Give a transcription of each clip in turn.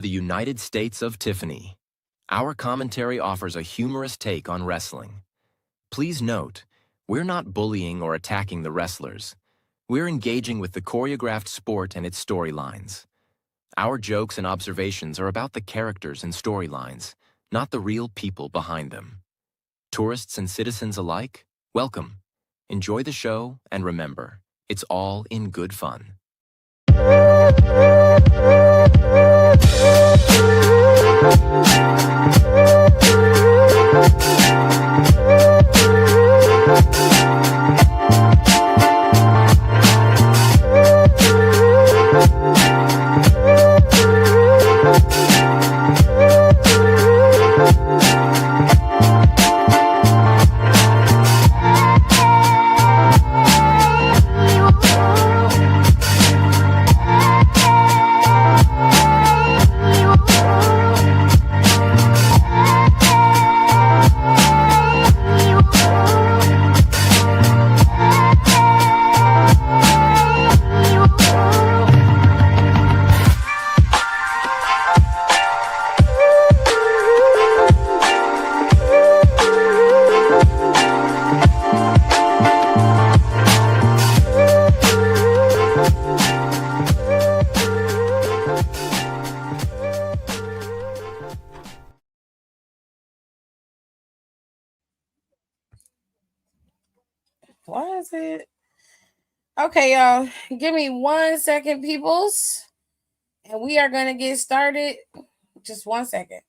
The United States of Tiffany. Our commentary offers a humorous take on wrestling. Please note, we're not bullying or attacking the wrestlers. We're engaging with the choreographed sport and its storylines. Our jokes and observations are about the characters and storylines, not the real people behind them. Tourists and citizens alike, welcome. Enjoy the show, and remember, it's all in good fun. Why is it? Okay, y'all. Give me 1 second, peoples. And we are going to get started. Just 1 second.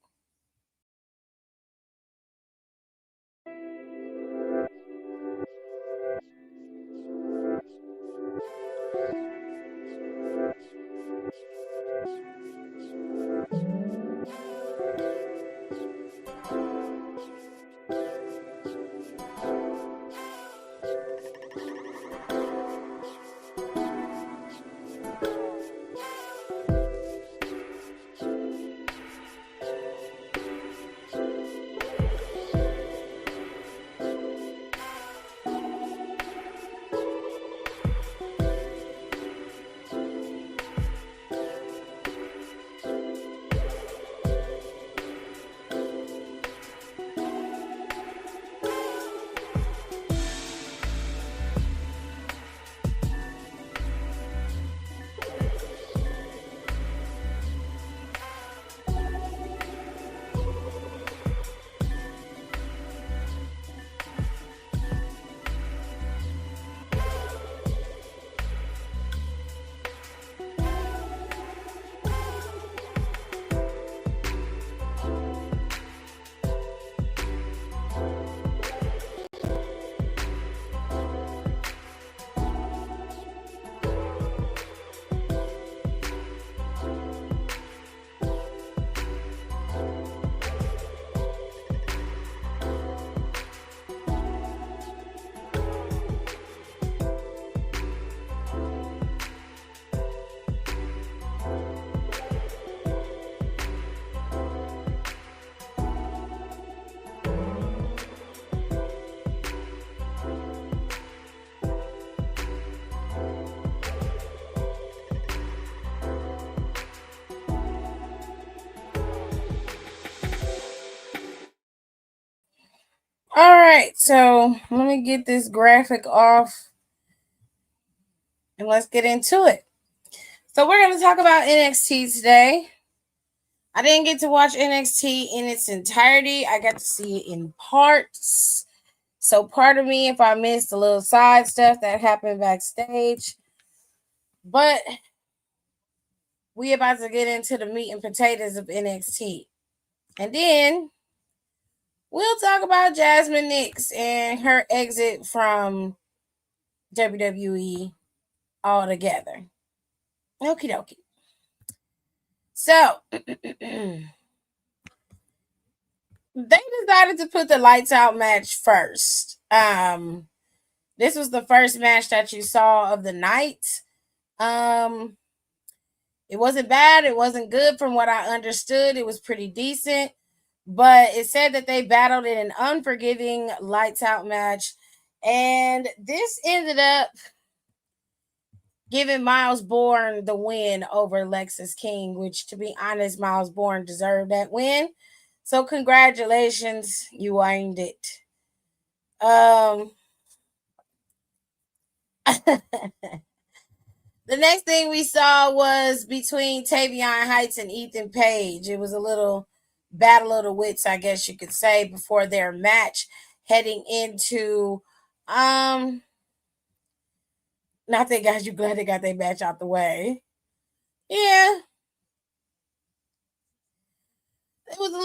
All right, so let me get this graphic off and let's get into it. So we're going to talk about NXT today. I didn't get to watch NXT in its entirety. I got to see it in parts. So pardon me if I missed a little side stuff that happened backstage. But we about to get into the meat and potatoes of NXT. And then we'll talk about JAZMIN NYX and her exit from WWE altogether. Okie dokie. So, they decided to put the lights out match first. This was the first match that you saw of the night. It wasn't bad. It wasn't good from what I understood. It was pretty decent. But it said that they battled in an unforgiving lights out match. And this ended up giving Miles Bourne the win over Lexis King, which, to be honest, Miles Bourne deserved that win. So congratulations, you earned it. The next thing we saw was between Tavion Heights and Ethan Page. It was a little battle of the wits, I guess you could say, before their match heading into not that guys, you glad they got their match out the way. Yeah. It was a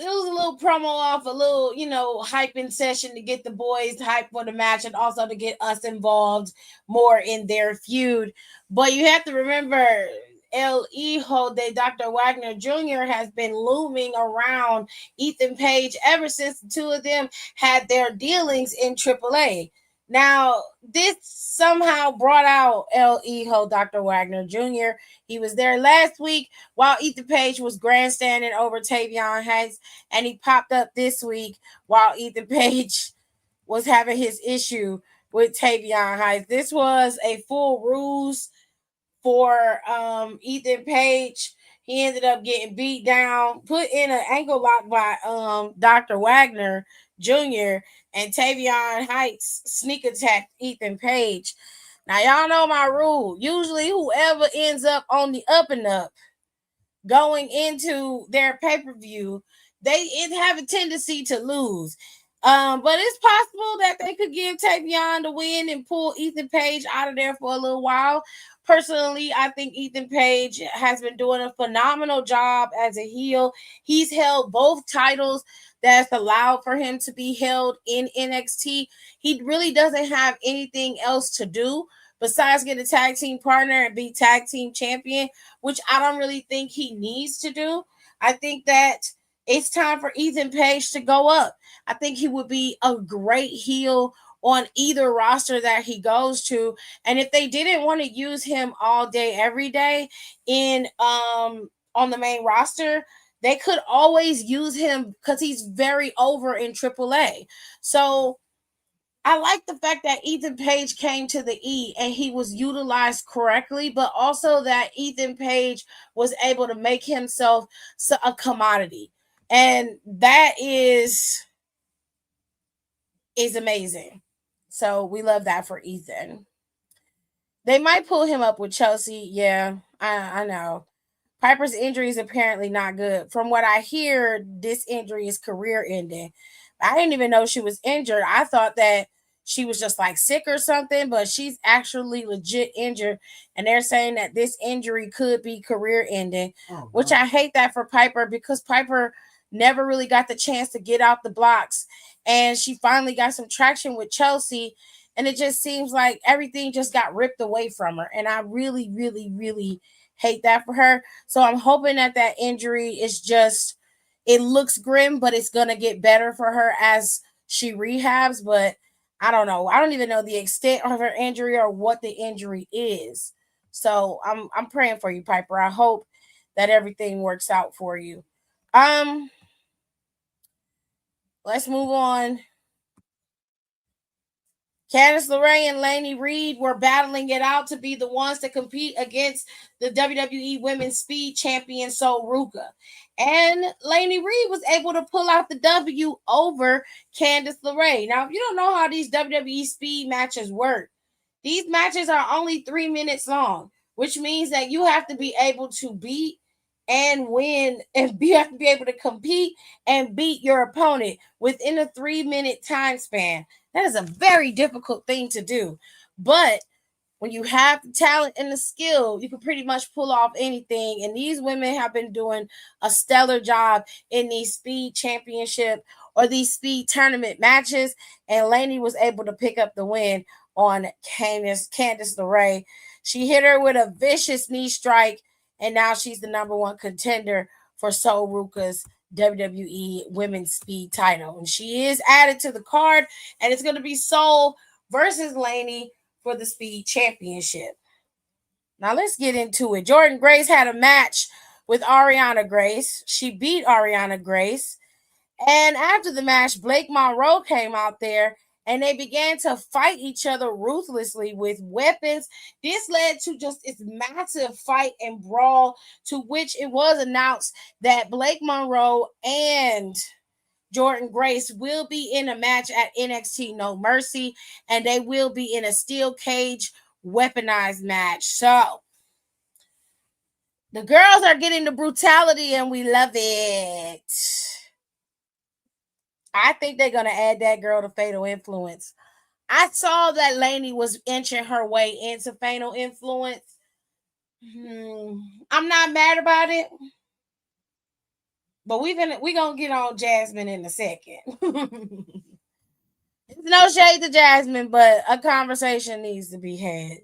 little promo off, a little, hyping session to get the boys hyped for the match and also to get us involved more in their feud. But you have to remember, El Hijo de Dr. Wagner Jr. has been looming around Ethan Page ever since the two of them had their dealings in AAA. Now, this somehow brought out El Hijo Dr. Wagner Jr. He was there last week while Ethan Page was grandstanding over Tavion Heights, and he popped up this week while Ethan Page was having his issue with Tavion Heights. This was a full ruse for Ethan Page. He ended up getting beat down, put in an ankle lock by Dr. Wagner Jr., and Tavion Heights sneak attacked Ethan Page. Now, y'all know my rule. Usually, whoever ends up on the up and up going into their pay-per-view, they have a tendency to lose. But it's possible that they could give Tavion the win and pull Ethan Page out of there for a little while. Personally, I think Ethan Page has been doing a phenomenal job as a heel. He's held both titles that's allowed for him to be held in NXT. He really doesn't have anything else to do besides get a tag team partner and be tag team champion, which I don't really think he needs to do. I think that it's time for Ethan Page to go up. I think he would be a great heel on either roster that he goes to. And if they didn't want to use him all day, every day in on the main roster, they could always use him because he's very over in AAA. So I like the fact that Ethan Page came to the E and he was utilized correctly, but also that Ethan Page was able to make himself a commodity. And that is amazing. So we love that for Ethan. They might pull him up with Chelsea. Yeah, I know. Piper's injury is apparently not good. From what I hear, this injury is career ending. I didn't even know she was injured. I thought that she was just like sick or something, but she's actually legit injured. And they're saying that this injury could be career ending, which I hate that for Piper because Piper never really got the chance to get out the blocks. And she finally got some traction with Chelsea. And it just seems like everything just got ripped away from her. And I really, really, really hate that for her. So I'm hoping that that injury is just, it looks grim, but it's going to get better for her as she rehabs. But I don't know. I don't even know the extent of her injury or what the injury is. So I'm praying for you, Piper. I hope that everything works out for you. Let's move on. Candice LeRae and Lainey Reed were battling it out to be the ones to compete against the WWE Women's Speed Champion Sol Ruca. And Lainey Reed was able to pull out the W over Candice LeRae. Now, if you don't know how these WWE Speed matches work, these matches are only 3 minutes long, which means that you have to be able to beat and win, and you have to be able to compete and beat your opponent within a 3-minute time span. That is a very difficult thing to do. But when you have the talent and the skill, you can pretty much pull off anything. And these women have been doing a stellar job in these speed championship or these speed tournament matches. And Lainey was able to pick up the win on Candice LeRae. She hit her with a vicious knee strike, and now she's the number one contender for Sol Ruca's WWE Women's Speed title. And she is added to the card, and it's going to be Sol versus Lainey for the Speed Championship. Now let's get into it. Jordynne Grace had a match with Ariana Grace. She beat Ariana Grace. And after the match, Blake Monroe came out there and they began to fight each other ruthlessly with weapons. This led to just this massive fight and brawl, to which it was announced that Blake Monroe and Jordan Grace will be in a match at NXT No Mercy, and they will be in a steel cage weaponized match. So the girls are getting the brutality and we love it. I think they're going to add that girl to Fatal Influence. I saw that Lainey was inching her way into Fatal Influence. I'm not mad about it. But we're gonna get on JAZMIN in a second. It's no shade to JAZMIN, but a conversation needs to be had.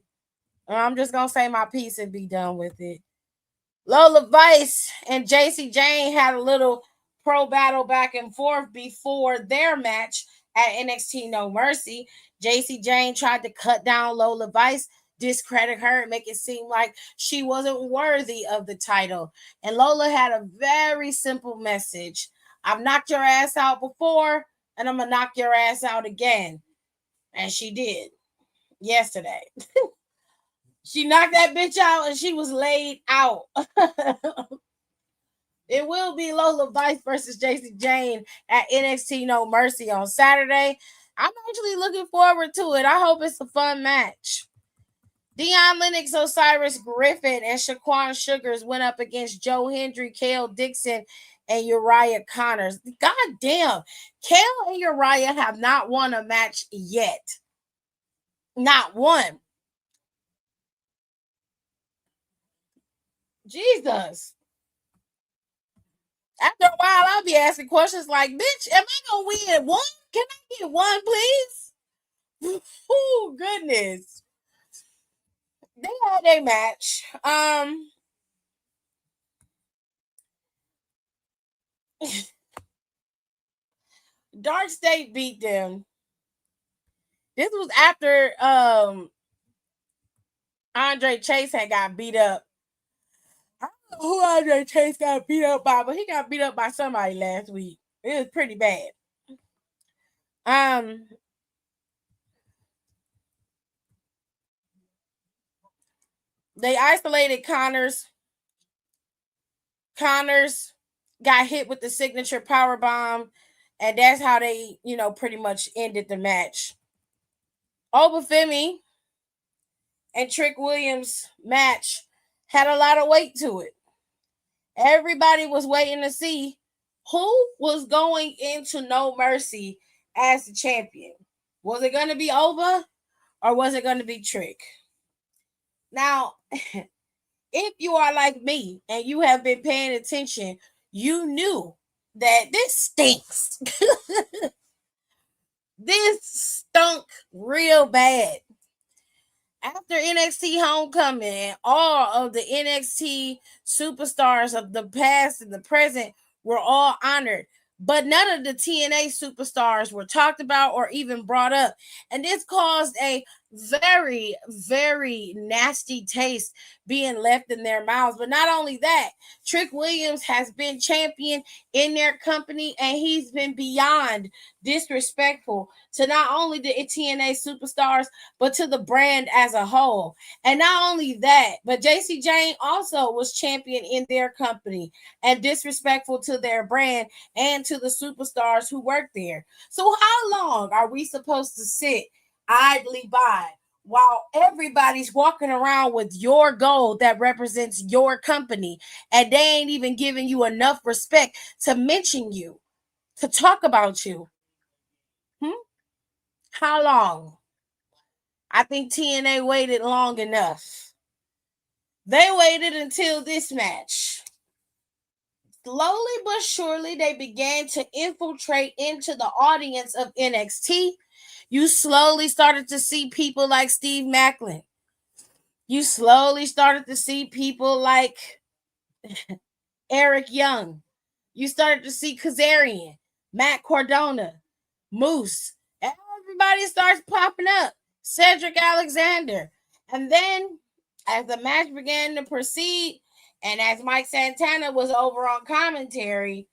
I'm just gonna say my piece and be done with it. Lola Vice and JC Jane had a little pro battle back and forth before their match at NXT No Mercy. JC Jane tried to cut down Lola Vice, discredit her, and make it seem like she wasn't worthy of the title. And Lola had a very simple message: I've knocked your ass out before, and I'm gonna knock your ass out again. And she did yesterday. She knocked that bitch out and she was laid out. It will be Lola Vice versus JC Jane at NXT No Mercy on Saturday. I'm actually looking forward to it. I hope it's a fun match. Dion Lennox, Osiris Griffin, and Shaquan Sugars went up against Joe Hendry, Kale Dixon, and Uriah Connors. God damn, Kale and Uriah have not won a match yet. Not one. Jesus. After a while, I'll be asking questions like, bitch, am I gonna win one? Can I get one, please? Oh, goodness. They had a match. Dark State beat them. This was after Andre Chase had got beat up. I don't know who Andre Chase got beat up by, but he got beat up by somebody last week. It was pretty bad. They isolated Connors. Connors got hit with the signature power bomb, and that's how they, pretty much ended the match. Obafemi and Trick Williams match had a lot of weight to it. Everybody was waiting to see who was going into No Mercy as the champion. Was it going to be Oba or was it going to be Trick? Now, if you are like me and you have been paying attention, you knew that this stinks. This stunk real bad. After NXT Homecoming, all of the NXT superstars of the past and the present were all honored, but none of the TNA superstars were talked about or even brought up. And this caused a very, very nasty taste being left in their mouths. But not only that, Trick Williams has been champion in their company, and he's been beyond disrespectful to not only the TNA superstars, but to the brand as a whole. And not only that, but JC Jane also was champion in their company and disrespectful to their brand and to the superstars who work there. So how long are we supposed to sit idly by while everybody's walking around with your gold that represents your company, and they ain't even giving you enough respect to mention you, to talk about you? How long? I think TNA waited long enough. They waited until this match. Slowly but surely, they began to infiltrate into the audience of NXT. You slowly started to see people like Steve Macklin. You slowly started to see people like Eric Young. You started to see Kazarian, Matt Cardona, Moose. Everybody starts popping up. Cedric Alexander. And then, as the match began to proceed, and as Mike Santana was over on commentary,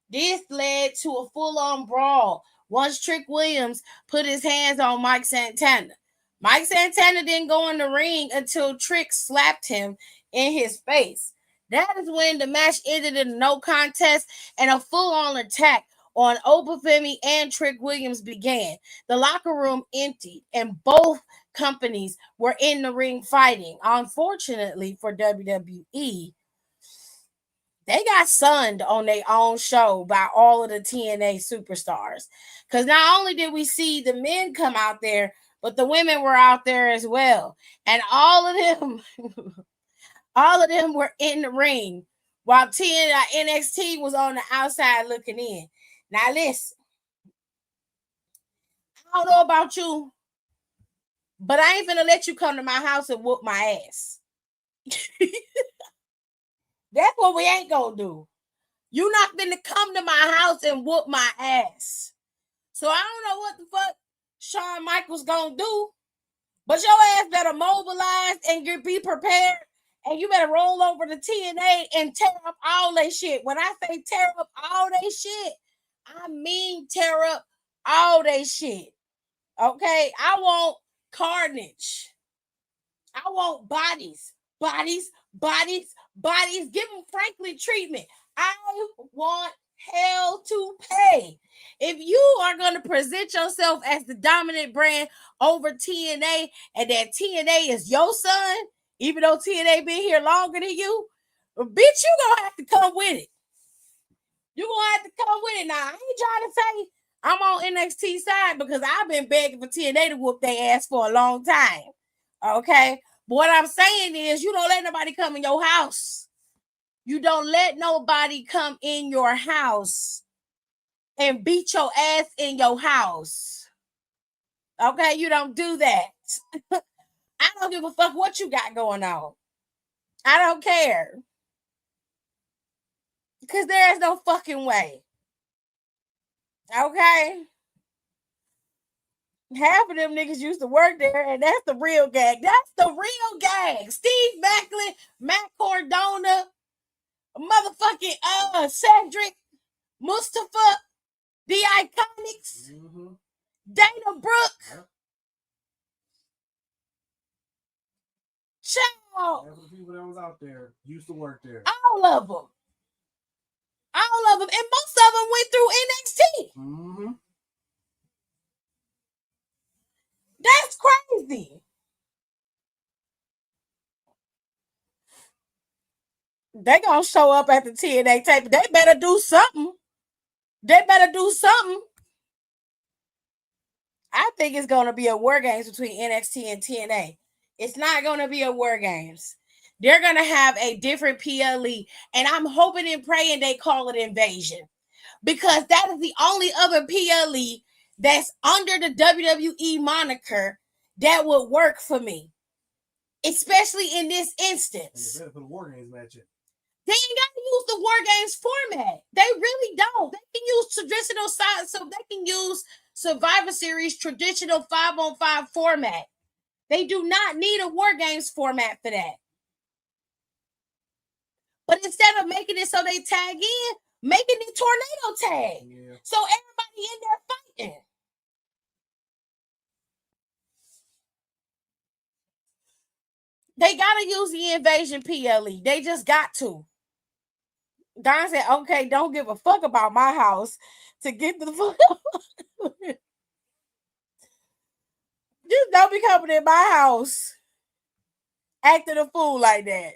this led to a full-on brawl once Trick Williams put his hands on Mike Santana. Mike Santana didn't go in the ring until Trick slapped him in his face. That is when the match ended in a no contest and a full-on attack on Obafemi and Trick Williams began. The locker room emptied and both companies were in the ring fighting. Unfortunately for WWE, they got sunned on their own show by all of the TNA superstars. Because not only did we see the men come out there, but the women were out there as well. And all of them were in the ring while NXT was on the outside looking in. Now listen, I don't know about you, but I ain't gonna let you come to my house and whoop my ass. That's what we ain't gonna do. You not gonna come to my house and whoop my ass. So I don't know what the fuck Shawn Michaels gonna do, but your ass better mobilize and be prepared, and you better roll over to TNA and tear up all that shit. When I say tear up all that shit, I mean tear up all that shit. Okay? I want carnage. I want bodies. Give them Franklin treatment. I want hell to pay. If you are going to present yourself as the dominant brand over TNA, and that TNA is your son, even though TNA been here longer than you, bitch, you gonna have to come with it. You gonna have to come with it. Now, I ain't trying to say I'm on NXT side because I've been begging for TNA to whoop their ass for a long time. Okay? But what I'm saying is you don't let nobody come in your house. You don't let nobody come in your house and beat your ass in your house. Okay? You don't do that. I don't give a fuck what you got going on. I don't care. Because there is no fucking way. Okay? Half of them niggas used to work there, and that's the real gang. That's the real gang. Steve Macklin, Matt Cardona, motherfucking Cedric, Mustafa, the Iconics, Dana Brooke. Child. Half of the people that was out there used to work there. All of them. And most of them went through NXT. Mm-hmm. That's crazy. They gonna show up at the TNA tape. They better do something. I think it's gonna be a War Games between NXT and TNA. It's not gonna be a War Games. They're gonna have a different PLE, and I'm hoping and praying they call it Invasion, because that is the only other PLE that's under the WWE moniker that would work for me, especially in this instance. And for the War Games match. They ain't got to use the War Games format. They really don't. They can use traditional size, so they can use Survivor Series traditional 5-on-5 format. They do not need a War Games format for that. But instead of making it so they tag in, making it tornado tag. Yeah. So everybody in there fighting. They got to use the Invasion PLE. They just got to. Don said, okay, don't give a fuck about my house to get the fuck up. Just don't be coming in my house acting a fool like that.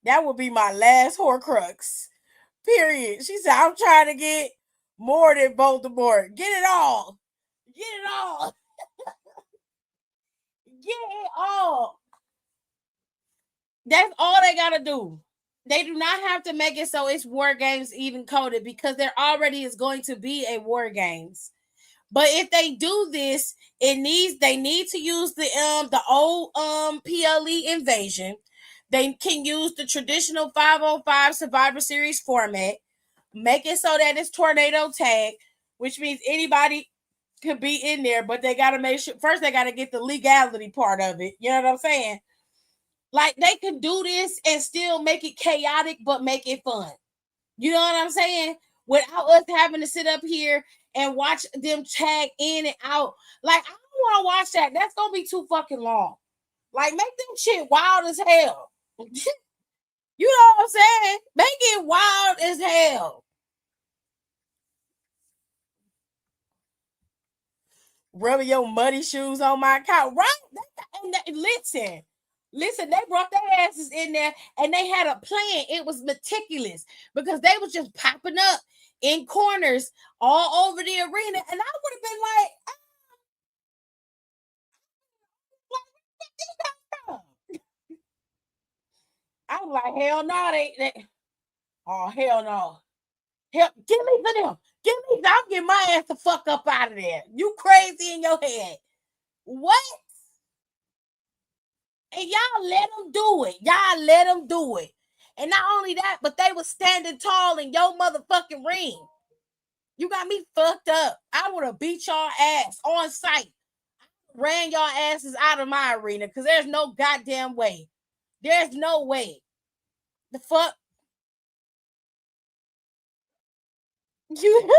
That would be my last Horcrux. Period. She said, I'm trying to get more than Baltimore. Get it all. Get it all. Get it all. That's all they got to do. They do not have to make it so it's War Games even coded, because there already is going to be a War Games. But if they do this, they need to use the old PLE Invasion. They can use the traditional 5-on-5 Survivor Series format. Make it so that it's tornado tag, which means anybody could be in there, but they got to make sure first they got to get the legality part of it. You know what I'm saying? Like, they could do this and still make it chaotic, but make it fun. You know what I'm saying? Without us having to sit up here and watch them tag in and out. Like, I don't want to watch that. That's going to be too fucking long. Like, make them shit wild as hell. You know what I'm saying? Make it wild as hell. Rubbing your muddy shoes on my couch. Right? Listen, they brought their asses in there and they had a plan. It was meticulous because they was just popping up in corners all over the arena. And I would have been like, I was like, hell no, they oh, hell no. Hell, give me for them. Give me, I'm getting my ass the fuck up out of there. You crazy in your head. What? And y'all let them do it. Y'all let them do it. And not only that, but they was standing tall in your motherfucking ring. You got me fucked up. I would have beat y'all ass on sight. Ran y'all asses out of my arena because there's no goddamn way. There's no way. The fuck? You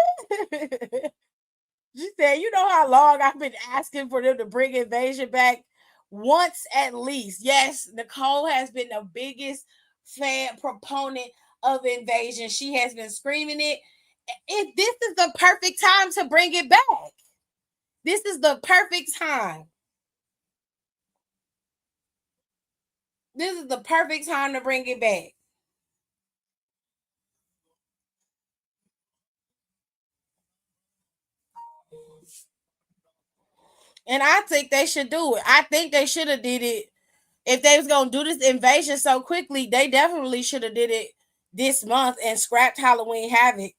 said, you know how long I've been asking for them to bring Invasion back? Once at least. Yes, Nicole has been the biggest fan proponent of Invasion. She has been screaming it. This is the perfect time to bring it back. This is the perfect time. This is the perfect time to bring it back. And I think they should do it. I think they should have did it. If they was gonna do this Invasion so quickly, they definitely should have did it this month and scrapped Halloween Havoc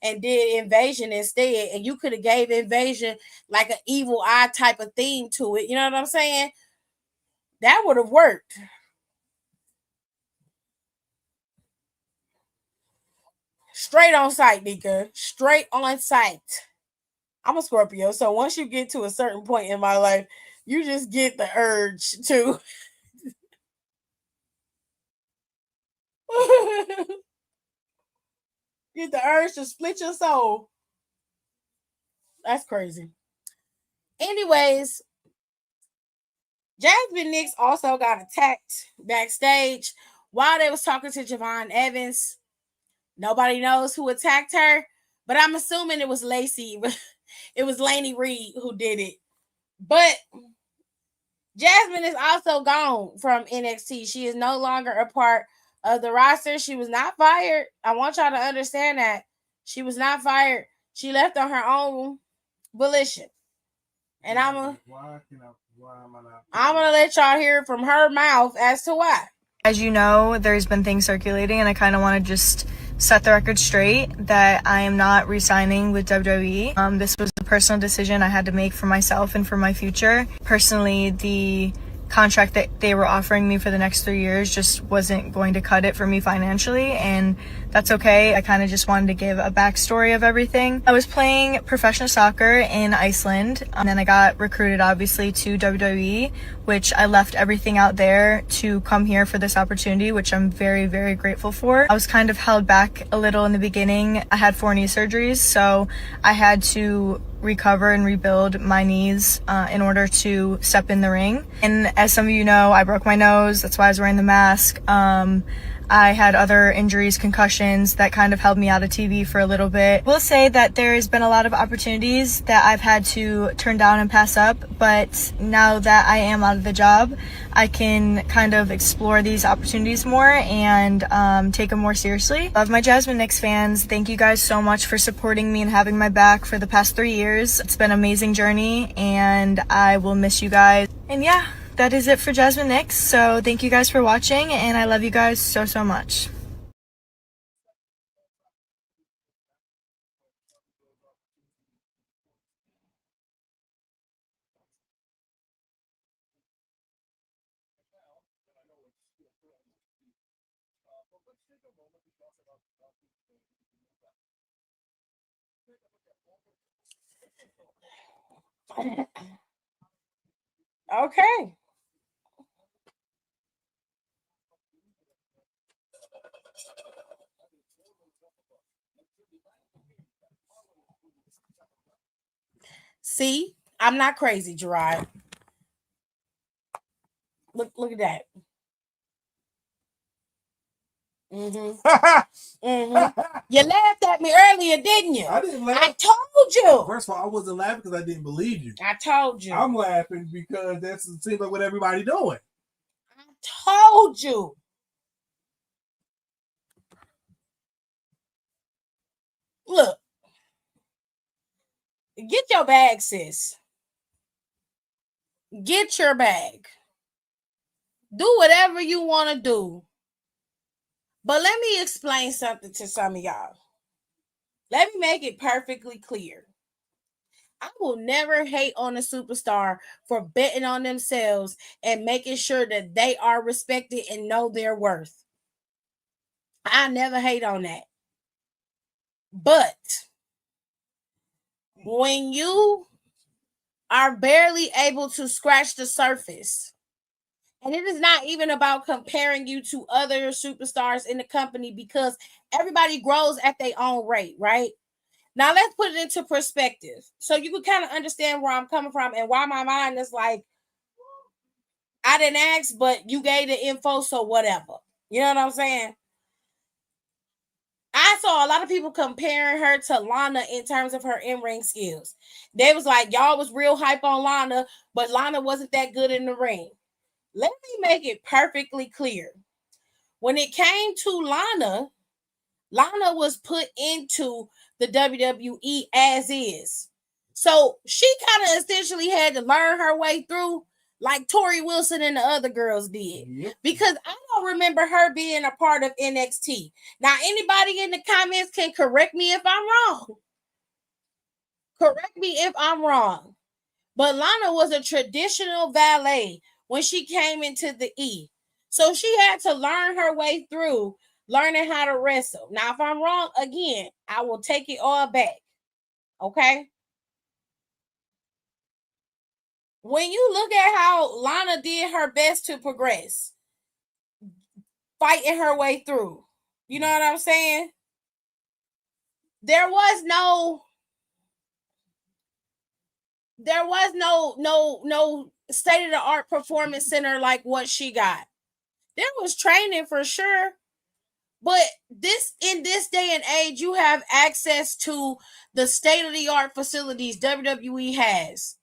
and did Invasion instead. And you could have gave Invasion like an evil eye type of theme to it. You know what I'm saying? That would have worked. Straight on sight, Nika. Straight on sight. I'm a Scorpio, so once you get to a certain point in my life, you just get the urge to get the urge to split your soul. That's crazy. Anyways, JAZMIN NYX also got attacked backstage while they was talking to Javon Evans. Nobody knows who attacked her, but I'm assuming it was Lacey. It was Lainey Reed who did it. But JAZMIN is also gone from NXT. She is no longer a part of the roster. She was not fired. I want y'all to understand that. She was not fired. She left on her own volition. And I'm gonna let y'all hear from her mouth as to why. As you know, there's been things circulating, and I kind of want to just set the record straight that I am not re-signing with WWE. This was a personal decision I had to make for myself and for my future. Personally, the contract that they were offering me for the next 3 years just wasn't going to cut it for me financially, and that's okay. I kind of just wanted to give a backstory of everything. I was playing professional soccer in Iceland, and then I got recruited obviously to WWE, which I left everything out there to come here for this opportunity, which I'm very, very grateful for. I was kind of held back a little in the beginning. I had 4 knee surgeries, so I had to recover and rebuild my knees in order to step in the ring. And as some of you know, I broke my nose. That's why I was wearing the mask. I had other injuries, concussions that kind of held me out of TV for a little bit. I will say that there has been a lot of opportunities that I've had to turn down and pass up, but now that I am out of the job, I can kind of explore these opportunities more and take them more seriously. Love my JAZMIN NYX fans. Thank you guys so much for supporting me and having my back for the past 3 years. It's been an amazing journey, and I will miss you guys. And yeah, that is it for JAZMIN NYX. So thank you guys for watching, and I love you guys so, so much. Okay. See, I'm not crazy, Gerard. Look at that. You laughed at me earlier, didn't you? I didn't laugh. I told you. First of all, I wasn't laughing because I didn't believe you. I told you. I'm laughing because that seems like what everybody doing. I told you. Look. Get your bag, sis. Get your bag. Do whatever you want to do. But let me explain something to some of y'all. Let me make it perfectly clear. I will never hate on a superstar for betting on themselves and making sure that they are respected and know their worth. I never hate on that. But when you are barely able to scratch the surface, and it is not even about comparing you to other superstars in the company because everybody grows at their own rate, right? Now let's put it into perspective so you can kind of understand where I'm coming from and why my mind is like, I didn't ask, but you gave the info, so whatever. You know what I'm saying? I saw a lot of people comparing her to Lana in terms of her in-ring skills. They was like, y'all was real hype on Lana, but Lana wasn't that good in the ring. Let me make it perfectly clear. When it came to Lana, Lana was put into the WWE as is. So she kind of essentially had to learn her way through like Tori Wilson and the other girls did. Yep. Because I don't remember her being a part of NXT. Now, anybody in the comments can correct me if I'm wrong. Correct me if I'm wrong. But Lana was a traditional valet when she came into the E. So she had to learn her way through learning how to wrestle. Now, if I'm wrong, again, I will take it all back. Okay? When you look at how Lana did her best to progress, fighting her way through, you know what I'm saying? There was no state-of-the-art performance center like what she got. There was training for sure. But in this day and age, you have access to the state-of-the-art facilities WWE has.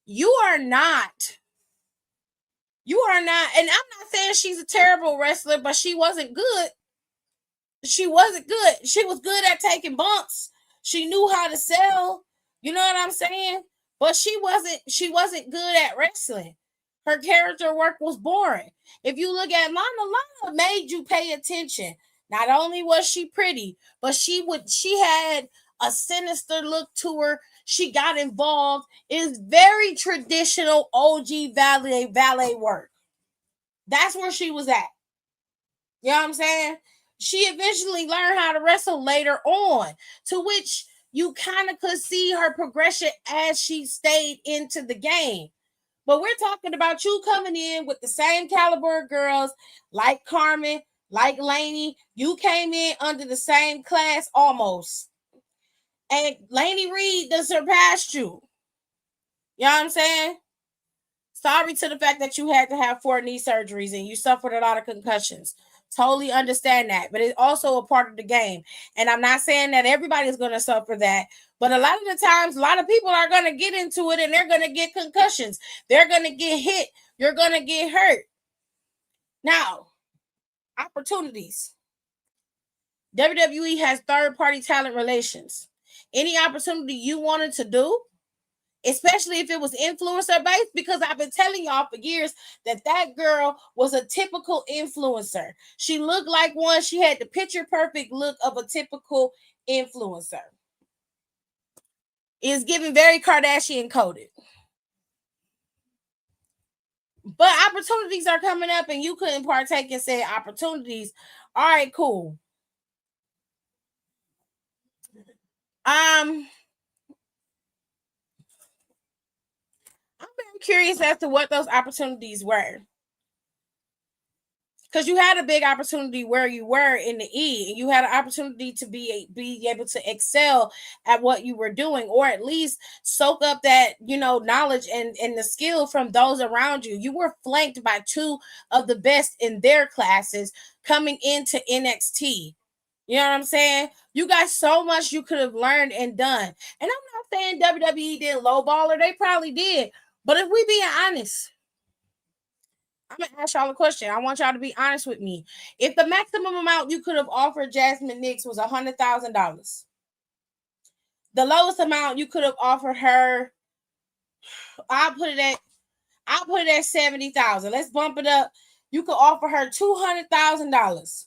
You are not, and I'm not saying she's a terrible wrestler, but she wasn't good. She wasn't good. She was good at taking bumps. She knew how to sell. You know what I'm saying? But she wasn't good at wrestling. Her character work was boring. If you look at Lana made you pay attention. Not only was she pretty, but she had a sinister look to her. She got involved. It's very traditional OG valet work. That's where she was at. You know what I'm saying? She eventually learned how to wrestle later on, to which you kind of could see her progression as she stayed into the game. But we're talking about you coming in with the same caliber of girls like Carmen, like Lainey. You came in under the same class almost. And Lainey Reed done surpassed you. You know what I'm saying? Sorry to the fact that you had to have 4 knee surgeries and you suffered a lot of concussions. Totally understand that. But it's also a part of the game. And I'm not saying that everybody's going to suffer that. But a lot of the times, a lot of people are going to get into it and they're going to get concussions. They're going to get hit. You're going to get hurt. Now, opportunities. WWE has third-party talent relations. Any opportunity you wanted to do, especially if it was influencer based, because I've been telling y'all for years that girl was a typical influencer. She looked like one. She had the picture perfect look of a typical influencer. It's giving very Kardashian coded. But opportunities are coming up and you couldn't partake in said opportunities. All right, cool. I'm very curious as to what those opportunities were. because you had a big opportunity where you were in the E, and you had an opportunity to be able to excel at what you were doing, or at least soak up that, you know, knowledge and the skill from those around you. You were flanked by two of the best in their classes coming into NXT. You know what I'm saying? You got so much you could have learned and done. And I'm not saying WWE did lowball, or they probably did. But if we being honest, I'm gonna ask y'all a question. I want y'all to be honest with me. If the maximum amount you could have offered JAZMIN NYX was $100,000, the lowest amount you could have offered her, I'll put it at 70,000. Let's bump it up. You could offer her $200,000.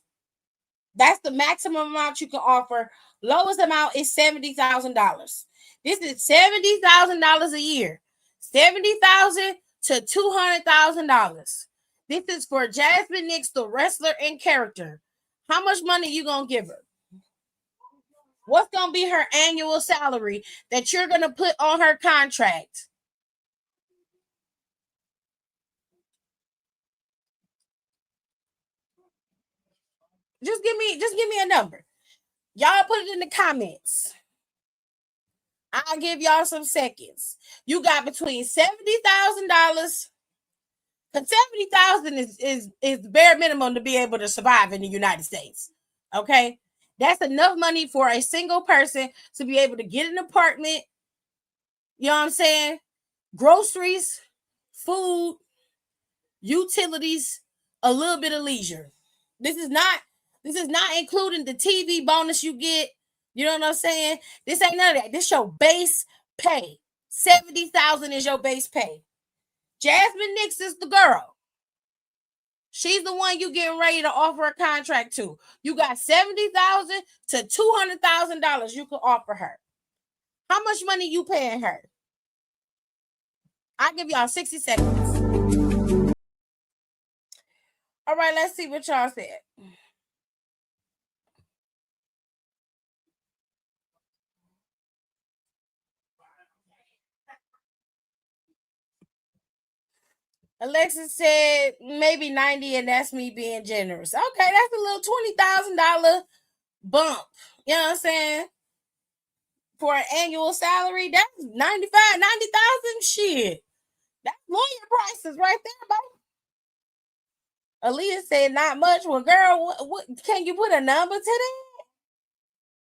That's the maximum amount you can offer. Lowest amount is $70,000. This is $70,000 a year. $70,000 to $200,000. This is for JAZMIN NYX, the wrestler and character. How much money you gonna give her? What's gonna be her annual salary that you're gonna put on her contract? Just give me a number. Y'all put it in the comments. I'll give y'all some seconds. You got between $70,000. Because $70,000 is the bare minimum to be able to survive in the United States. Okay, that's enough money for a single person to be able to get an apartment. You know what I'm saying? Groceries, food, utilities, a little bit of leisure. This is not including the TV bonus you get. You know what I'm saying? This ain't none of that. This your base pay. $70,000 is your base pay. JAZMIN NYX is the girl. She's the one you getting ready to offer a contract to. You got $70,000 to $200,000 you can offer her. How much money you paying her? I'll give y'all 60 seconds. All right, let's see what y'all said. Alexis said maybe 90, and that's me being generous. Okay, that's a little $20,000 bump. You know what I'm saying? For an annual salary, that's 90,000. Shit. That's lawyer prices right there, baby. Aaliyah said not much. Well, girl, what can you put a number to that?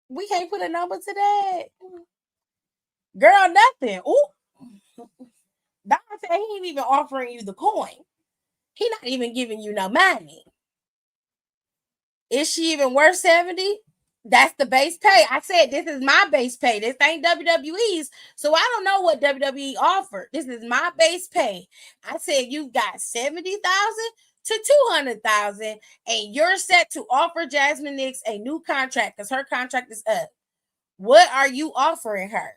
We can't put a number to that. Girl, nothing. Ooh. Dante, he ain't even offering you the coin. He not even giving you no money. Is she even worth 70? That's the base pay. I said this is my base pay. This ain't WWE's. So I don't know what WWE offered. This is my base pay. I said you got 70,000 to 200,000, and you're set to offer JAZMIN NYX a new contract because her contract is up. What are you offering her?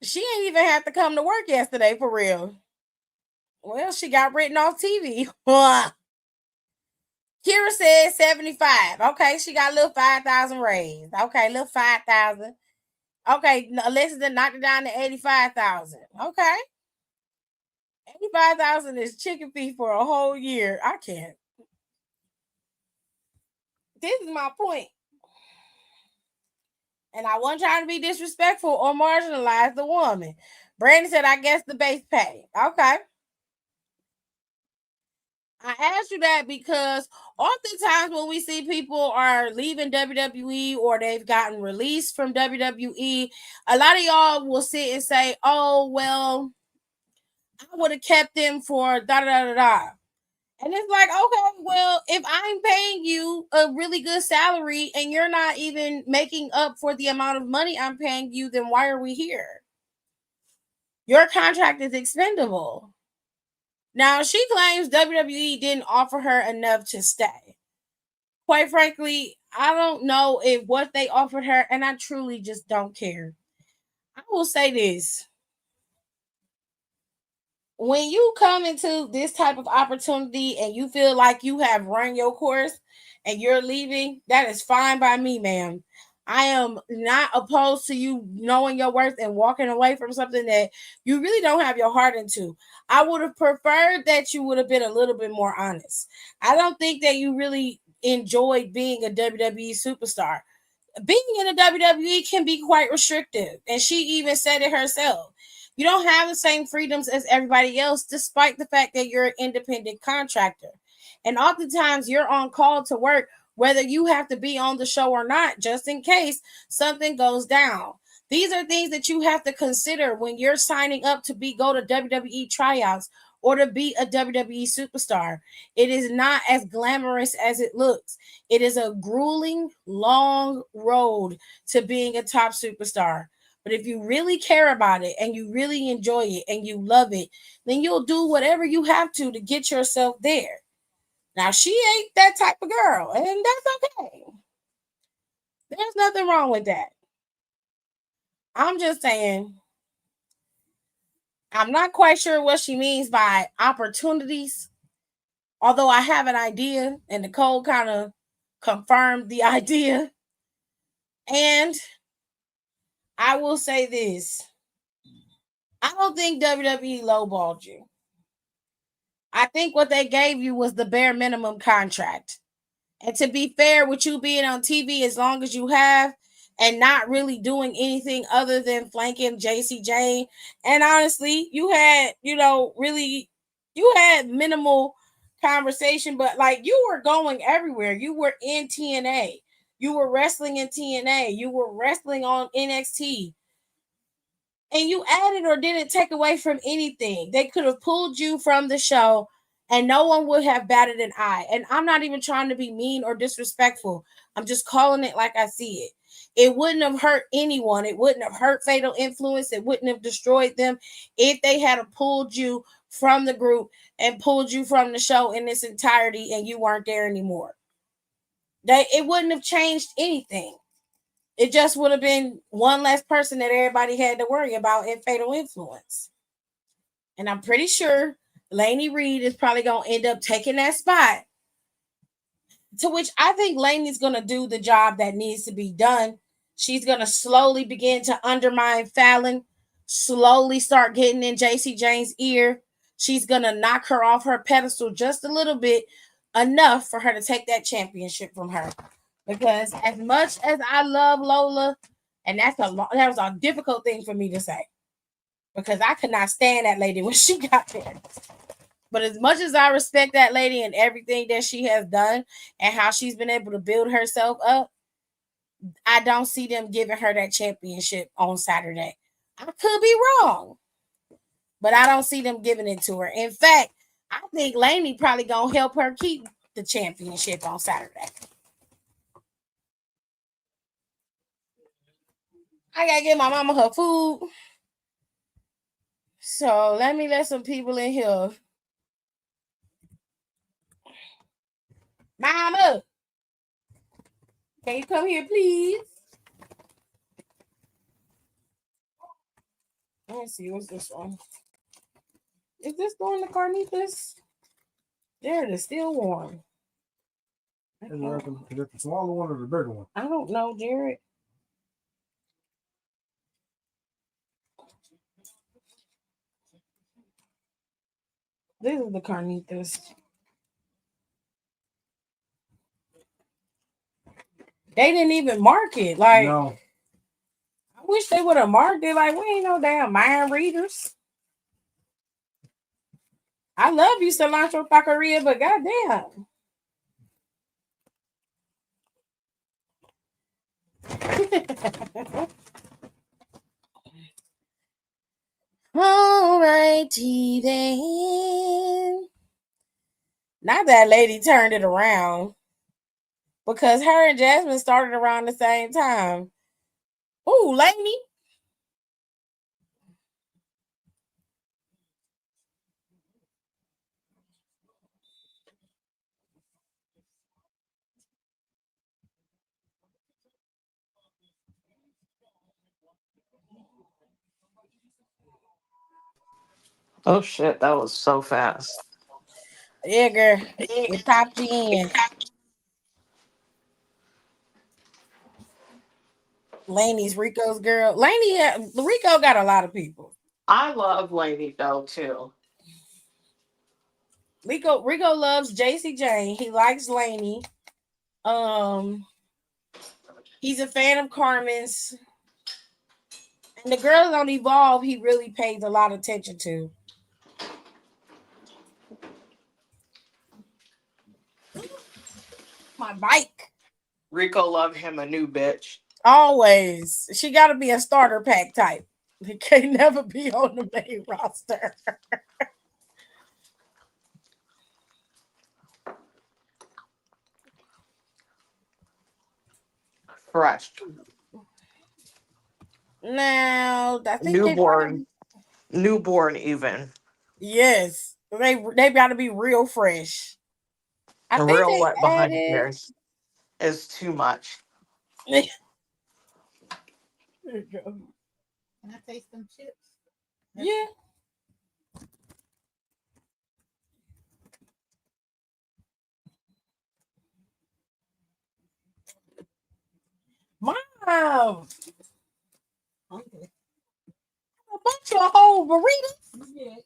She ain't even have to come to work yesterday for real. Well, she got written off TV. Kira said 75. Okay, she got a little 5,000 raised. Okay, little 5,000. Okay, Alexis then knocked it down to 85,000. Okay. 85,000 is chicken feed for a whole year. I can't. This is my point. And I wasn't trying to be disrespectful or marginalize the woman. Brandon said, I guess the base pay. Okay. I asked you that because oftentimes when we see people are leaving WWE or they've gotten released from WWE, a lot of y'all will sit and say, oh, well, I would have kept them for da-da-da-da-da. And it's like, okay, well, if I'm paying you a really good salary and you're not even making up for the amount of money I'm paying you, then why are we here? Your contract is expendable. Now, she claims WWE didn't offer her enough to stay. Quite frankly, I don't know if what they offered her, and I truly just don't care. I will say this. When you come into this type of opportunity and you feel like you have run your course and you're leaving, that is fine by me, ma'am. I am not opposed to you knowing your worth and walking away from something that you really don't have your heart into. I would have preferred that you would have been a little bit more honest. I don't think that you really enjoyed being a WWE superstar. Being in the WWE can be quite restrictive, and she even said it herself. You don't have the same freedoms as everybody else, despite the fact that you're an independent contractor. And oftentimes you're on call to work whether you have to be on the show or not, just in case something goes down. These are things that you have to consider when you're signing up to go to WWE tryouts or to be a WWE superstar. It is not as glamorous as it looks. It is a grueling, long road to being a top superstar. But if you really care about it and you really enjoy it and you love it, then you'll do whatever you have to get yourself there. Now, she ain't that type of girl, and that's okay. There's nothing wrong with that. I'm just saying, I'm not quite sure what she means by opportunities, although I have an idea, and Nicole kind of confirmed the idea. And I will say this. I don't think WWE lowballed you. I think what they gave you was the bare minimum contract. And to be fair, with you being on TV as long as you have and not really doing anything other than flanking JC Jane, and honestly, you had, really, you had minimal conversation, but like you were going everywhere. You were in TNA. You were wrestling in TNA. You were wrestling on NXT. And you added or didn't take away from anything. They could have pulled you from the show and no one would have batted an eye. And I'm not even trying to be mean or disrespectful. I'm just calling it like I see it. It wouldn't have hurt anyone. It wouldn't have hurt Fatal Influence. It wouldn't have destroyed them if they had pulled you from the group and pulled you from the show in its entirety and you weren't there anymore. It wouldn't have changed anything. It just would have been one less person that everybody had to worry about in Fatal Influence. And I'm pretty sure Lainey Reed is probably going to end up taking that spot. To which I think Lainey's going to do the job that needs to be done. She's going to slowly begin to undermine Fallon, slowly start getting in JC Jane's ear. She's going to knock her off her pedestal just a little bit, enough for her to take that championship from her. Because as much as I love Lola, and that was a difficult thing for me to say, because I could not stand that lady when she got there. But as much as I respect that lady and everything that she has done and how she's been able to build herself up, I don't see them giving her that championship on Saturday. I could be wrong, but I don't see them giving it to her. In fact, I think Lainey probably gonna help her keep the championship on Saturday. I gotta get my mama her food. So let me let some people in here. Mama, can you come here, please? Let me see, what's this one? Is this the one, the carnitas? There, it is, still warm. Is it the smaller one or the bigger one? I don't know, Jared. This is the carnitas. They didn't even mark it. Like, no. I wish they would have marked it. Like, we ain't no damn mind readers. I love you, Cilantro Taqueria, but goddamn. Alrighty then. Now that lady turned it around, because her and Jasmine started around the same time. Ooh, Lainey. Oh shit, that was so fast. Yeah, girl. It popped you in. Lainey's Rico's girl. Rico got a lot of people. I love Lady though too. Rico loves JC Jane. He likes Lainey. He's a fan of Carmen's. And the girls on Evolve, he really pays a lot of attention to. My bike. Rico love him a new bitch. Always. She got to be a starter pack type. He can't never be on the main roster. Fresh. Now, I think newborn even. Yes, they got to be real fresh. I think Real they wet behind added. ears is too much. There you go. Can I taste them chips? Yeah. Mom, Okay. a bunch of whole burritos. Yeah.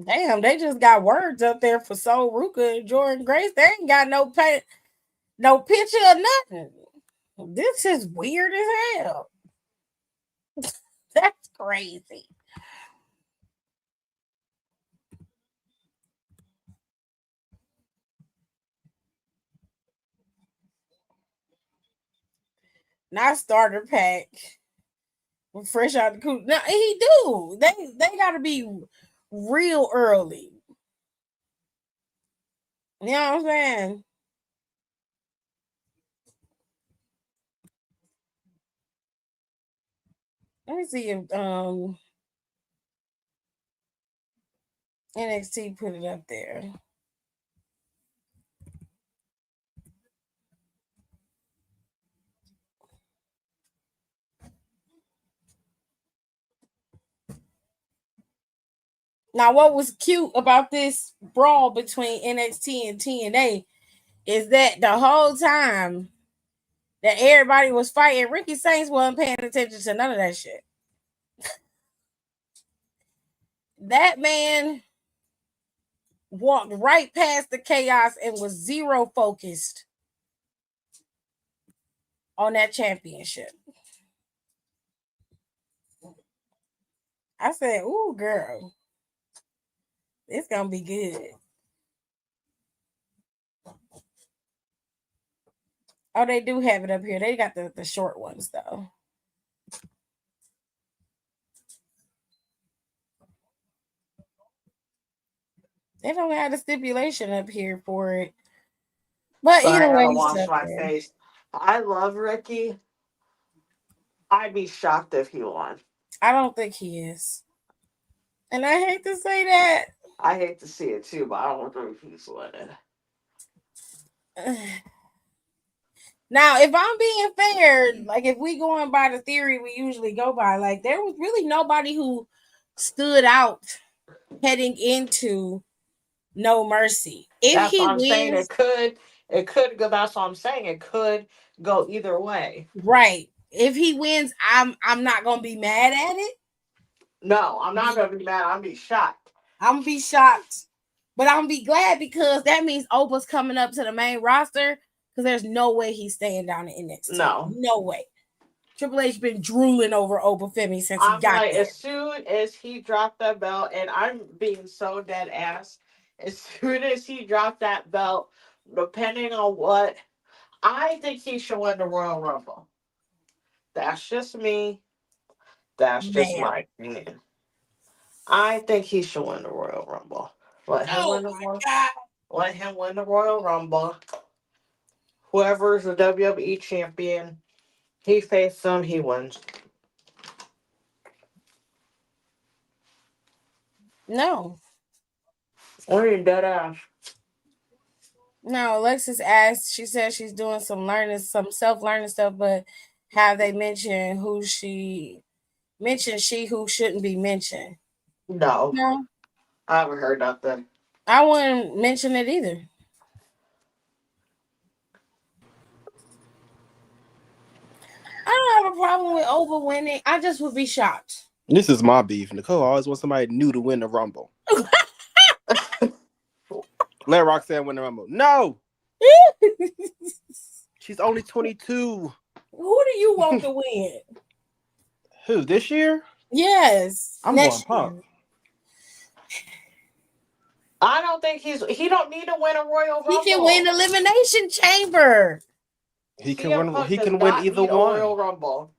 Damn, they just got words up there for Soul Ruka and Jordan Grace. They ain't got no picture or nothing. This is weird as hell. That's crazy. Not starter pack. Fresh out the coop. No, he do. They gotta be real early. You know what I'm saying? Let me see if NXT put it up there. Now, what was cute about this brawl between NXT and TNA is that the whole time that everybody was fighting, Ricky Saints wasn't paying attention to none of that shit. That man walked right past the chaos and was zero focused on that championship. I said, ooh, girl, it's gonna be good. Oh, they do have it up here. They got the short ones though. They don't have the stipulation up here for it. But Sorry, either I way, gotta it's wash up my there. face. I love Ricky. I'd be shocked if he won. I don't think he is. And I hate to say that. I hate to see it too, but I don't think he's winning. Now, if I'm being fair, like if we going by the theory we usually go by, like there was really nobody who stood out heading into No Mercy. If That's he what I'm saying. wins, It could go. That's what I'm saying. It could go either way. right. If he wins, I'm not gonna be mad at it. No, I'm not gonna be mad. I'm be shocked. I'm gonna be shocked, but I'm gonna be glad because that means Opa's coming up to the main roster. Because there's no way he's staying down in NXT. No way. Triple H been drooling over Opa Femi since he got like, there. as soon as he dropped that belt, and I'm being so dead ass. As soon as he dropped that belt, depending on what, I think he should win the Royal Rumble. That's just me. That's just my opinion. I think he should win the Royal Rumble. Let him win the Royal Rumble. Whoever's the WWE champion, he faces him, he wins. No. Or you dead ass. No, Alexis asked, she said she's doing some self-learning stuff, but have they mentioned who she who shouldn't be mentioned? No. I haven't heard nothing. I wouldn't mention it either. have a problem with Ova winning. I just would be shocked. This is my beef. Nicole always wants somebody new to win the Rumble. Let Roxanne win the Rumble. No! She's only 22. Who do you want to win? Who, this year? Yes. I'm next going year. Punk. I don't think he don't need to win a Royal Rumble. He can win Elimination Chamber. He can CM win. Punk He does can win not either need a one. Royal Rumble.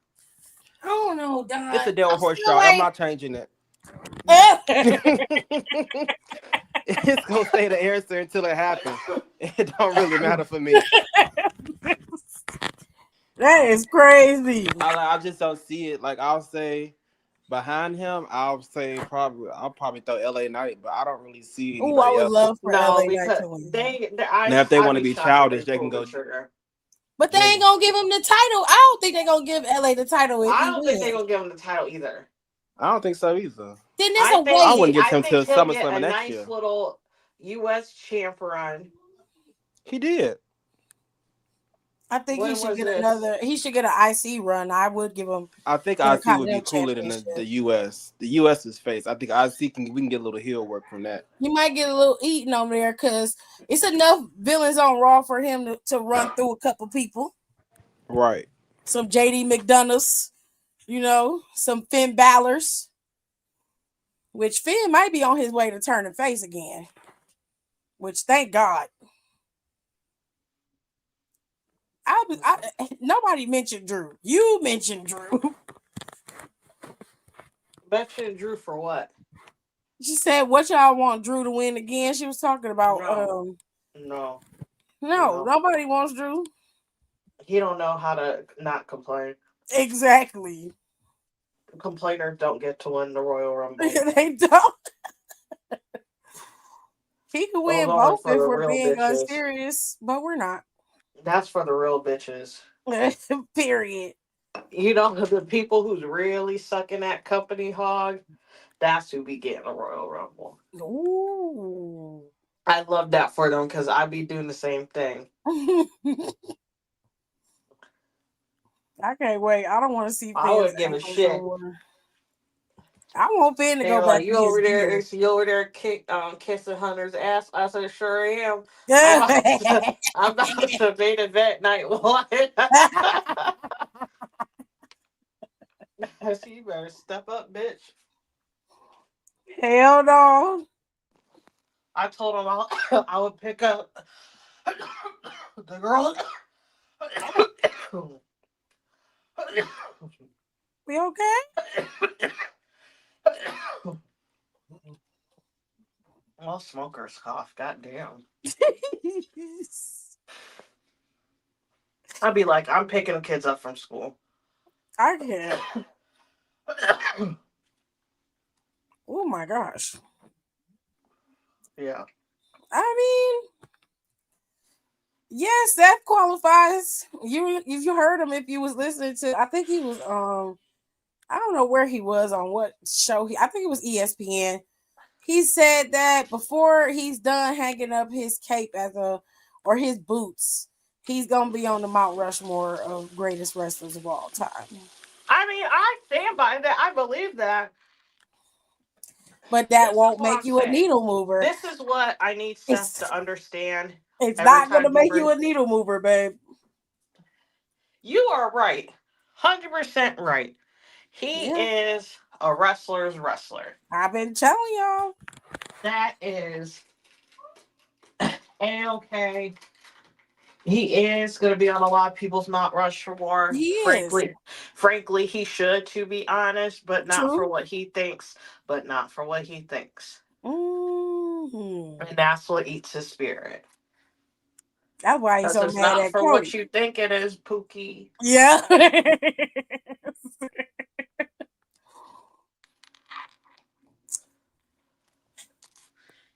I don't know, Don. It's a Daryl Horse shot. Like... I'm not changing it. It's gonna stay the answer until it happens. It don't really matter for me. That is crazy. I just don't see it. Like, I'll say behind him, I'll probably throw LA Knight, but I don't really see anybody I would else. love for LA Knight because to win. Now, if they want to be childish, they can go. But they ain't gonna give him the title. I don't think they're gonna give LA the title. I don't think they're gonna give him the title either. I don't think so either. Then there's a way. I wouldn't give him till he'll SummerSlam get next a year. nice little U.S. champ run. He did. I think When he should was get this? another. He should get an IC run. I would give him. I think Yeah, IC would be Continental cooler than Championship. the US. The US is face. I think IC we can get a little heel work from that. He might get a little eaten over there because it's enough villains on Raw for him to run through a couple people. Right. Some JD McDonoughs, some Finn Balor's. Which Finn might be on his way to turning face again. Which, thank God. Nobody mentioned Drew. You mentioned Drew. Mention Drew for what? She said, "What y'all want Drew to win again?" She was talking about. No, nobody wants Drew. He don't know how to not complain. Exactly. Complainers don't get to win the Royal Rumble. They don't. He could win Those are both for if the we're real being bitches. unserious, but we're not. That's for the real bitches. Period. The people who's really sucking that company hog, that's who be getting a Royal Rumble. Ooh. I love that for them because I be doing the same thing. I can't wait. I don't want to see. I wouldn't give a shit. I want Finn to go back. You over there kissing Hunter's ass? I said, sure am. I'm about to main event night one. So you better step up, bitch. Hell no. I told him I would pick up the girl. We okay? Well, smokers cough. Goddamn. I'd be like, I'm picking the kids up from school. I can't. Oh my gosh. Yeah. I mean, yes, that qualifies. You heard him if you was listening to. I think he was I don't know where he was on what show I think it was ESPN. He said that before he's done hanging up his cape or his boots, he's gonna be on the Mount Rushmore of greatest wrestlers of all time. I mean, I stand by that. I believe that. But that won't make you a needle mover. This is what I need Seth to understand. It's not going to make you a needle mover, babe. You are right. 100% right. He is a wrestler's wrestler. I've been telling y'all. That is A-okay. He is going to be on a lot of people's Mount Rushmore. Frankly, he should, to be honest, but not for what he thinks. Mm-hmm. And that's what eats his spirit. That's why he's so it's mad not at for Cody. what you think it is, Pookie. Yeah.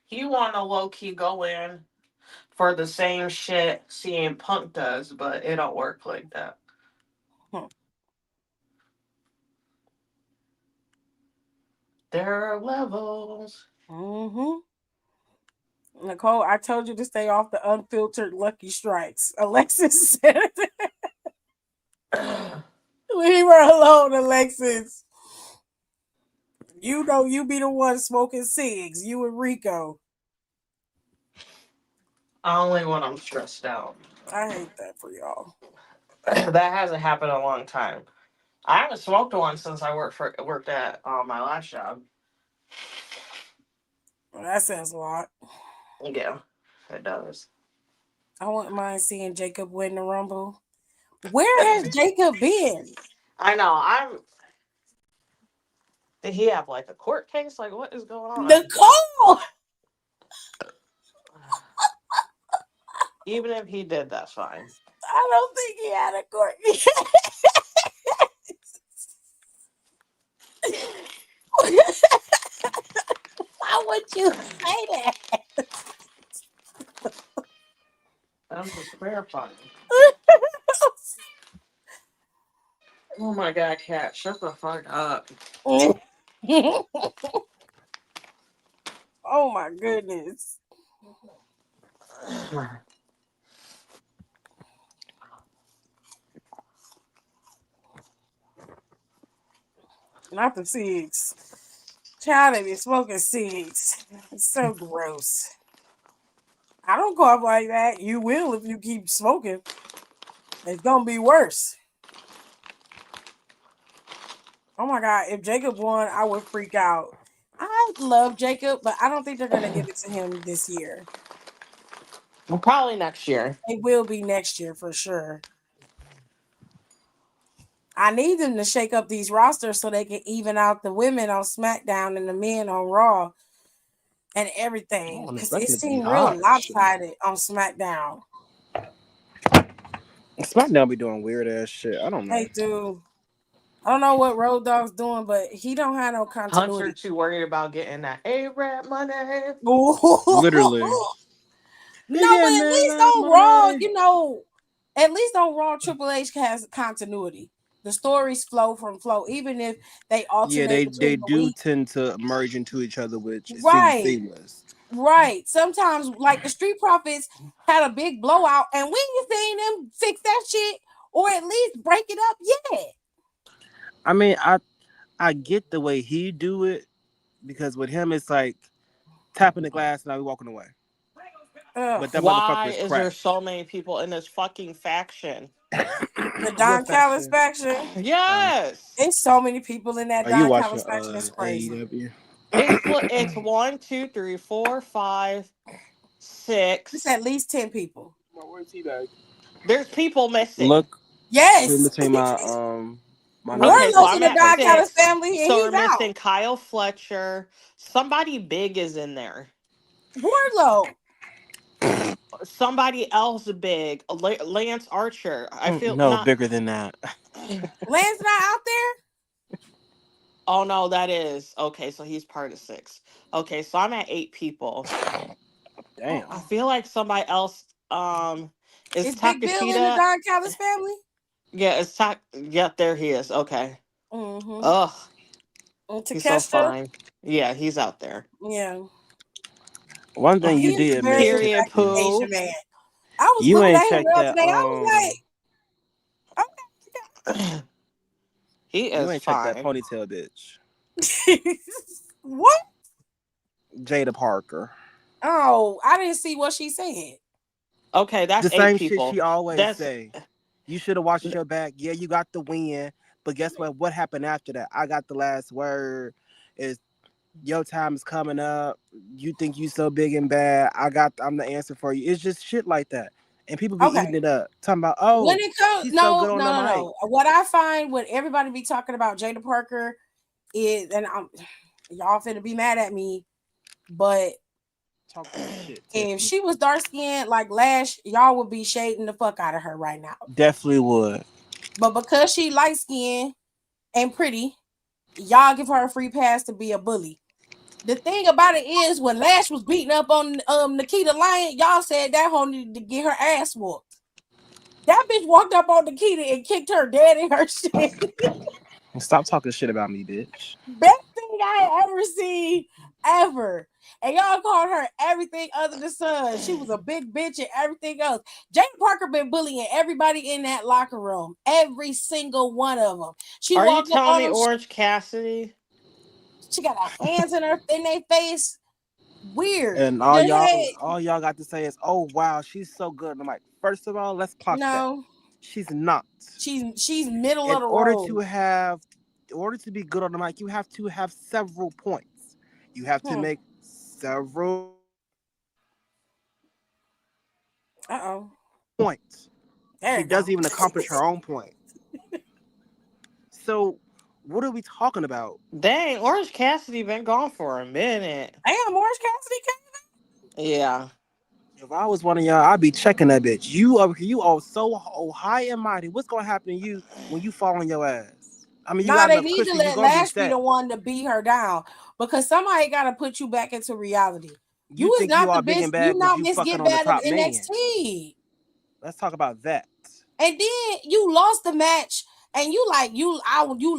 You want to low-key go in for the same shit CM Punk does, but it don't work like that. There are levels. Mm-hmm. Nicole, I told you to stay off the unfiltered Lucky Strikes. Alexis said Leave her alone, Alexis. You know you be the one smoking cigs. You and Rico. Only when I'm stressed out. I hate that for y'all. That hasn't happened in a long time. I haven't smoked one since I worked at my last job. Well, that says a lot. Yeah, it does. I wouldn't mind seeing Jacob win the Rumble. Where has Jacob been? I know. Did he have like a court case? Like, what is going on? Nicole! Even if he did, that's fine. I don't think he had a court case. Why would you say that? I'm just clarifying. Oh my god, Cat, shut the fuck up. Oh my goodness. Not the cigs. Child, they be smoking cigs. It's so gross. I don't cough like that. You will if you keep smoking. It's gonna be worse. Oh my god, if Jacob won, I would freak out. I love Jacob, but I don't think they're gonna give it to him this year. Well, probably next year. It will be next year for sure. I need them to shake up these rosters so they can even out the women on SmackDown and the men on Raw and everything. Because it seemed real lopsided on SmackDown. SmackDown be doing weird ass shit. I don't know. They do. I don't know what Road Dogg's doing, but he don't have no continuity. Hunter too worried about getting that A-Rap money. Literally. No, but at least on Raw, you know, at least on Raw, Triple H has continuity. The stories flow from flow, even if they alternate. Yeah, they do tend to merge into each other, which is seamless. Right. Sometimes, like the Street Profits had a big blowout, and we ain't seen them fix that shit or at least break it up yet. I mean, I get the way he do it because with him it's like tapping the glass and I'll be walking away. But that why is there so many people in this fucking faction? The Don Callis faction? Yes. There's so many people in that Don Callis faction. It's crazy. It's 1, 2, 3, 4, 5, 6. It's at least 10 people. Where's he back? There's people missing. Look. Yes. Between my okay, so I'm the Don Callis family. So we're missing out. Kyle Fletcher. Somebody big is in there. Wardlow. Somebody else big. Lance Archer. I feel bigger than that. Lance not out there? Oh no, that is okay. So he's part of 6. Okay, so I'm at 8 people. Damn. I feel like somebody else. Is Big Bill in the Don Callis family? Yeah, it's yeah. There he is. Okay. Mm-hmm. Ugh. He's so fine. Yeah, he's out there. Yeah. One thing you did miss. Period. Pooh. Man. I was looking at him today. I was like, okay. He is you ain't fine. checked that ponytail bitch. What? Jada Parker. Oh, I didn't see what she said. Okay, that's the same 8 people. Shit she always say. You should have watched your back. Yeah, you got the win, but guess what? What happened after that? I got the last word. Is your time is coming up. You think you so big and bad. I'm the answer for you. It's just shit like that. And people be eating it up. Talking about, when it comes, no. What I find when everybody be talking about Jada Parker is, and y'all finna be mad at me, but talk that shit. If she was dark skinned like Lash, y'all would be shading the fuck out of her right now. Definitely would. But because she light skinned and pretty, y'all give her a free pass to be a bully. The thing about it is, when Lash was beating up on Nikita Lyon, y'all said that hoe needed to get her ass whooped. That bitch walked up on Nikita and kicked her dead in her shit. Stop talking shit about me, bitch. Best thing I ever seen, ever. And y'all called her everything other under the sun. She was a big bitch and everything else. Jane Parker been bullying everybody in that locker room. Every single one of them. She Are you walked up telling on me them. Orange Cassidy? She got her hands in their face. Weird. And The head. all y'all got to say is, "Oh wow, she's so good." I'm like, first of all, let's clock that. No, She's not. she's middle In of the order road. to have, in order to be good on the mic, you have to have several points. You have to make several points. There She you go. doesn't even accomplish her own point. So, what are we talking about? Dang, Orange Cassidy been gone for a minute. Damn, Orange Cassidy came. Yeah. If I was one of y'all, I'd be checking that bitch. You over here, you are so high and mighty. What's gonna happen to you when you fall on your ass? I mean, you Nah, got they enough need to cushion. You let gonna be Lash be set. the one to beat her down because somebody got to put you back into reality. You is think you not the all big best. and bad You because not you Miss fucking Get on the Bad of top man. NXT. Let's talk about that. And then you lost the match, and you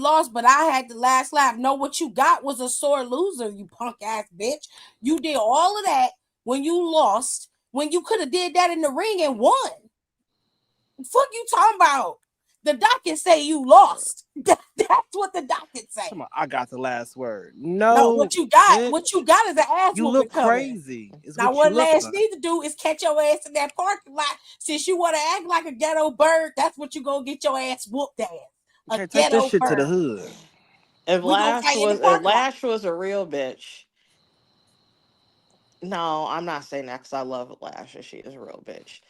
lost, but I had the last laugh. No, what you got was a sore loser, you punk ass bitch. You did all of that when you lost, when you could have did that in the ring and won. Fuck you talking about? The docket say you lost. That's what the docket say. I got the last word. No, No, what you got bitch. is an ass You whooping look coming. crazy. Is Now, what you what look Lash like. need to do is catch your ass in that parking lot. Since you want to act like a ghetto bird, that's what you gonna get your ass whooped at. Okay, take this shit to the hood. If We gonna fight in the parking lot. Lash was a real bitch. No, I'm not saying that because I love Lash and she is a real bitch.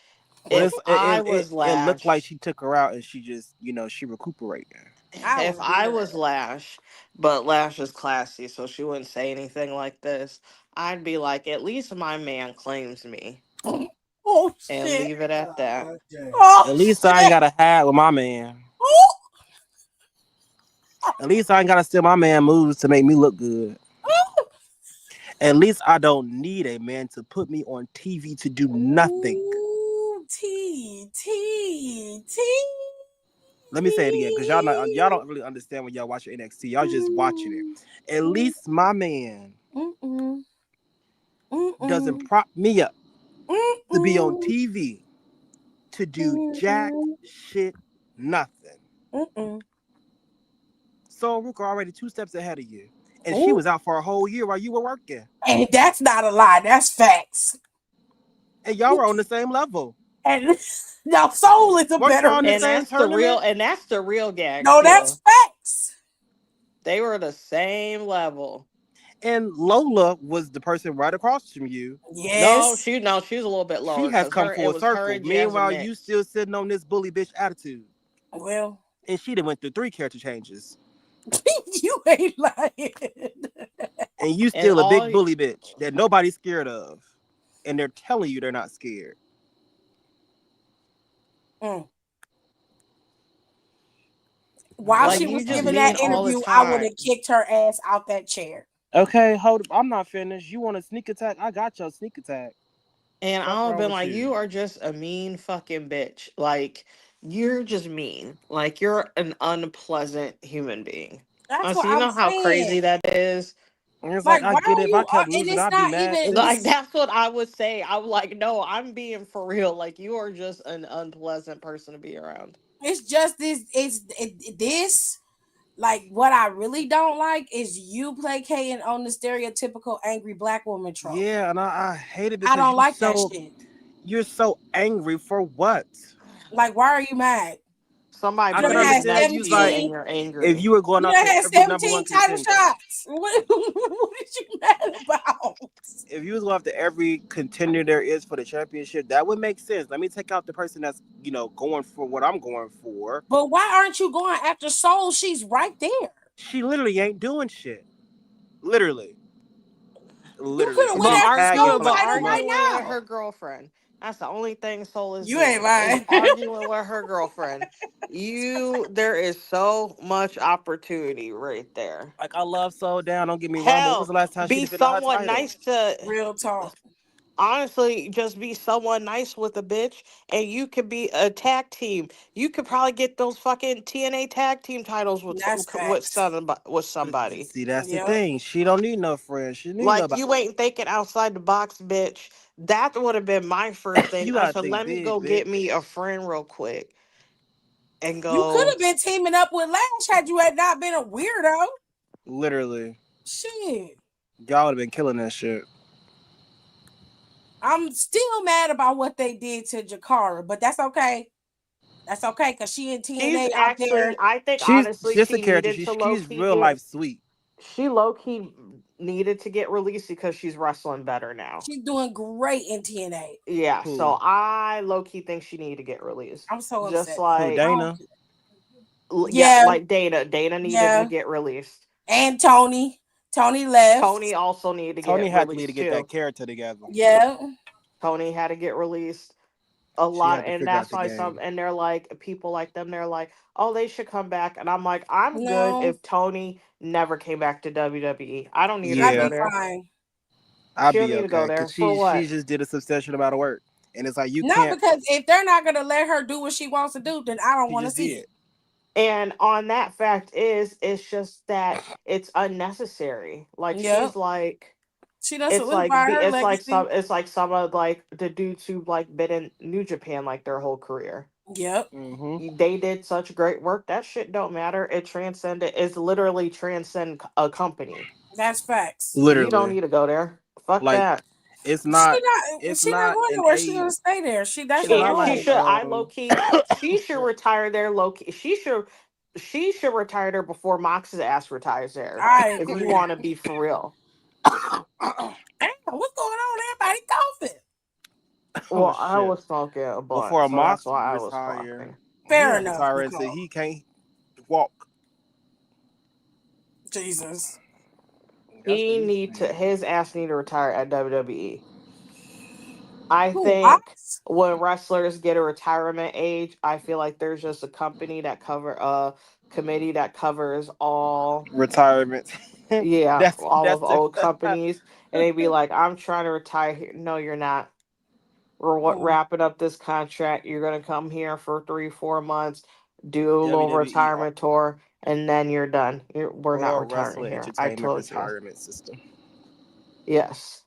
But If I was it looked like Lash, she took her out and she just, she recuperating. if I was Lash, but Lash is classy, so she wouldn't say anything like this, I'd be like, at least my man claims me. Oh shit. And leave it at that. Oh, at least shit. I ain't got to hide with my man. Oh. At least I ain't got to steal my man moves to make me look good. Oh. At least I don't need a man to put me on TV to do nothing. Ooh, Let me say it again, because y'all don't really understand when y'all watch NXT. Y'all just watching it. At least my man doesn't prop me up to be on TV to do jack shit nothing. So Ruka already 2 steps ahead of you. And she was out for a whole year while you were working. And that's not a lie. That's facts. And y'all were on the same level. And now Soul is a Weren't better. y'all in the And same that's tournament? the real gag. No, too. that's facts. They were the same level. And Lola was the person right across from you. Yes. She was a little bit lower. She has come full It was her circle. and Meanwhile, JAZMIN. you still sitting on this bully bitch attitude. Well, and she done went through 3 character changes. You ain't lying. And you still a big bully bitch that nobody's scared of. And they're telling you they're not scared. While she was giving that interview, I would have kicked her ass out that chair. Okay, hold up. I'm not finished. You want a sneak attack? I got your sneak attack. And I've been like, you are just a mean fucking bitch. Like, you're just mean. Like, you're an unpleasant human being. That's So what you I'm know how saying. crazy that is? It's like, I get it. If I kept losing, I'd be mad too. Like, that's what I would say. I was like, no, I'm being for real. Like, you are just an unpleasant person to be around. It's just this. Like, what I really don't like is you placating on the stereotypical angry black woman trope. Yeah, and I hate it because I don't like that shit. You're so angry for what? Like, why are you mad? Somebody I can understand you like and you're angry. if you were going you out to had every number 17 one title contender. shots. What did you mad about? If you was going after every contender there is for the championship, that would make sense. Let me take out the person that's going for what I'm going for. But why aren't you going after Soul? She's right there. She literally ain't doing shit. Literally. You could have went after Soul title right now. With her girlfriend. That's the only thing Soul is You doing. ain't lying. Is arguing with her girlfriend. There is so much opportunity right there. Like, I love Soul Down. Don't get me wrong. But when was Hell, the last time she be defended her somewhat title? nice to real talk. Honestly, just be someone nice with a bitch, and you could be a tag team. You could probably get those fucking TNA tag team titles with somebody. See, that's the thing. She don't need no friends. She need Like, nobody. you ain't thinking outside the box, bitch. That would have been my first thing. You I gotta said, think let me big, go get bitch. me a friend real quick and You could go. have been teaming up with Lash had you had not been a weirdo. Literally, Shit. y'all would have been killing that shit. I'm still mad about what they did to Jakara, but that's okay. That's okay because she in She's TNA out there. actually, I think She's honestly, just a she character. needed to low She's key real life get. sweet. She low key needed to get released because she's wrestling better now. She's doing great in TNA. Yeah, Who? so I low key think she needed to get released. I'm so Just upset. Who? like, Dana? yeah, Yeah, like Dana. Dana needed to yeah. get released. And Tony. Tony left. Tony also needed to Tony get had to need to released get that too. character together. Yeah. Tony had to get released a She lot, had to and figure out that's the why some, game. and they're like, people like them, they're like, oh, they should come back, and I'm like, I'm good No, if Tony never came back to WWE. I don't need her to I'd go Yeah, be there. fine. She I'd don't be need to go okay because there for she what? just did a substantial amount of work, and it's like you No, can't. because if they're not gonna let her do what she wants to do, then I don't She want to just see did. it. And on that fact is, it's just that it's unnecessary. Like Yep. she's like, She done it's like solidified her legacy. it's like some of like the dudes who like been in New Japan like their whole career. Yep. Mm-hmm. They did such great work. That shit don't matter. It transcended. It's literally transcend a company. That's facts. You don't Literally, need to go there. Fuck like that. it's She not. not It's she not not going an nowhere. She A. gonna stay there. That's It's her not And she like home. should. I low key. She should shit. retire there. Low key. She should. She should retire there before Mox's ass retires there. I If you agree. want to be for real. Damn, what's going on? Everybody coughing. Oh Well, I shit! was smoking a blunt, Before so that's Mox why I was retire, coughing. he Fair had to enough, retire until Nicole. he can't walk. Jesus. That's what He he need to. said. His ass need to retire at WWE. I Who, think Mox? when wrestlers get a retirement age, I feel like there's just a company that cover a committee that covers all, Retirement. yeah, all That's of the old companies, and they'd be like, I'm trying to retire here. No, you're not. We're Hmm. wrapping up this contract. You're gonna come here for 3-4 months, do a little WWE retirement tour, and then you're done. We're not or retiring Wrestler here. I Entertainment told you. Retirement System. Yes.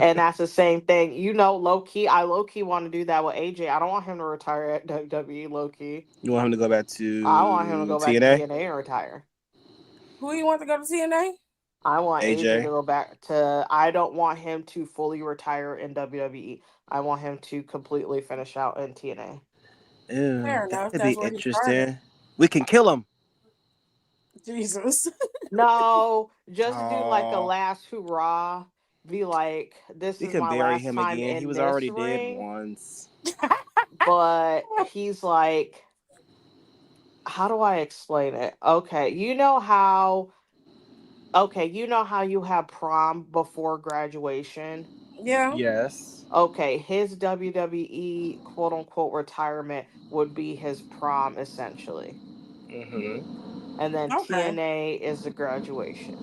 And that's the same thing. You know, low key, I low key want to do that with AJ. I don't want him to retire at WWE low key. You want him to go back I want him to to go back to TNA? TNA and retire. Who you want to go to TNA? I want AJ to AJ. go back to. I don't want him to fully retire in WWE. I want him to completely finish out in TNA. Ew, Fair that enough. could be That's where he started. interesting. We can kill him. Jesus. No, just do like a Oh, last hoorah. Be like, this we is can my bury last him time again. He in was this already dead ring. once. But he's like, how do I explain it? Okay, you know how. Okay, you know how you have prom before graduation? Yeah. Yes. Okay, his WWE quote unquote retirement would be his prom essentially. Mm-hmm. And then Okay. TNA is the graduation.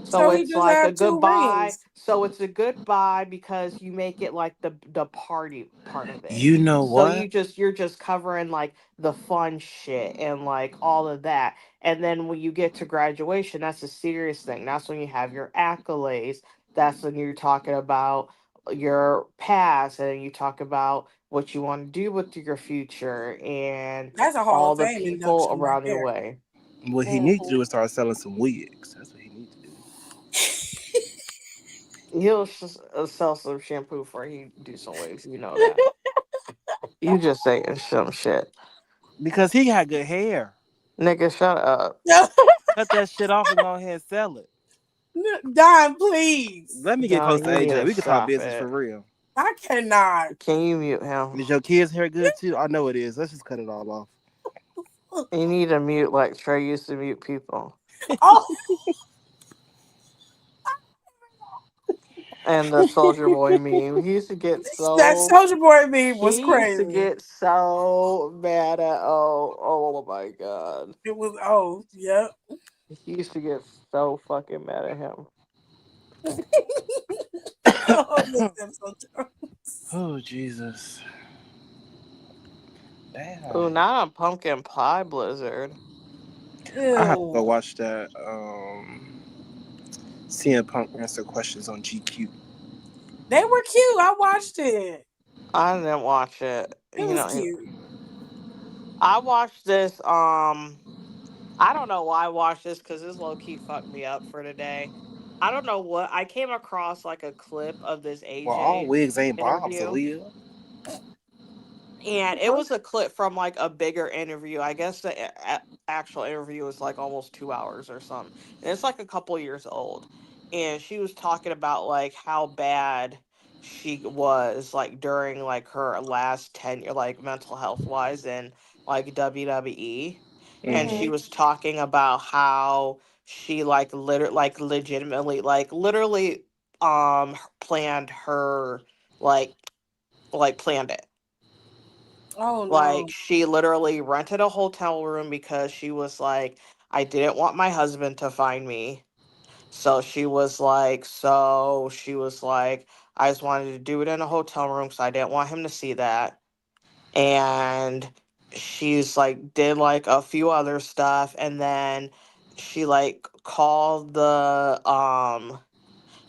So So he it's just like a have two goodbye. rings. So it's a goodbye because you make it like the party part of it. You know So what? you're just covering like the fun shit and like all of that. And then when you get to graduation, that's a serious thing. That's when you have your accolades. That's when you're talking about your past and you talk about what you want to do with your future and That's a Hall all of the Fame people induction right around your there. way. What he needs to do is start selling some wigs. That's what he needs to do. He'll sell some shampoo before he do some wigs. You know that. You just saying some shit, Because he got good hair. nigga. Shut up. Cut that shit off and go ahead and sell it. Don, please. Let me get close Don, to you need AJ. to We can talk stop business for it. real. I cannot. Can you mute him? Is your kids' hair good too? I know it is. Let's just cut it all off. You need to mute like Trey used to mute people. Oh, And the Soldier Boy meme. He used to get that so. Soldier Boy meme was He used to crazy. get so mad at. Oh my god. It was yep. He used to get so fucking mad at him. Oh, this episode. Oh Jesus! Damn. Oh, now I'm pumpkin pie blizzard. I have to go Ew. watch that. CM Punk answer questions on GQ. They were cute. I watched it. I didn't watch it. It was cute. I watched this. I don't know why I watched this because this low key fucked me up for today. I don't know what I came across like a clip of this Well, all AJ wigs ain't bobs, interview. Aaliyah. And it was a clip from like a bigger interview. I guess the actual interview was like almost 2 hours or something. And it's like a couple years old. And she was talking about like how bad she was like during like her last tenure, like mental health wise in like WWE. And Mm-hmm. she was talking about how she like legitimately literally planned her like planned it. Oh Like no. she literally rented a hotel room because she was like, I didn't want my husband to find me. So she was like, I just wanted to do it in a hotel room because I didn't want him to see that. And she's like did like a few other stuff, and then she like called the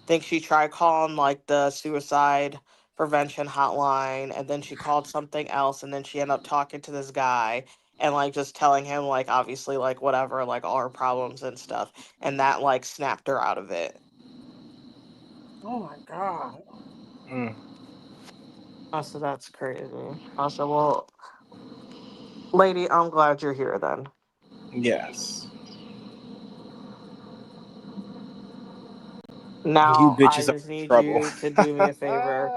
think she tried calling like the suicide prevention hotline, and then she called something else, and then she ended up talking to this guy and like just telling him like obviously like whatever like all her problems and stuff, and that like snapped her out of it. Oh my god. Mm. I said that's crazy. I said, well, lady, I'm glad you're here then. Yes. You Now I bitches are just in need trouble. you to do me a favor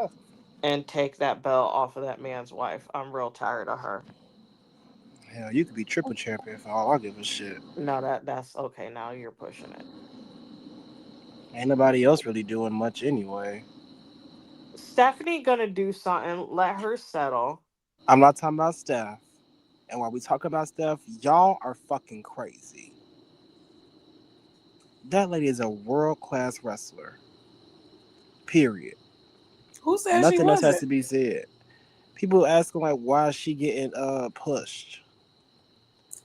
and take that belt off of that man's wife. I'm real tired of her. Hell, you could be triple champion for all I give a shit. No, that's okay. Now you're pushing it. Ain't nobody else really doing much anyway. Stephanie gonna do something. Let her settle. I'm not talking about Steph. And while we talk about Steph, y'all are fucking crazy. That lady is a world class wrestler. Period. Who said she Nothing else has wasn't? to be said. People asking like why is she getting pushed?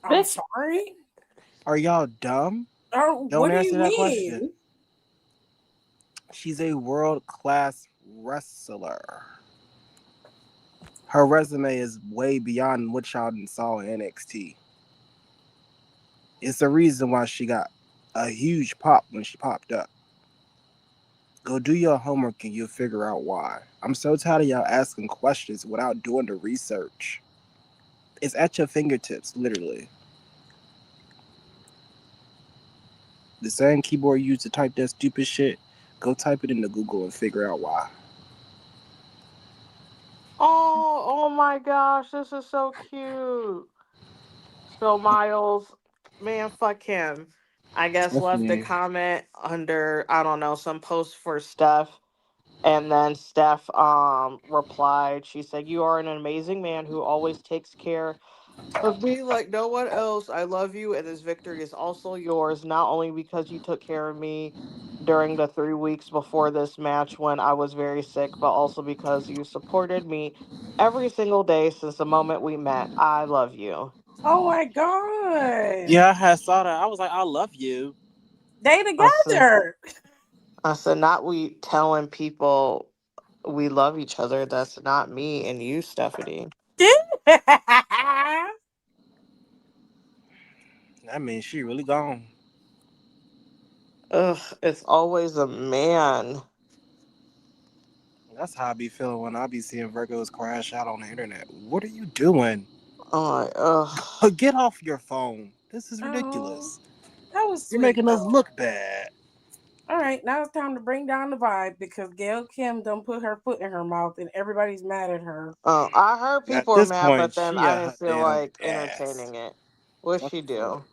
I'm Bitch. sorry. Are y'all dumb? Oh, Don't what do you answer that question. mean? She's a world class wrestler. Her resume is way beyond what y'all saw in NXT. It's the reason why she got a huge pop when she popped up. Go do your homework and you'll figure out why. I'm so tired of y'all asking questions without doing the research. It's at your fingertips, literally. The same keyboard you use to type that stupid shit, go type it into Google and figure out why. Oh my gosh, this is so cute. So Miles, man, fuck him. I guess left a Definitely. comment under I don't know some post for Steph, and then Steph replied. She said, "You are an amazing man who always takes care of me like no one else. I love you, and this victory is also yours, not only because you took care of me during the 3 weeks before this match when I was very sick, but also because you supported me every single day since the moment we met. I love you." Oh my god. Yeah, I had saw that. I was like, I love you. They I said, together. not we telling people we love each other. That's not me and you, Stephanie. That means she really gone. Ugh, it's always a man. That's how I be feeling when I be seeing Virgos crash out on the internet. What are you doing? Oh, ugh. Get off your phone. This is Oh, ridiculous. that was You're sweet making us though. look bad. All right, now it's time to bring down the vibe because Gail Kim don't put her foot in her mouth and everybody's mad at her. I heard At people are this mad, point, but then she I at didn't her feel damn like ass. entertaining it. What'd What she the fuck? do?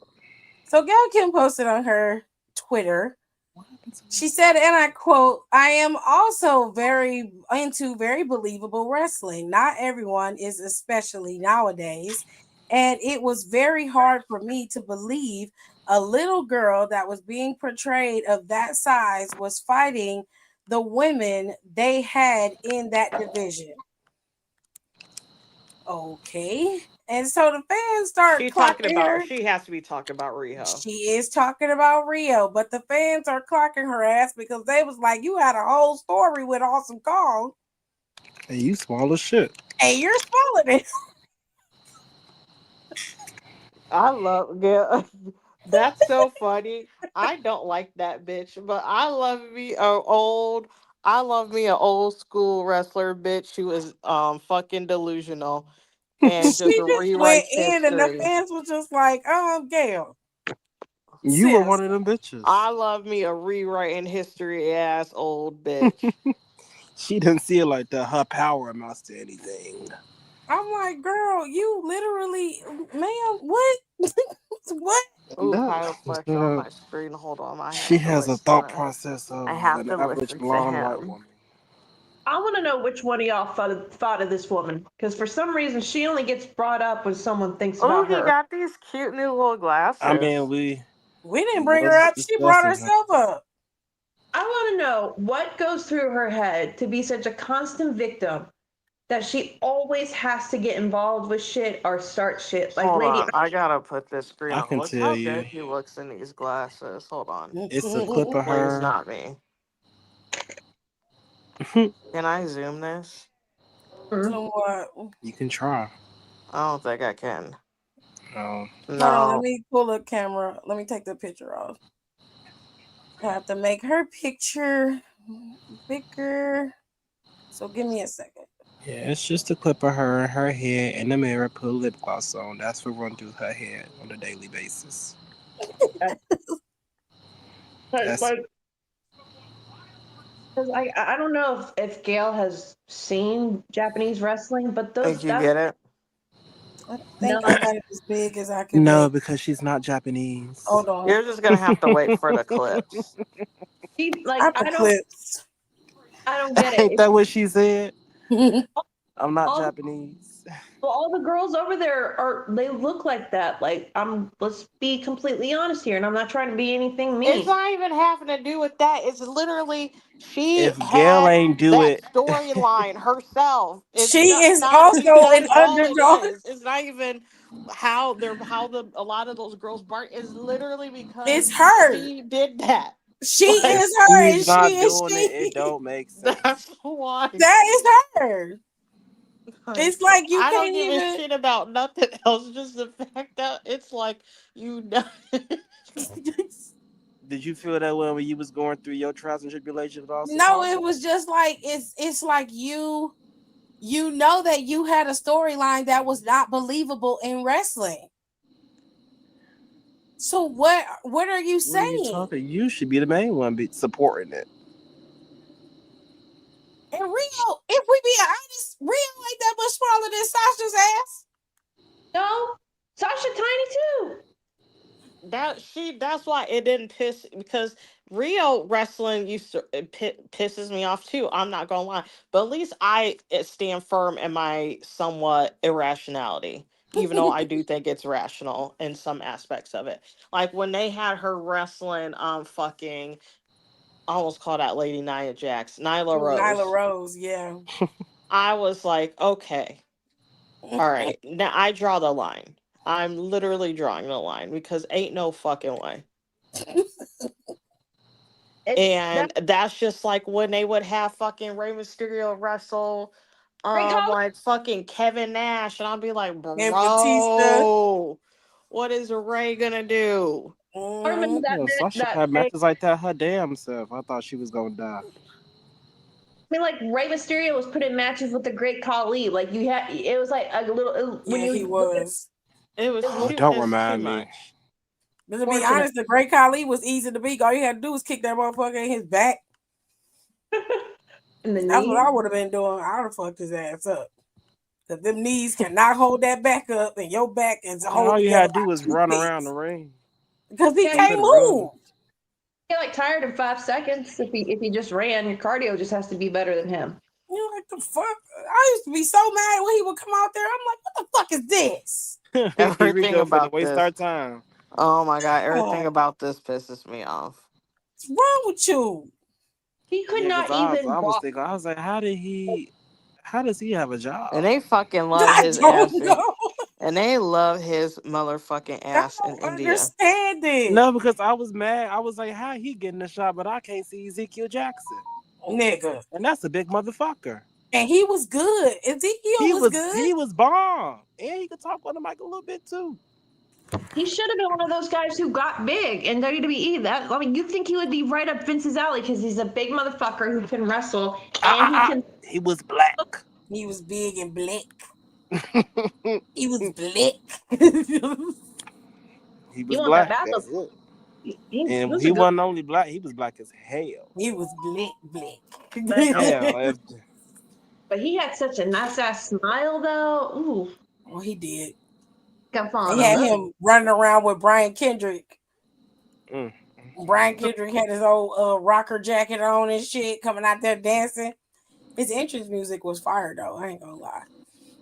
So Gail Kim posted on her Twitter. What happened to She said, and I quote, I am also very into very believable wrestling. Not everyone is, especially nowadays. And it was very hard for me to believe a little girl that was being portrayed of that size was fighting the women they had in that division. Okay. And so the fans start She talking clocking about. her. She has to be talking about Rio. She is talking about Rio, but the fans are clocking her ass because they was like, you had a whole story with Awesome Kong. And you small as shit. And you're swallowing it. I love Gail. That's so funny. I don't like that bitch, but I love me a old. I love me an old school wrestler bitch who is fucking delusional and She just just went rewrites in and the history. fans was just like, Gail. You were Sis. one of them bitches. I love me a rewriting history ass old bitch. She didn't see it like that. Her power amounts to anything. I'm like, girl, you literally, ma'am, what? What? Ooh, That, Kyle flashing on my screen. Hold on, I she have to has a listen thought to. process of I have an to average listen to blonde white him. woman. I want to know which one of y'all thought of this woman, because for some reason she only gets brought up when someone thinks Oh, about he her. got these cute new little glasses. I mean, we didn't bring her was up. She brought discussing herself up. I want to know what goes through her head to be such a constant victim that she always has to get involved with shit or start shit. Like, Hold lady, on, I gotta put this screen I on. can Look tell how you. good he looks in these glasses. Hold on. It's a clip of Please, her. not me. Can I zoom this? So what? You can try. I don't think I can. No. Hold on, let No. me pull a camera. Let me take the picture off. I have to make her picture bigger. So give me a second. Yeah, it's just a clip of her, her head in the mirror, put lip gloss on. That's what run through her head on a daily basis. That's like, because I don't know if Gail has seen Japanese wrestling, but Did you that's get it? I no. think I got it as big as I can no, make. because she's not Japanese. Hold on. You're just gonna have to wait for the clips. Like, Not the clips. I don't get Ain't it. that what she said? Well, I'm not All Japanese. all the girls over there they look like that. Like, let's be completely honest here, and I'm not trying to be anything It's mean. not even having to do with that. It's literally she If Gail had ain't do that it, storyline herself. It's she not, is not also an that's all it underdog. is. It's not even how the a lot of those girls bark is literally because It's her. she did that. She Like if is her, and she's she not is doing it, it she. don't make sense. that's why. That is her. It's like you I don't can't give a even. shit about nothing else. Just the fact that it's like you know. Did you feel that way when you was going through your trials and tribulations with Awesome No, Kong? it was just like it's like you know that you had a storyline that was not believable in wrestling. So what are you What are you saying? talking? You should be the main one supporting it. And Rio, if we be honest, Rio ain't that much smaller than Sasha's ass. No, Sasha tiny too. That's why it didn't piss because Rio wrestling used to pisses me off too. I'm not gonna lie, but at least I stand firm in my somewhat irrationality, even though I do think it's rational in some aspects of it. Like when they had her wrestling, fucking I almost called out Lady Nia Jax, Nyla Nyla Rose. Rose, yeah. I was like, okay, all right, now I draw the line. I'm literally drawing the line because ain't no fucking way. And that's just like when they would have fucking Rey Mysterio wrestle Great call. like fucking Kevin Nash and I'll be like, And Batista. bro, what is Ray gonna do? I remember that Yeah, Sasha that had Ray, matches like that her damn self. I thought she was gonna die. like Rey Mysterio was put in matches with the Great Khali. Like, you had, it was like a little when Yeah, you he look at was. It was Oh, too don't it's too remind me. much. But to be fortunate. honest, the Great Khali was easy to beat. All you had to do was kick that motherfucker in his back. In the That's what knee. I would have been doing. I would have fucked his ass up. Because them knees cannot hold that back up, and your back is hold All you together had to do by was two run around fists. the ring. Because he Yeah, can't Could have run. move. get like tired in 5 seconds if he just ran. Your cardio just has to be better than him. You know, like the fuck? I used to be so mad when he would come out there. I'm like, what the fuck is this? Here we Everything go for the about waste this. our time. Oh my god, everything Oh, about this pisses me off. what's wrong with you? He could Yeah, because not even I was walk. thinking, I was like, how does he have a And job? they fucking love I his don't ass know. And they love his motherfucking I ass in don't India. understand it. No, because I was mad. I was like, how he getting a shot, but I can't see Ezekiel Jackson. Nigga. And that's a big motherfucker. And he was good. Ezekiel was good. He was bomb. And he could talk on the mic a little bit too. He should have been one of those guys who got big in WWE. That I mean, you think he would be right up Vince's alley because he's a big motherfucker who can wrestle and he can. He was black. He was big and black. He was black. He was want black. that That's it. And was he a good- wasn't only black, he was black as hell. He was black. Yeah, But he had such a nice ass smile, though. Ooh, Well, he did. I'm falling He in had love. him running around with Brian Kendrick. Mm. Brian Kendrick had his old rocker jacket on and shit, coming out there dancing. His entrance music was fire, though. I ain't gonna lie.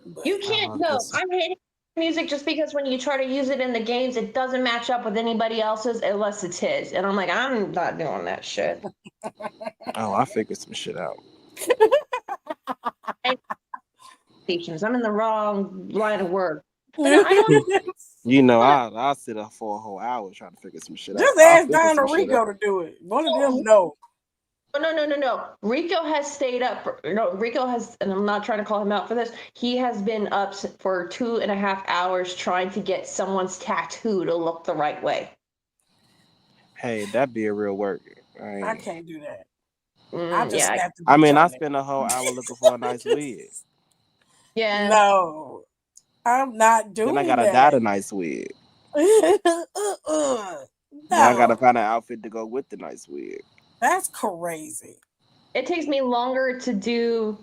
But You can't go. I'm hating music just because when you try to use it in the games, it doesn't match up with anybody else's unless it's his. And I'm like, I'm not doing that shit. Oh, I figured some shit out. I'm in the wrong line of work. But no, I don't. You know, I'll sit up for a whole hour trying to figure some shit just out. ask Don or Rico to do it. One of them know. No. Rico has stayed up. No, Rico has, and I'm not trying to call him out for this. He has been up for 2.5 hours trying to get someone's tattoo to look the right way. Hey, that'd be a real work. I can't do that. I spent a whole hour looking for a nice wig. Yeah. No, I'm not doing that. Then I gotta dye the nice wig. No. Then I gotta find an outfit to go with the nice wig. That's crazy. It takes me longer to do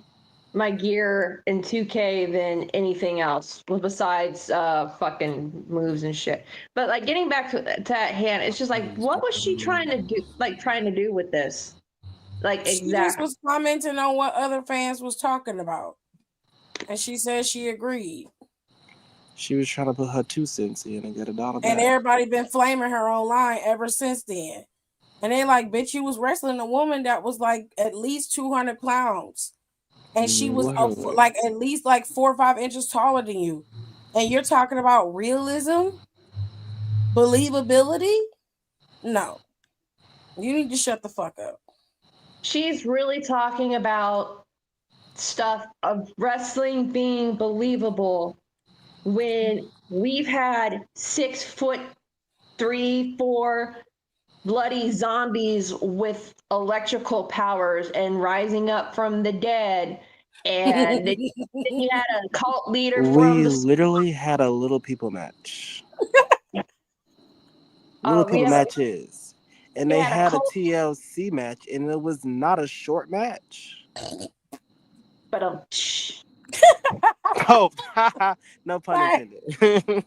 my gear in 2K than anything else, besides fucking moves and shit. But like getting back to that hand, it's just like, what was she trying to do? Like trying to do with this? Like She exactly. just was commenting on what other fans was talking about, and she said she agreed. She was trying to put her 2 cents in and get $1 back. And everybody been flaming her online ever since then. And they like, bitch, you was wrestling a woman that was like at least 200 pounds. And she was like at least like 4 or 5 inches taller than you. And you're talking about realism? Believability? No. You need to shut the fuck up. She's really talking about stuff of wrestling being believable when we've had 6'3", 4" bloody zombies with electrical powers and rising up from the dead, and then you had a cult leader we literally had a little people match. Little people matches, and they had a TLC match, and it was not a short match. But oh, no pun intended.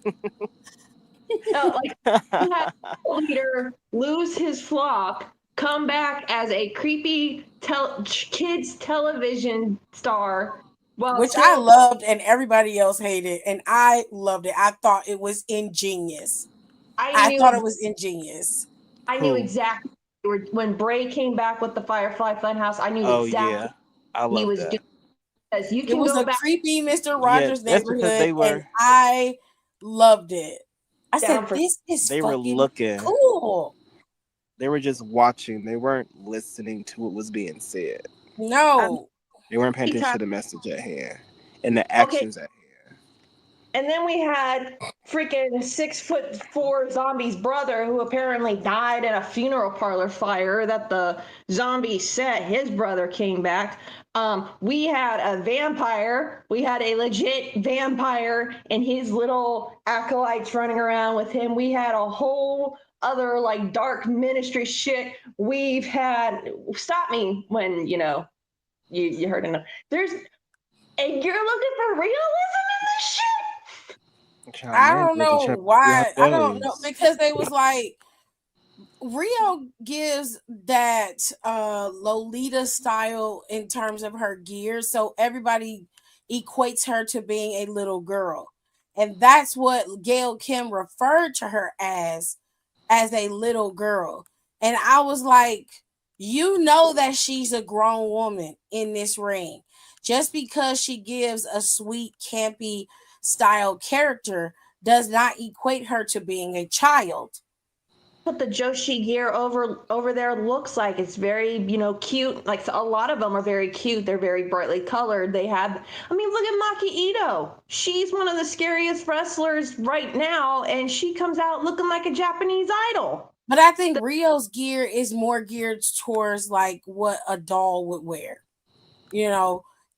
No, like you had a leader lose his flock, come back as a creepy kids television star, which I loved and everybody else hated, and I loved it. I thought it was ingenious. I thought it was ingenious. I knew exactly when Bray came back with the Firefly Funhouse. I knew exactly what he was doing. Because you can it was go a back. Creepy Mr. Rogers neighborhood, and I loved it. I said, this is they were looking cool. They were just watching. They weren't listening to what was being said. No. They weren't paying attention to the message at hand and the actions at hand. And then we had freaking 6'4" zombie's brother who apparently died in a funeral parlor fire that the zombie set. His brother came back. We had a vampire. We had a legit vampire and his little acolytes running around with him. We had a whole other like dark ministry shit. We've had, stop me when, you heard enough. And you're looking for realism in this shit? I don't know why. I don't know, because they was like, Rio gives that Lolita style in terms of her gear, so everybody equates her to being a little girl, and that's what Gail Kim referred to her as a little girl. And I was like, that she's a grown woman in this ring. Just because she gives a sweet, campy style character does not equate her to being a child. What the Joshi gear over there looks like. It's very, cute. Like a lot of them are very cute. They're very brightly colored. Look at Maki Ito. She's one of the scariest wrestlers right now, and she comes out looking like a Japanese idol. But I think Rio's gear is more geared towards like what a doll would wear.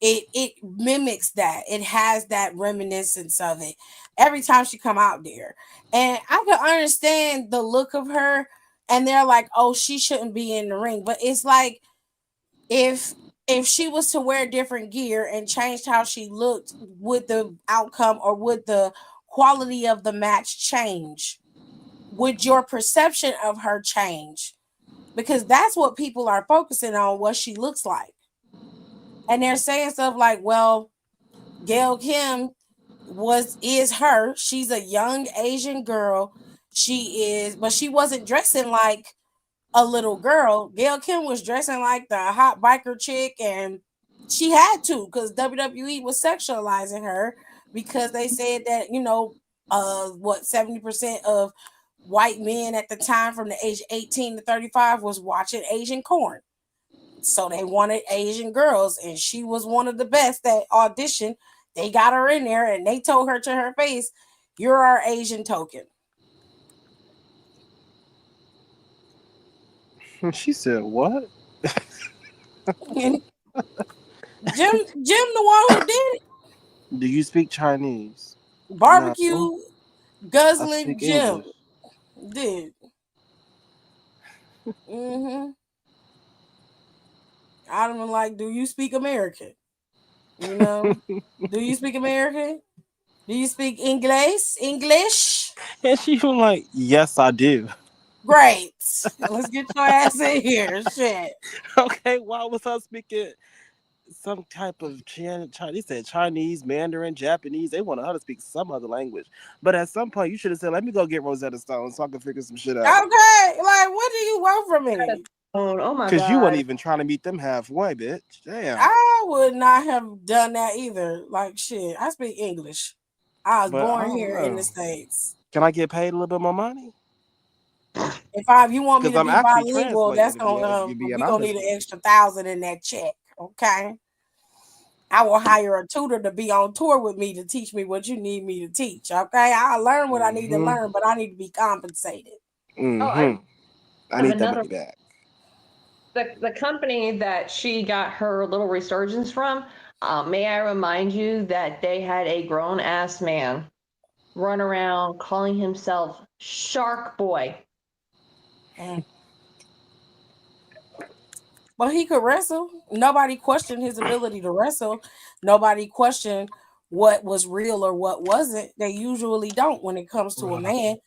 It mimics that. It has that reminiscence of it every time she come out there. And I can understand the look of her, and they're like, oh, she shouldn't be in the ring. But it's like if she was to wear different gear and changed how she looked, would the outcome or would the quality of the match change? Would your perception of her change? Because that's what people are focusing on, what she looks like. And they're saying stuff like, well, Gail Kim is her. She's a young Asian girl. But she wasn't dressing like a little girl. Gail Kim was dressing like the hot biker chick, and she had to because WWE was sexualizing her because they said that, 70% of white men at the time from the age 18 to 35 was watching Asian porn. So they wanted Asian girls, and she was one of the best that auditioned. They got her in there, and they told her to her face, "You're our Asian token." She said, "What?" Jim, the one who did it. Do you speak Chinese? Barbecue No. guzzling Jim did. I'd have been like, "Do you speak American? Do you speak American? Do you speak English?" And she was like, "Yes, I do." Great. Let's get your ass in here. Shit. Okay, why was I speaking some type of Chinese? They said Chinese, Mandarin, Japanese. They wanted her to speak some other language. But at some point, you should have said, "Let me go get Rosetta Stone so I can figure some shit out." Okay. Like, what do you want from me? Oh my god. Because you weren't even trying to meet them halfway, bitch. Damn. I would not have done that either. Like, shit, I speak English. I was born here in the States. Can I get paid a little bit more money? If you want me to be bilingual, that's we gonna need an extra 1,000 in that check. Okay. I will hire a tutor to be on tour with me to teach me what you need me to teach. Okay. I'll learn what I need to learn, but I need to be compensated. I need that money back. The company that she got her little resurgence from, may I remind you that they had a grown ass man run around calling himself Shark Boy. But he could wrestle. Nobody questioned his ability to wrestle. Nobody questioned what was real or what wasn't. They usually don't when it comes to a man.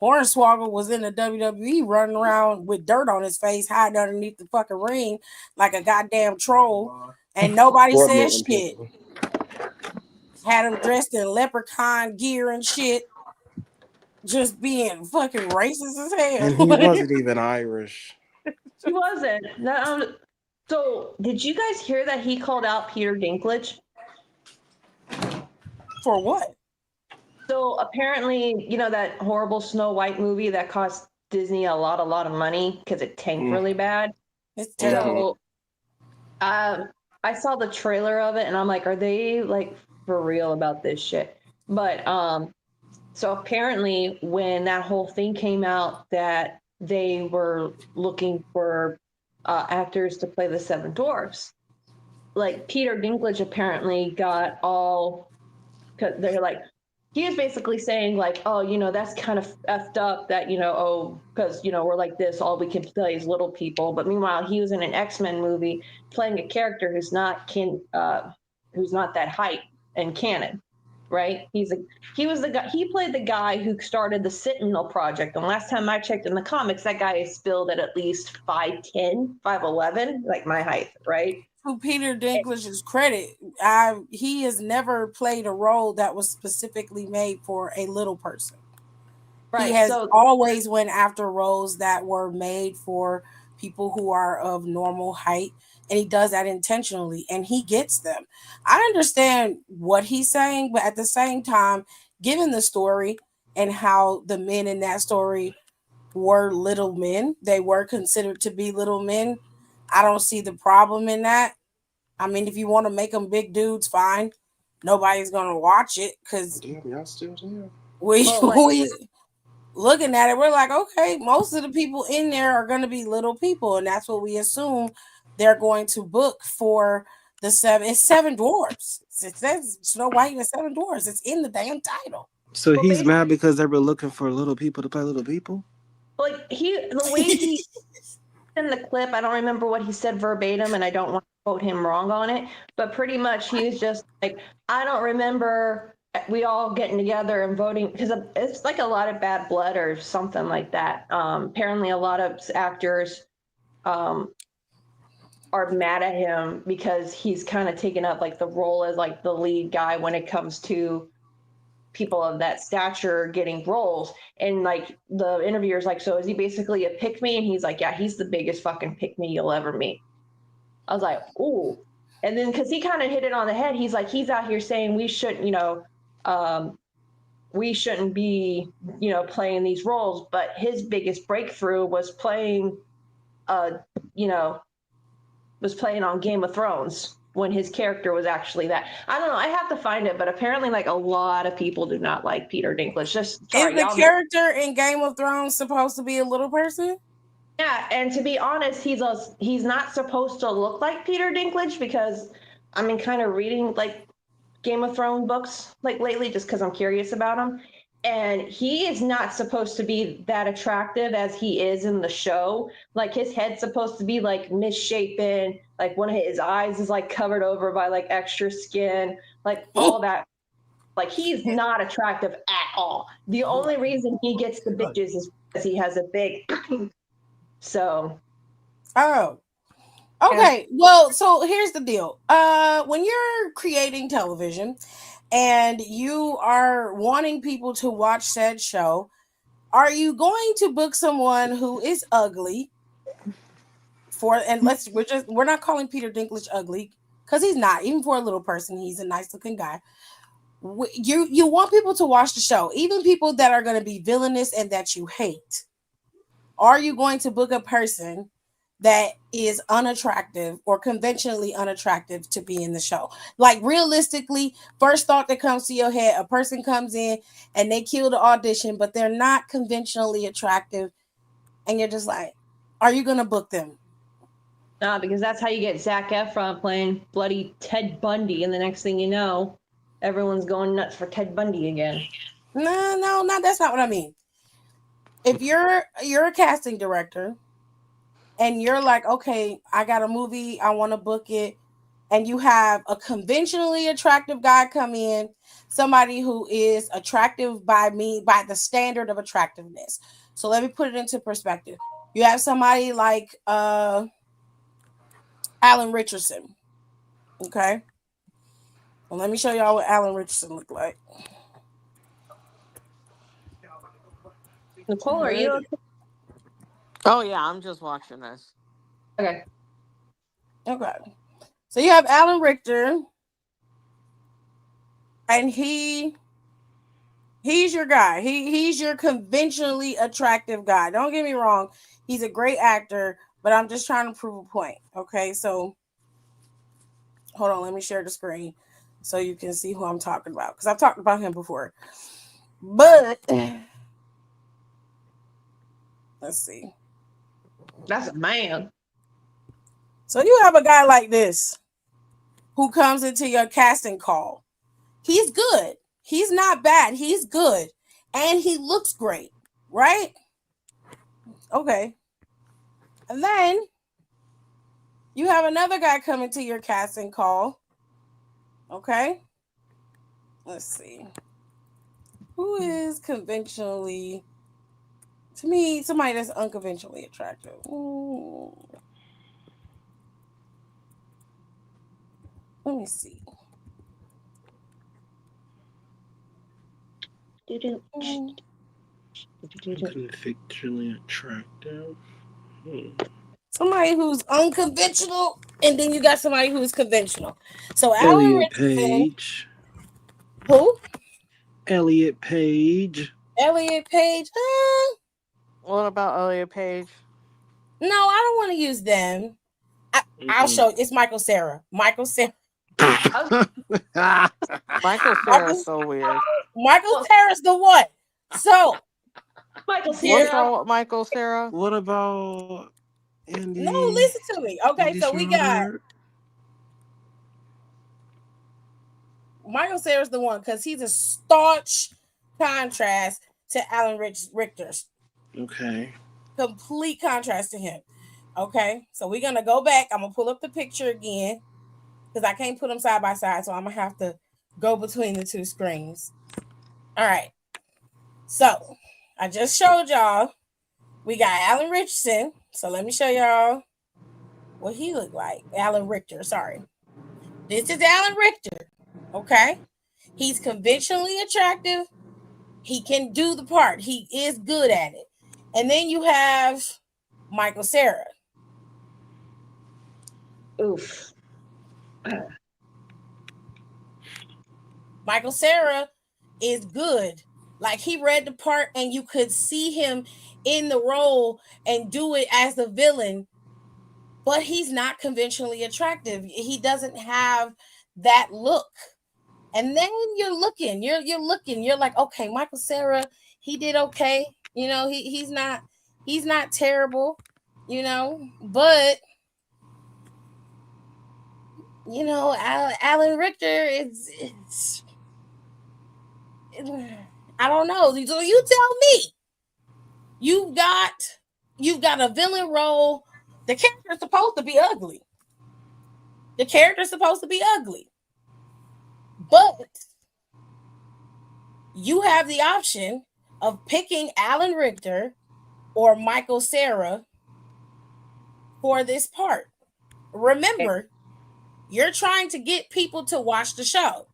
Hornswoggle was in the WWE running around with dirt on his face, hiding underneath the fucking ring like a goddamn troll, and nobody said shit. Had him dressed in leprechaun gear and shit, just being fucking racist as hell. And he wasn't even Irish. He wasn't. So, did you guys hear that he called out Peter Dinklage? For what? So apparently, that horrible Snow White movie that cost Disney a lot of money because it tanked really bad. It's terrible. So, I saw the trailer of it and I'm like, are they like for real about this shit? But so apparently when that whole thing came out that they were looking for actors to play the Seven Dwarfs, like Peter Dinklage apparently got all, because they're like, he is basically saying like, oh, that's kind of effed up that, because, we're like this, all we can play is little people. But meanwhile, he was in an X-Men movie playing a character who's not that hype and canon, right? He played the guy who started the Sentinel Project. And last time I checked in the comics, that guy is billed at least 5'10", 5'11", like my height, right? To Peter Dinklage's credit, he has never played a role that was specifically made for a little person. Right. He has always went after roles that were made for people who are of normal height, and he does that intentionally, and he gets them. I understand what he's saying, but at the same time, given the story and how the men in that story were little men, they were considered to be little men. I don't see the problem in that. I mean, if you want to make them big dudes, fine. Nobody's gonna watch it because Damn, y'all still there? we looking at it, we're like, okay, most of the people in there are going to be little people, and that's what we assume they're going to book for the seven. It's seven dwarves. It says Snow White and the Seven Dwarves. It's in the damn title. So Well, he's mad because they were looking for little people to play little people? like the way he in the clip, I don't remember what he said verbatim, and I don't want to quote him wrong on it, but pretty much he was just like, I don't remember we all getting together and voting, because it's like a lot of bad blood or something like that. Apparently a lot of actors are mad at him because he's kind of taken up like the role as like the lead guy when it comes to people of that stature getting roles. And like the interviewer's like, so is he basically a pick me? And he's like, yeah, he's the biggest fucking pick me you'll ever meet. I was like, ooh. And then because he kind of hit it on the head, he's like, he's out here saying we shouldn't, we shouldn't be, playing these roles. But his biggest breakthrough was playing, was playing on Game of Thrones when his character was actually that. I don't know. I have to find it, but apparently, like a lot of people do not like Peter Dinklage. Just sorry, Is the character in Game of Thrones supposed to be a little person? Yeah, and to be honest, he's not supposed to look like Peter Dinklage because I mean, kind of reading like Game of Thrones books like lately, just because I'm curious about him. And he is not supposed to be that attractive as he is in the show. Like his head's supposed to be like misshapen, like one of his eyes is like covered over by like extra skin, like all that. Like he's not attractive at all. The only reason he gets the bitches is because he has a big so Oh. Okay. Well, so here's the deal. When you're creating television and you are wanting people to watch said show, are you going to book someone who is ugly we're not calling Peter Dinklage ugly because he's not, even for a little person, he's a nice looking guy. You want people to watch the show, even people that are going to be villainous and that you hate. Are you going to book a person that is unattractive or conventionally unattractive to be in the show? Like realistically, first thought that comes to your head, a person comes in and they kill the audition, but they're not conventionally attractive. And you're just like, are you going to book them? Nah, because that's how you get Zac Efron playing bloody Ted Bundy. And the next thing you know, everyone's going nuts for Ted Bundy again. No, that's not what I mean. If you're a casting director and you're like, okay, I got a movie, I want to book it, and you have a conventionally attractive guy come in, somebody who is attractive by the standard of attractiveness. So let me put it into perspective. You have somebody like Alan Richardson. Okay. Well, let me show y'all what Alan Richardson looked like. Nicole, are you okay? Oh yeah, I'm just watching this. Okay. So you have Alan Richter, and he's your guy. He's your conventionally attractive guy. Don't get me wrong, he's a great actor, but I'm just trying to prove a point. Okay, so hold on, let me share the screen so you can see who I'm talking about, because I've talked about him before. But let's see. That's a man. So you have a guy like this who comes into your casting call. He's good. He's not bad. He's good. And he looks great, right? Okay. And then you have another guy coming to your casting call. Okay. Let's see. Who is conventionally, to me, somebody that's unconventionally attractive? Let me see. Conventionally attractive. somebody who's unconventional, and then you got somebody who's conventional. So Alan Elliot Richardson, Page. who? Elliot Page. Elliot Page. What about Elliot Page? No, I don't want to use them. I'll show you. It's Michael Cera. Michael Cera. Michael Cera is so weird. Michael Cera's the one. So Michael What's Cera. wrong with Michael Cera? What about Andy? no, listen to me. Okay, Andy so we got Schroeder? Michael Cera's the one because he's a staunch contrast to Alan Richter's. Okay. Complete contrast to him. Okay, so we're gonna go back. I'm gonna pull up the picture again because I can't put them side by side, so I'm gonna have to go between the two screens. All right. So I just showed y'all. We got Alan Richardson. So let me show y'all what he looked like. Alan Richter. Sorry. This is Alan Richter. Okay. He's conventionally attractive. He can do the part. He is good at it. And then you have Michael Cera. Oof. Michael Cera is good. Like he read the part and you could see him in the role and do it as the villain, but he's not conventionally attractive. He doesn't have that look. And then you're looking, you're like, okay, Michael Cera, he did okay. You know, he's not terrible, you know, but you know, Alan Richter it's I don't know. So you tell me. You've got a villain role. The character's supposed to be ugly. But you have the option of picking Alan Richter or Michael Cera for this part. Remember, you're trying to get people to watch the show.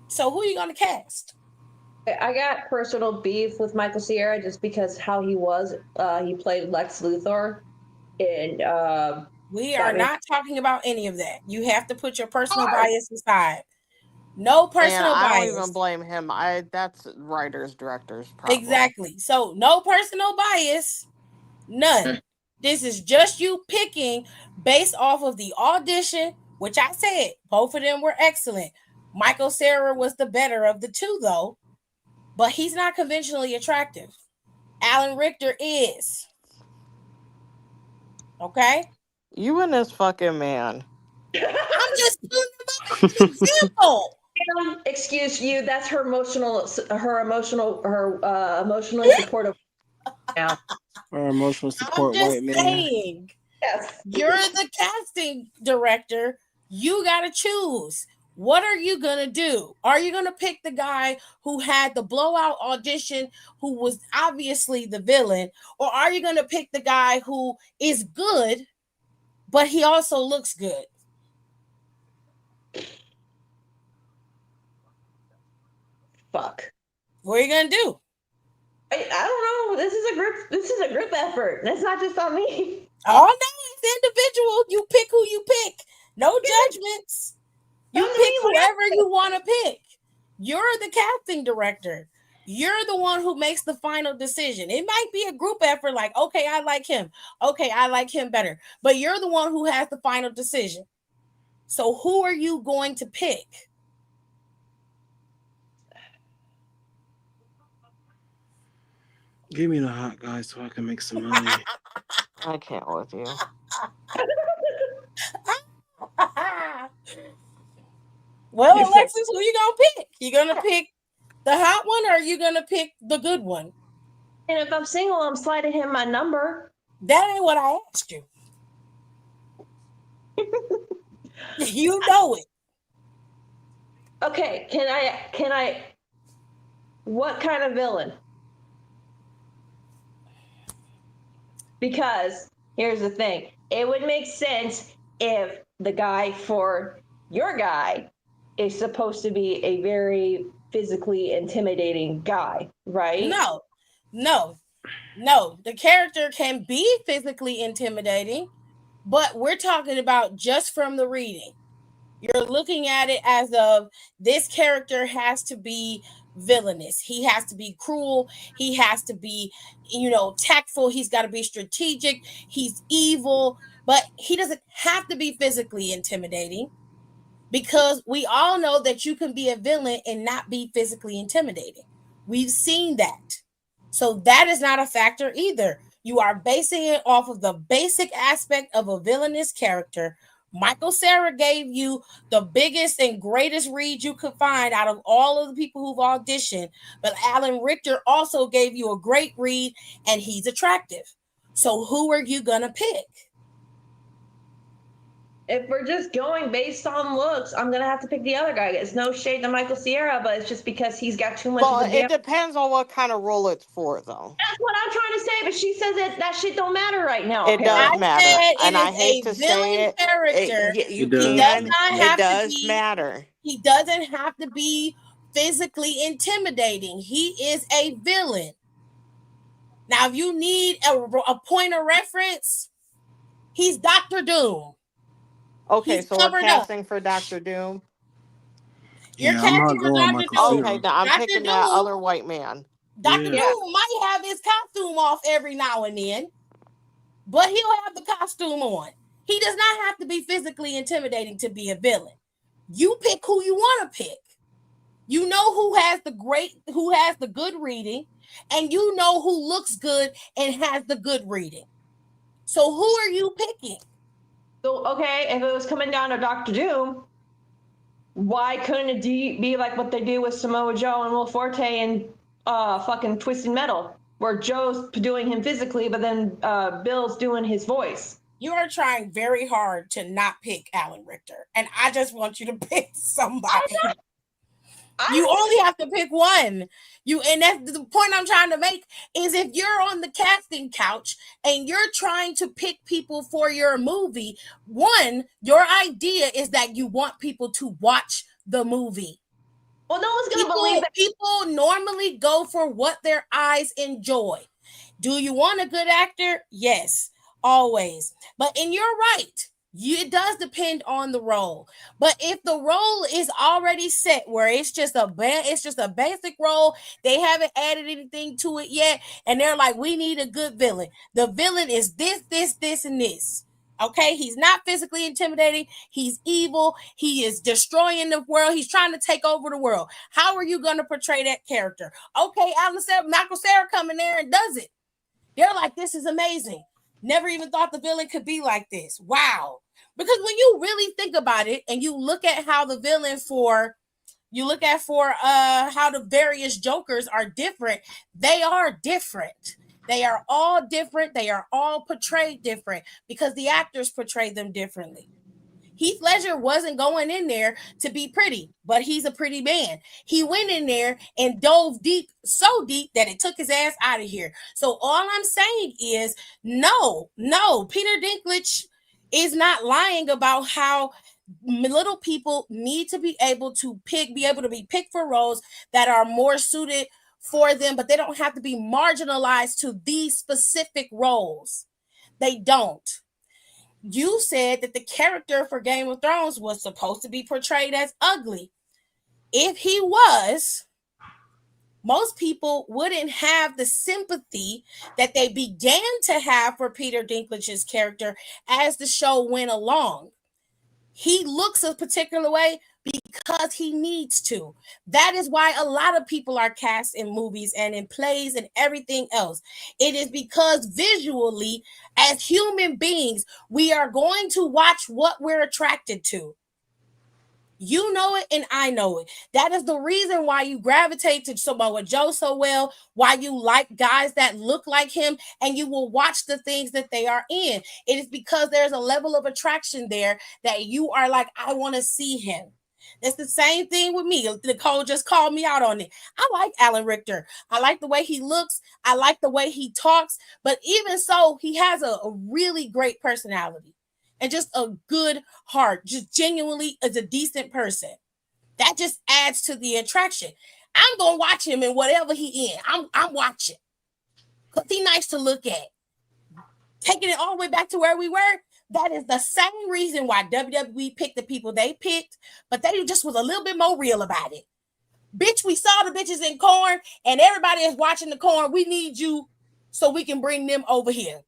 So who are you going to cast? I got personal beef with Michael Cera just because how he was. He played Lex Luthor, and we are not talking about any of that. You have to put your personal bias aside. No personal bias. I don't even blame him. That's writers, directors problem. Exactly. So no personal bias. None. This is just you picking based off of the audition, which I said both of them were excellent. Michael Cera was the better of the two, though, but he's not conventionally attractive. Alan Richter is. Okay? You and this fucking man. I'm just putting him up as an example. Excuse you. That's her emotionally supportive. Now, her emotional support white man. Saying, yes, you're the casting director. You got to choose. What are you going to do? Are you going to pick the guy who had the blowout audition, who was obviously the villain? Or are you going to pick the guy who is good, but he also looks good? Fuck. What are you going to do? I don't know. This is a group effort. That's not just on me. Oh, no, it's individual. You pick who you pick. No judgments. You pick whoever you want to pick. You're the casting director. You're the one who makes the final decision. It might be a group effort like, okay, I like him. Okay, I like him better. But you're the one who has the final decision. So who are you going to pick? Give me the hot guy so I can make some money. I can't with you. Well, Alexis, who you gonna pick? You gonna pick the hot one, or are you gonna pick the good one? And if I'm single, I'm sliding him my number. That ain't what I asked you. You know it. Okay, can I? What kind of villain? Because here's the thing. It would make sense if the guy for your guy is supposed to be a very physically intimidating guy, right? No. No, the character can be physically intimidating, but we're talking about just from the reading. You're looking at it as of this character has to be villainous. He has to be cruel. He has to be, tactful. He's got to be strategic. He's evil, but he doesn't have to be physically intimidating, because we all know that you can be a villain and not be physically intimidating. We've seen that. So that is not a factor either. You are basing it off of the basic aspect of a villainous character. Michael Cera gave you the biggest and greatest read you could find out of all of the people who've auditioned, but Alan Richter also gave you a great read, and he's attractive. So who are you gonna pick? If we're just going based on looks, I'm gonna have to pick the other guy. It's no shade to Michael Cera, but it's just because he's got too much. Well, of a it depends on what kind of role it's for, though. That's what I'm trying to say, but she says that shit don't matter right now. It does matter, and I is hate a to say it. Character. You It does. can. It does matter. He doesn't have to be physically intimidating. He is a villain. Now, if you need a point of reference, he's Dr. Doom. Okay, He's so we're covered casting for Dr. Doom. You're Yeah, I'm not casting for going Dr. Michael Doom. Okay, now I'm Dr. picking Doom, that other white man. Dr. Yeah. Doom might have his costume off every now and then, but he'll have the costume on. He does not have to be physically intimidating to be a villain. You pick who you want to pick. You know who has the good reading, and you know who looks good and has the good reading. So who are you picking? So, okay, if it was coming down to Dr. Doom, why couldn't it be like what they do with Samoa Joe and Will Forte and fucking Twisted Metal, where Joe's doing him physically, but then Bill's doing his voice? You are trying very hard to not pick Alan Richter, and I just want you to pick somebody. You only have to pick one. And that's the point I'm trying to make, is if you're on the casting couch and you're trying to pick people for your movie, one, your idea is that you want people to watch the movie. Well, no one's going to believe that. People normally go for what their eyes enjoy. Do you want a good actor? Yes, always. But you're right. It does depend on the role. But if the role is already set, where it's just a basic role, they haven't added anything to it yet, and they're like, we need a good villain. The villain is this, and this. Okay, he's not physically intimidating. He's evil. He is destroying the world. He's trying to take over the world. How are you going to portray that character? Okay, Michael Cera coming there and does it. They're like, this is amazing. Never even thought the villain could be like this. Wow. Because when you really think about it and you look at how the villain how the various Jokers are different, they are different. They are all different. They are all portrayed different because the actors portray them differently. Heath Ledger wasn't going in there to be pretty, but he's a pretty man. He went in there and dove deep, so deep that it took his ass out of here. So all I'm saying is, no, Peter Dinklage is not lying about how little people need to be able to be picked for roles that are more suited for them, but they don't have to be marginalized to these specific roles. They don't. You said that the character for Game of Thrones was supposed to be portrayed as ugly. If he was, most people wouldn't have the sympathy that they began to have for Peter Dinklage's character as the show went along. He looks a particular way because he needs to. That is why a lot of people are cast in movies and in plays and everything else. It is because visually, as human beings, we are going to watch what we're attracted to. You know it and I know it. That is the reason why you gravitate to Samoa Joe so well, why you like guys that look like him, and you will watch the things that they are in. It is because there's a level of attraction there that you are like, I want to see him. It's the same thing with me. Nicole just called me out on it. I like Alan Richter. I like the way he looks. I like the way he talks. But even so, he has a really great personality. And just a good heart, just genuinely is a decent person. That just adds to the attraction. I'm gonna watch him in whatever he in. I'm watching. because he's nice to look at. Taking it all the way back to where we were, that is the same reason why WWE picked the people they picked, but they just was a little bit more real about it. Bitch, we saw the bitches in corn, and everybody is watching the corn. We need you so we can bring them over here.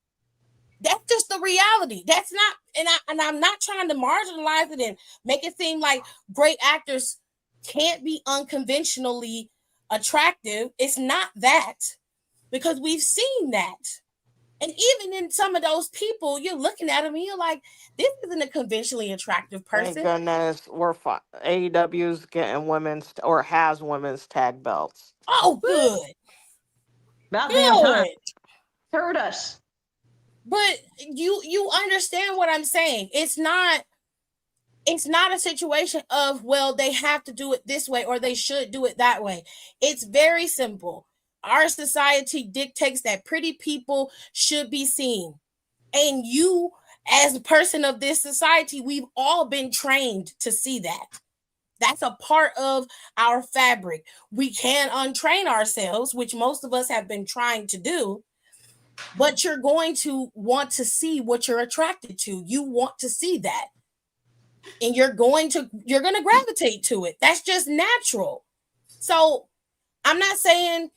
That's just the reality. That's not, and I'm not trying to marginalize it and make it seem like great actors can't be unconventionally attractive. It's not that, because we've seen that. And even in some of those people, you're looking at them and you're like, this isn't a conventionally attractive person. Thank goodness we're AEW's getting women's or has women's tag belts. Oh, good. About damn time. Hurt us. But you understand what I'm saying. It's not a situation of, well, they have to do it this way or they should do it that way. It's very simple. Our society dictates that pretty people should be seen. And you, as a person of this society, we've all been trained to see that. That's a part of our fabric. We can untrain ourselves, which most of us have been trying to do, but you're going to want to see what you're attracted to. You want to see that. And you're going to gravitate to it. That's just natural. So I'm not saying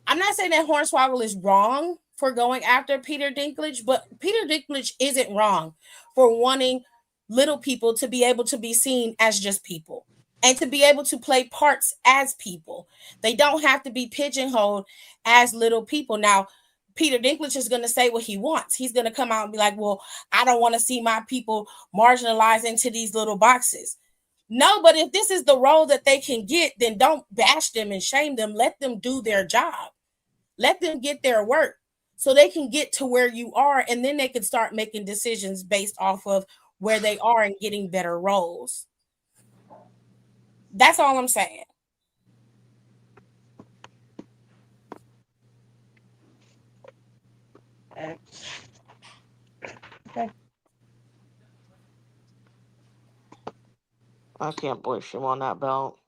that Hornswoggle is wrong for going after Peter Dinklage, but Peter Dinklage isn't wrong for wanting little people to be able to be seen as just people and to be able to play parts as people. They don't have to be pigeonholed as little people. Now, Peter Dinklage is going to say what he wants. He's going to come out and be like, well, I don't want to see my people marginalized into these little boxes. No, but if this is the role that they can get, then don't bash them and shame them. Let them do their job. Let them get their work so they can get to where you are, and then they can start making decisions based off of where they are and getting better roles. That's all I'm saying. Okay. I can't believe she won that belt.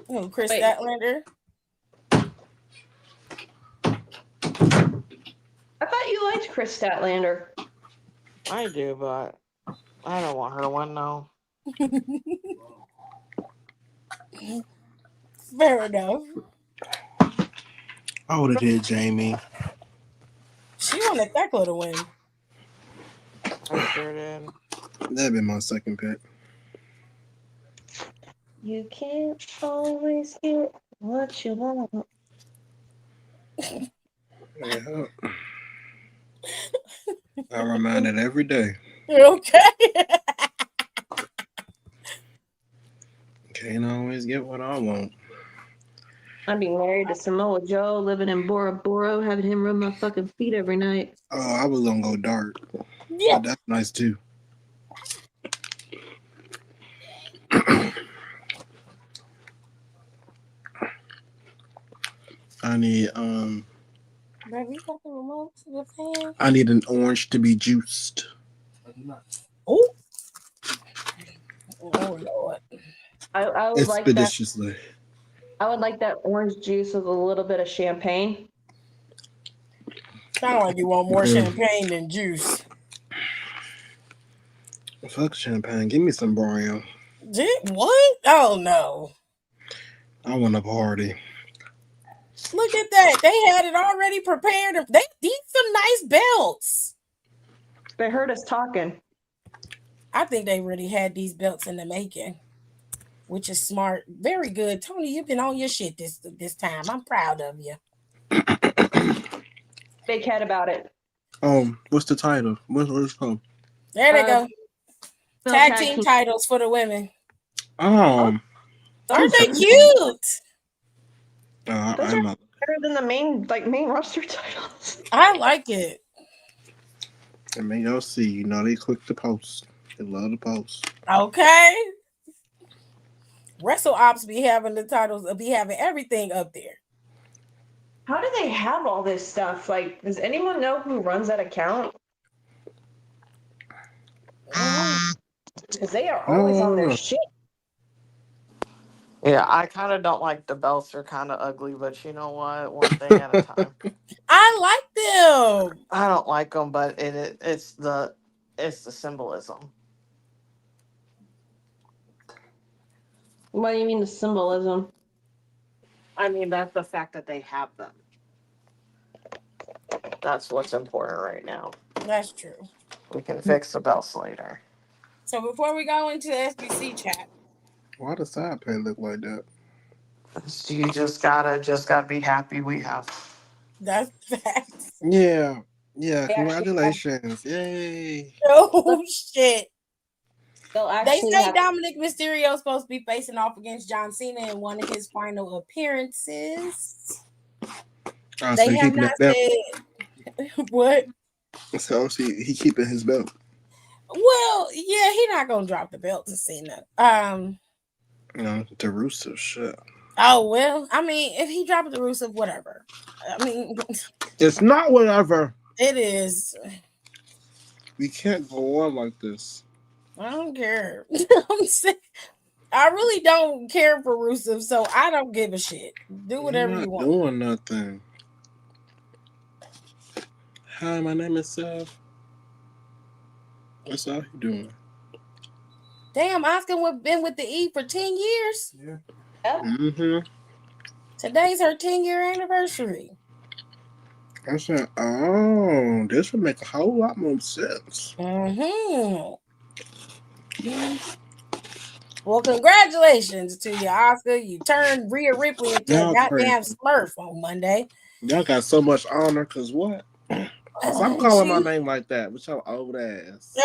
Oh, Chris Statlander. I thought you liked Chris Statlander. I do, but I don't want her to win, though. Fair enough. I would have did Jamie. She wanted Thekla to win. I sure did. That'd be my second pick. You can't always get what you want. Yeah. I remind it every day. Okay. Can't always get what I want. I'd be married to Samoa Joe, living in Bora Bora, having him rub my fucking feet every night. Oh, I was gonna go dark. Yeah. But that's nice too. I need Baby, you got the remote to the fan? I need an orange to be juiced. Oh. Oh Lord. I would like that. Expeditiously. I would like that orange juice with a little bit of champagne. Sound like you want more champagne than juice. Fuck champagne. Give me some brown. What? Oh no. I want a party. Look at that. They had it already prepared. These some nice belts. They heard us talking. I think they really had these belts in the making, which is smart. Very good. Tony, you've been on your shit this time. I'm proud of you. Big head about it. What's the title? What's it called? There they go. Tag team titles for the women. Aren't they cute? Those are better than the main roster titles. I like it. I mean, y'all see, you know, they click the post. They love the post. Okay. Wrestle Ops be having the titles, be having everything up there. How do they have all this stuff? Like, does anyone know who runs that account? Because they are always on their shit. Yeah, I kind of don't like the belts. They're kind of ugly, but you know what? One thing at a time. I like them. I don't like them, but it's the symbolism. What do you mean the symbolism? I mean, that's the fact that they have them. That's what's important right now. That's true. We can fix the belts later. So before we go into the SBC chat, Why does side pay look like that? So you just gotta be happy we have. that's facts. Yeah. They actually Congratulations. Yay. Oh shit. They'll They actually say have Dominic Mysterio is supposed to be facing off against John Cena in one of his final appearances. Oh, so They he have keeping not that said what. belt. So he keeping his belt. Well, yeah, he's not gonna drop the belt to Cena. The Russo shit. Oh well, I mean, if he dropped the Rusev, whatever. I mean, It's not whatever. it is. We can't go on like this. I don't care. I'm saying, I really don't care for Rusev, so I don't give a shit. Do whatever I'm you not want. doing nothing. Hi, my name is Seth. What's all you doing? Damn, Oscar been with the E for 10 years. Yeah. Mm-hmm. Today's her 10-year anniversary. I said, oh, this would make a whole lot more sense. Mm-hmm. Well, congratulations to you, Oscar. You turned Rhea Ripley into a goddamn Smurf on Monday. Y'all got so much honor, cause what? Stop calling my name like that with your old ass.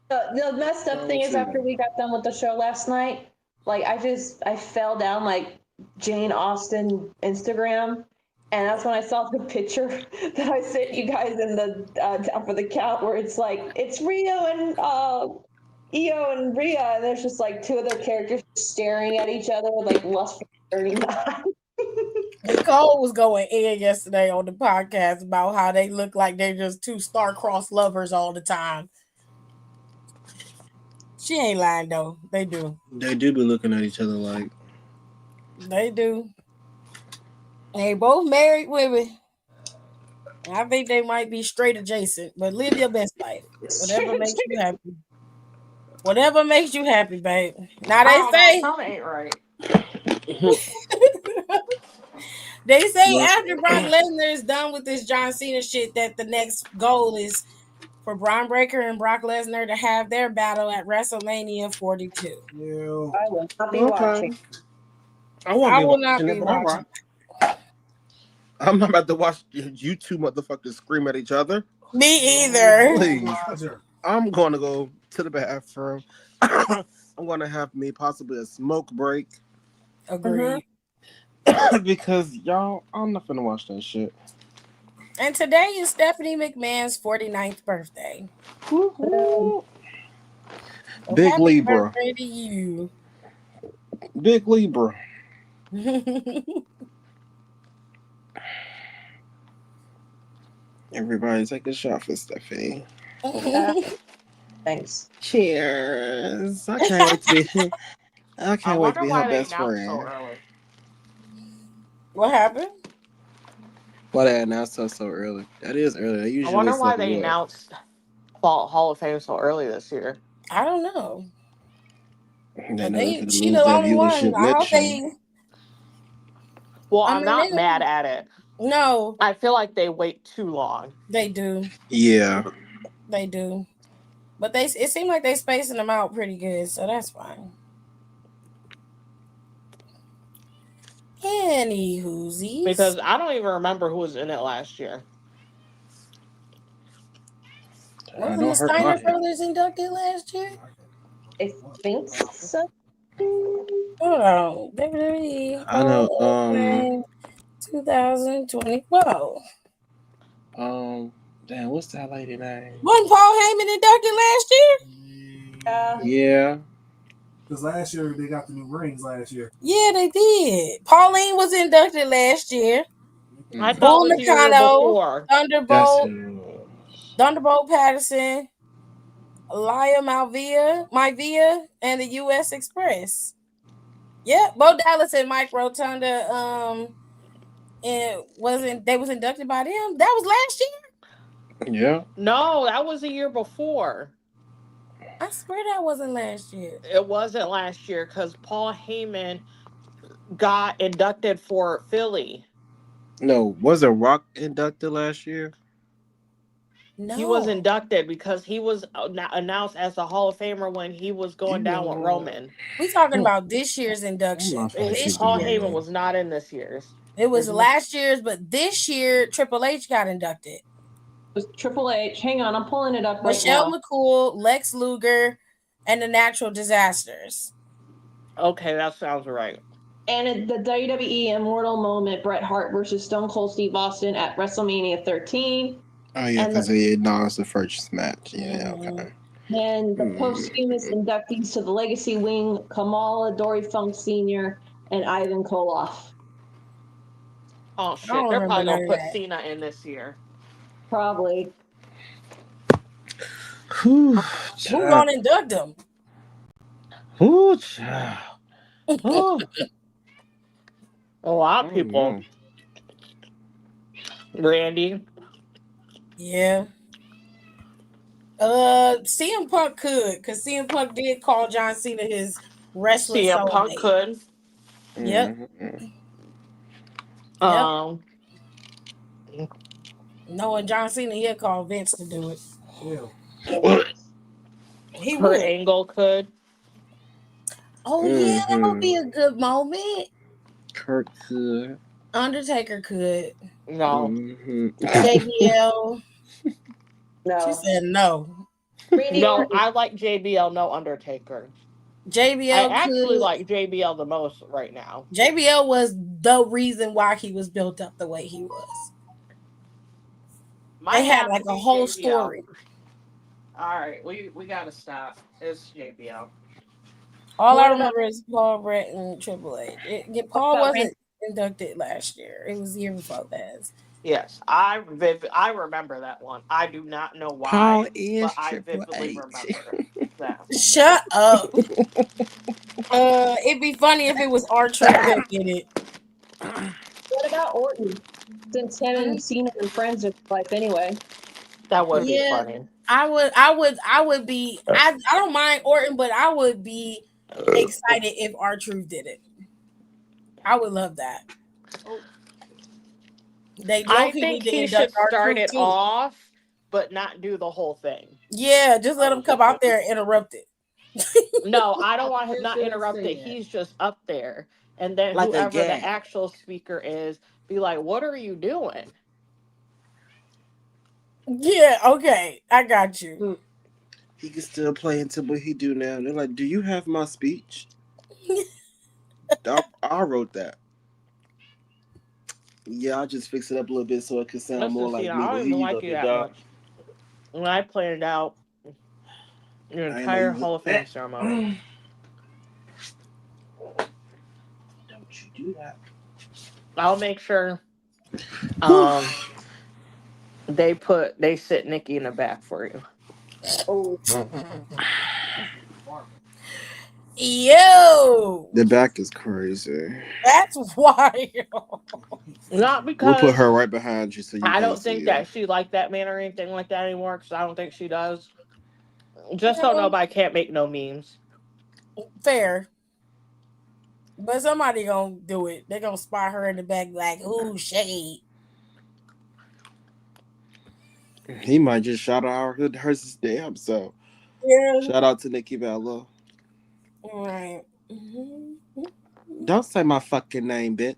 The messed up thing is after we got done with the show last night, like I fell down like Jane Austen Instagram, and that's when I saw the picture that I sent you guys in the down for the count where it's like it's Rio and Io and Rhea, and there's just like two of their characters staring at each other with like lustful 39. Nicole was going in yesterday on the podcast about how they look like they're just two star-crossed lovers all the time. She ain't lying though. They do. They do be looking at each other like. They do. They both married women. I think they might be straight adjacent, but live your best life. Whatever makes you happy. Whatever makes you happy, babe. Now they say Something ain't right. they say after Brock Lesnar is done with this John Cena shit that the next goal is for Braun Breaker and Brock Lesnar to have their battle at WrestleMania 42. Yeah. I will not be watching. I will not be watching. I'm not about to watch you two motherfuckers scream at each other. Me either. Please. I'm going to go to the bathroom. I'm going to have me possibly a smoke break. Agreed. Because y'all, I'm not finna watch that shit. And today is Stephanie McMahon's 49th birthday. Woo-hoo. So Big happy Libra. birthday to you. Big Libra. Everybody take a shot for Stephanie. Thanks. Cheers. I can't wait to be her best friend. So early. What happened? Why they announced her so early? That is early. They usually I wonder why set they it up. announced Hall of Fame so early this year. I don't know. She She the only one. I hope they. Well, I'm not mad at it. No. I feel like they wait too long. They do. Yeah. They do. But it seemed like they spacing them out pretty good, so that's fine. Any whoosies. Because I don't even remember who was in it last year. Wasn't the Steiner brothers inducted last year? I think so. Hold on. WWE. I know. 2020. Whoa. Damn, what's that lady name? Wasn't Paul Heyman inducted last year? Yeah. Because last year they got the new rings last year. Yeah, they did. Pauline was inducted last year. I thought it was the year before. Thunderbolt Patterson, Elia Maivia, and the U.S. Express. Yeah, Bo Dallas and Mike Rotunda. And they was inducted by them. That was last year. Yeah. No, that was the year before. I swear that wasn't last year. It wasn't last year because Paul Heyman got inducted for Philly. No, wasn't Rock inducted last year? No, He was inducted because he was announced as a Hall of Famer when he was going down with Roman. we talking about this year's induction. Paul Heyman was not in this year's. It was last year's, but this year Triple H got inducted. It was Triple H. Hang on, I'm pulling it up right Michelle now. McCool, Lex Luger, and the Natural Disasters. Okay, that sounds right. And the WWE Immortal Moment, Bret Hart versus Stone Cold Steve Austin at WrestleMania 13. Oh yeah, because they announced the first match. Yeah, okay. And the posthumous inductees to the Legacy Wing, Kamala Dory Funk Sr. and Ivan Koloff. Oh shit, they're probably gonna put Cena in this year. Probably. Who gonna induct them? Ooh, child. Oh. A lot of people. Randy. Yeah. CM Punk could, because CM Punk did call John Cena his wrestling CM Punk could. Yep. Knowing John Cena, he'll call Vince to do it. Yeah. He Kurt would. Angle could. Oh yeah, that would be a good moment. Kurt could. Undertaker could. No. JBL. No. She said no. No, I like JBL, no Undertaker. JBL I actually like JBL the most right now. JBL was the reason why he was built up the way he was. They had like a whole story. All right, we gotta stop. It's JBL. All I remember is Paul, Brett, and Triple H. Paul wasn't inducted last year. It was the year before that. Yes, I remember that one. I do not know why, Paul but I vividly remember that. Shut up. It'd be funny if it was R-Truth that did it. What about Orton? Since him and Cena are friends in life anyway. That would be funny. I would be. I don't mind Orton, but I would be excited if R-Truth did it. I would love that. I think he should start it off, but not do the whole thing. Yeah, just let him come out there and interrupt it. No, I don't want him not interrupted. He's just up there. And then like whoever the actual speaker is, be like, what are you doing? Yeah, okay. I got you. He can still play into what he do now. They're like, do you have my speech? I wrote that. Yeah, I'll just fix it up a little bit so it can sound more like me. I don't even like you that much. When I planned out your entire Hall of Fame ceremony. Don't you do that. I'll make sure they sit Nikki in the back for you. Oh. Yo, the back is crazy. That's wild. Not because we'll put her right behind you, so you. I don't think that she liked that man or anything like that anymore. Because I don't think she does. Just don't know, but I can't make no memes. Fair, but somebody gonna do it. They're gonna spot her in the back, like, "Ooh, shade." He might just shout out her damn self. Yeah. Shout out to Nikki Bella. All right. Don't say my fucking name, bitch.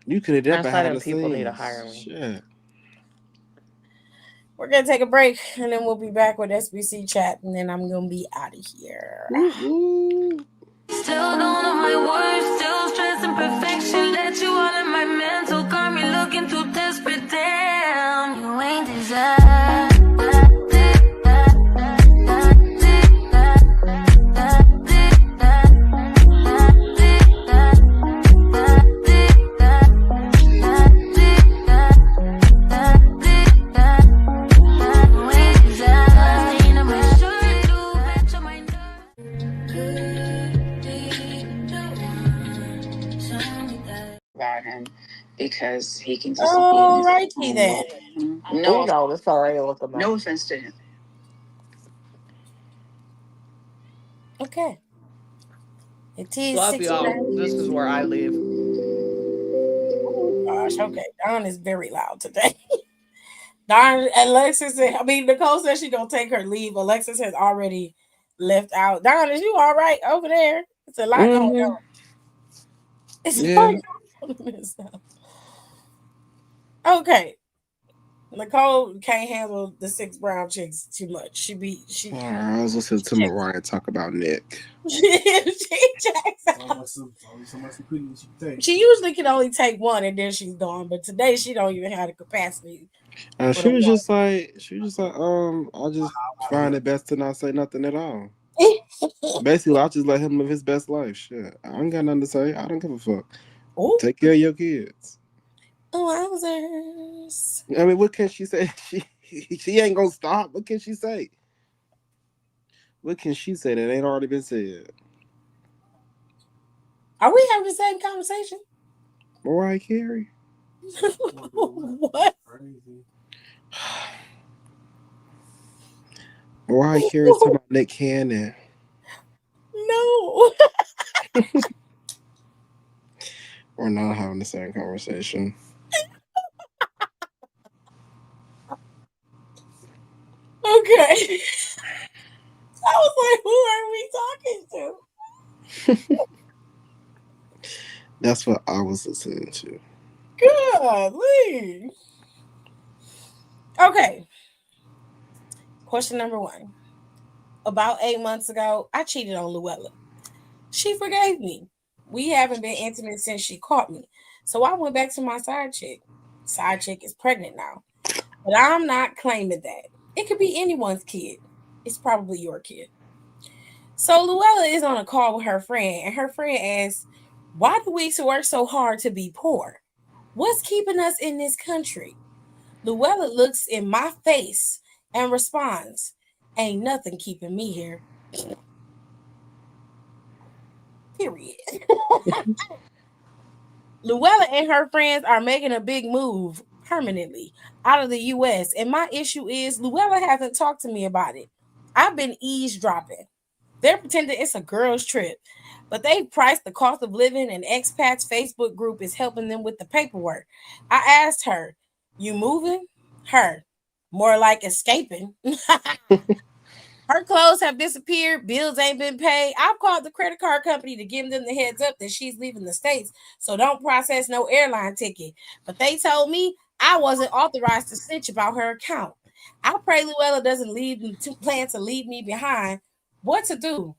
You could have done behind the people scenes. Need to hire me. Shit. We're gonna take a break, and then we'll be back with SBC chat, and then I'm gonna be out of here. Still don't know my worth, still stressing perfection. Let you all in my mental, got me looking too desperate. Damn, you ain't desired. because he can just all righty then. No, it's all right with the man. No offense to him. Okay. It is Love 6 y'all. This is where I leave. Oh gosh, okay. Dawn is very loud today. Dawn, Alexis said, Nicole said she's gonna take her leave. Alexis has already left out. Dawn, is you all right over there? It's a lot going on. It's Yeah. Okay. Nicole can't handle the 6 brown chicks too much. I was listening to Mariah talk about Nick. She usually can only take one and then she's gone, but today she don't even have the capacity. She was just like, I just find it best to not say nothing at all. Basically, I'll just let him live his best life. Shit, I ain't got nothing to say. I don't give a fuck. Ooh. Take care of your kids. Wowzers. I mean, what can she say? She ain't gonna stop. What can she say? What can she say that ain't already been said? Are we having the same conversation? Mariah Carey? What? Mariah Carey's talking about Nick Cannon. No. We're not having the same conversation. Okay. I was like, who are we talking to? That's what I was listening to. Golly. Okay. Question number 1. About 8 months ago, I cheated on Luella. She forgave me. We haven't been intimate since she caught me. So I went back to my side chick. Side chick is pregnant now. But I'm not claiming that. It could be anyone's kid. It's probably your kid. So Luella is on a call with her friend, and her friend asks, why do we work so hard to be poor? What's keeping us in this country? Luella looks in my face and responds, ain't nothing keeping me here. Period. Luella and her friends are making a big move permanently out of the U.S. And my issue is Luella hasn't talked to me about it. I've been eavesdropping. They're pretending it's a girl's trip, but they priced the cost of living, and expats Facebook group is helping them with the paperwork. I asked her, you moving? Her, more like escaping. Her clothes have disappeared. Bills ain't been paid. I've called the credit card company to give them the heads up that she's leaving the States, so don't process no airline ticket. But they told me I wasn't authorized to snitch about her account. I pray Luella doesn't plan to leave me behind. What to do?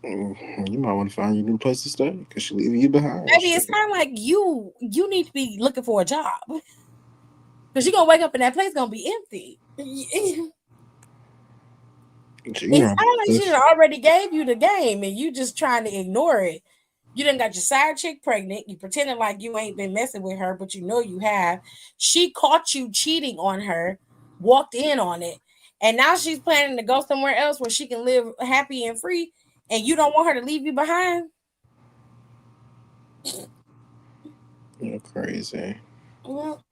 You might want to find your new place to stay because she's leaving you behind. Maybe it's kind of like you need to be looking for a job because you're gonna wake up and that place gonna be empty. It sounds like she already gave you the game and you just trying to ignore it. You done got your side chick pregnant. You pretending like you ain't been messing with her, but you know you have. She caught you cheating on her, walked in on it, and now she's planning to go somewhere else where she can live happy and free, and you don't want her to leave you behind? You're crazy. Well,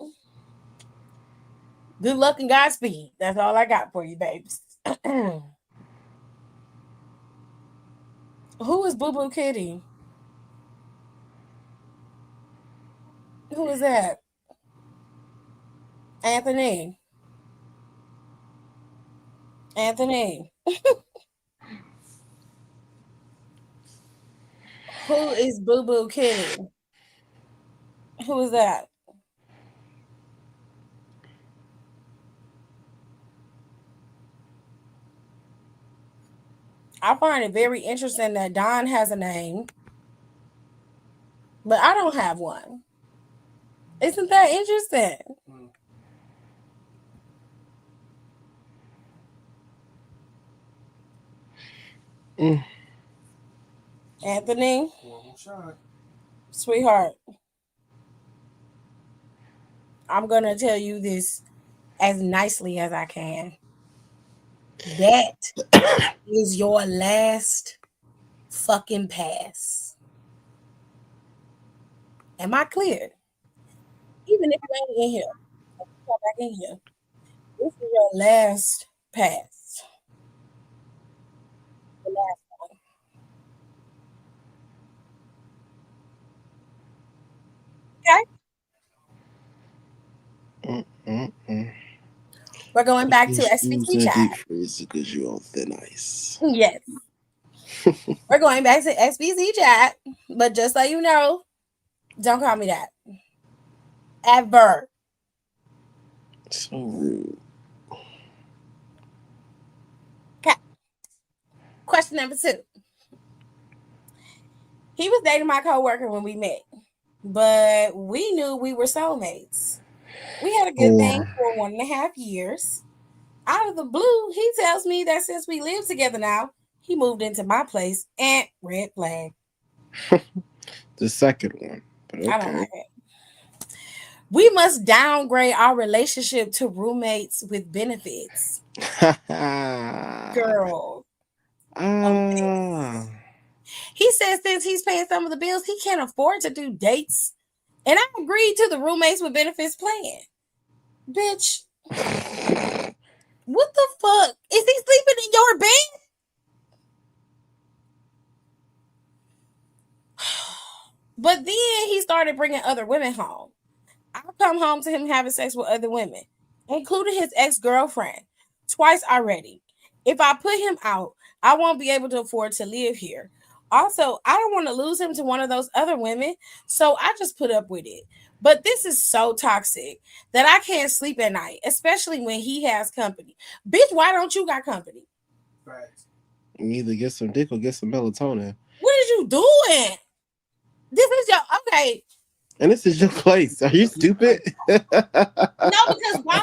good luck and Godspeed. That's all I got for you, babes. Who is Boo Boo Kitty? Who is that? Anthony. Who is Boo Boo Kitty? Who is that? I find it very interesting that Don has a name, but I don't have one. Isn't that interesting? Anthony, sweetheart, I'm going to tell you this as nicely as I can. That is your last fucking pass. Am I clear? Even if you ain't in here, come back in here. This is your last pass. The last one. Okay. We're going back to SBC chat. Deep freeze because you're on thin ice. Yes. We're going back to SBC chat, but just so you know, don't call me that. Ever. So rude. Okay. Question number 2. He was dating my coworker when we met, but we knew we were soulmates. We had a good thing for 1.5 years. Out of the blue, he tells me that since we live together now, he moved into my place and red flag. The second one. But okay. I don't like it. We must downgrade our relationship to roommates with benefits. Girl. He says since he's paying some of the bills, he can't afford to do dates. And I agreed to the roommates with benefits plan. Bitch. What the fuck? Is he sleeping in your bed? But then he started bringing other women home. I come home to him having sex with other women, including his ex-girlfriend, twice already. If I put him out, I won't be able to afford to live here. Also, I don't want to lose him to one of those other women, so I just put up with it. But this is so toxic that I can't sleep at night, especially when he has company. Bitch, why don't you got company? Right. You either get some dick or get some melatonin. What is you doing? This is your okay. And this is your place. Are you stupid? No, because why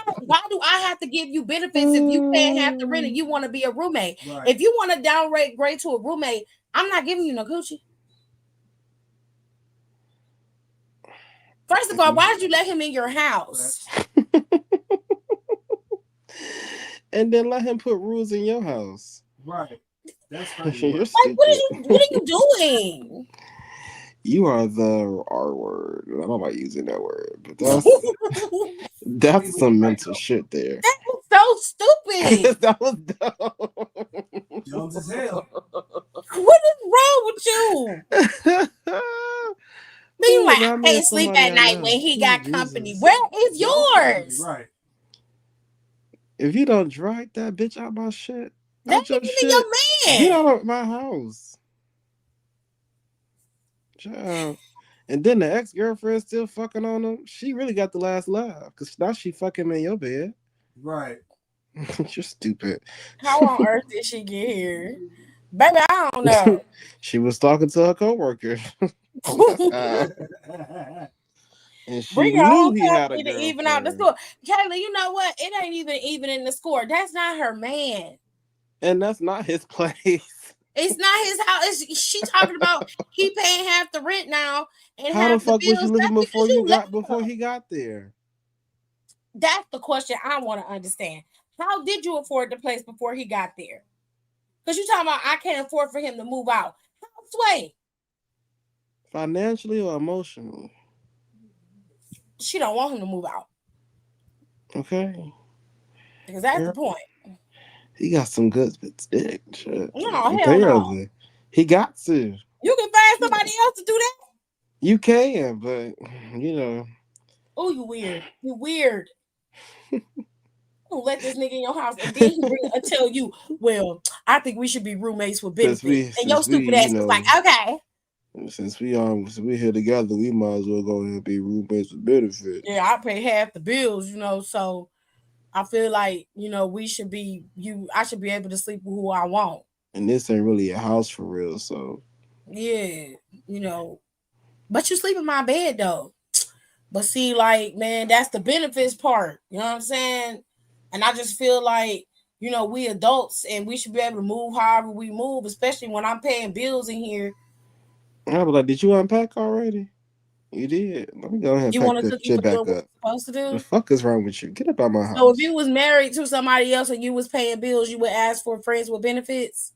do I have to give you benefits if you can't have the rent and you want to be a roommate? Right. If you want to downgrade to a roommate, I'm not giving you no coochie. First of all, why did you let him in your house? And then let him put rules in your house. Right. That's You're like, stupid. what are you doing? You are the R word. I don't like using that word, but that's some mental shit there. That was so stupid. That was dumb. Dumb as hell. What is wrong with you? Then you like, I can't sleep at night when he got company. Where is yours? Right. If you don't drag that bitch out my shit, that ain't even your man. Get out of my house. Child. And then the ex-girlfriend still fucking on him. She really got the last laugh because now she fucking him in your bed. Right. You're stupid. How on earth did she get here? Baby, I don't know. She was talking to her coworker. And she Bring her knew own he had a company to girlfriend. even out the score. Kayla, you know what? It ain't even in the score. That's not her man. And that's not his place. It's not his house. She talking about he paying half the rent now and how half the fuck the bills. was you living before he got there? That's the question I want to understand. How did you afford the place before he got there? Because you talking about I can't afford for him to move out. How sway? Financially or emotionally? She don't want him to move out. Okay. Because that's the point. He got some good dick. Shit. No, hell no. He got to. You can find somebody else to do that. You can, but you know. Oh, you weird. You weird. Don't let this nigga in your house and then he tell you, well, I think we should be roommates with benefits. And your stupid ass was like, okay. Since we're here together, we might as well go ahead and be roommates with benefits. Yeah, I pay half the bills, so I feel like, I should be able to sleep with who I want. And this ain't really a house for real, so. Yeah, but you sleep in my bed though. But see, like, man, that's the benefits part. You know what I'm saying? And I just feel like, we adults and we should be able to move however we move, especially when I'm paying bills in here. I was like, did you unpack already? You did. Let me go ahead and pack this shit back up. Supposed to do? The fuck is wrong with you? Get up out my house. So if you was married to somebody else and you was paying bills, you would ask for friends with benefits?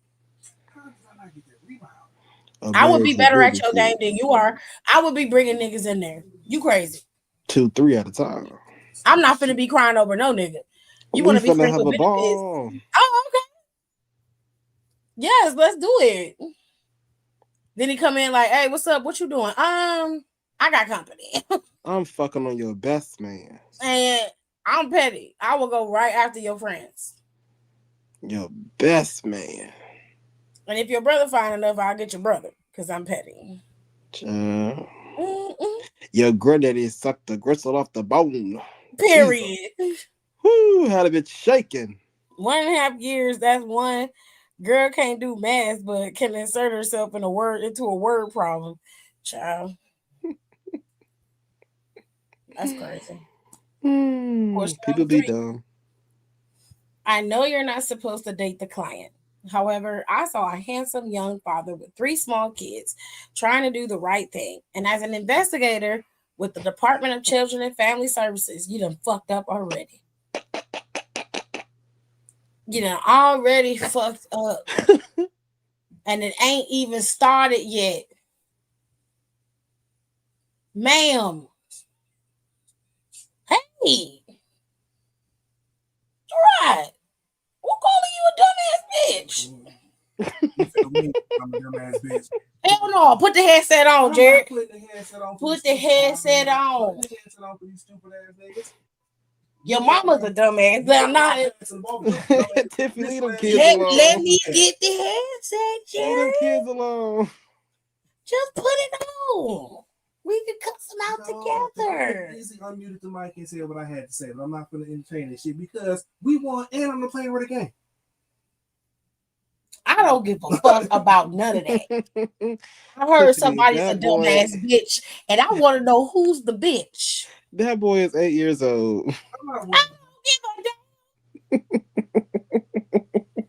I would be better at your game than you are. I would be bringing niggas in there. You crazy. 2, 3 at a time. I'm not finna be crying over no nigga. You want to be finna friends have with a benefits? ball. Oh, okay. Yes, let's do it. Then he come in like, hey, what's up? What you doing? I got company. I'm fucking on your best man. And I'm petty. I will go right after your friends. Your best man. And if your brother fine enough, I'll get your brother because I'm petty. Your granddaddy sucked the gristle off the bone. Period. Whoo, had a bit shaking. 1.5 years, that's one. Girl can't do math, but can insert herself into a word problem. Child. That's crazy. People be dumb. I know you're not supposed to date the client. However, I saw a handsome young father with 3 small kids trying to do the right thing. And as an investigator with the Department of Children and Family Services, you done fucked up already. You done already fucked up. And it ain't even started yet. Ma'am. Hey. Right. Who calling you a dumbass bitch? I'm a dumbass bitch. Hell no. Put the headset on, Jared. Put the headset on. Put the headset on. Put the headset on for these stupid ass niggas. Your mama's a dumbass. I'm not. Tiffany, leave them kids alone. Let me get the headset, Jared. Leave them kids alone. Just put it on. We can cuss them out together. I easily unmuted the mic and say what I had to say, but I'm not going to entertain this shit because we won and I'm not playing with the game. I don't give a fuck about none of that. I heard somebody's a dumbass bitch, and I want to know who's the bitch. That boy is 8 years old. I don't give a damn.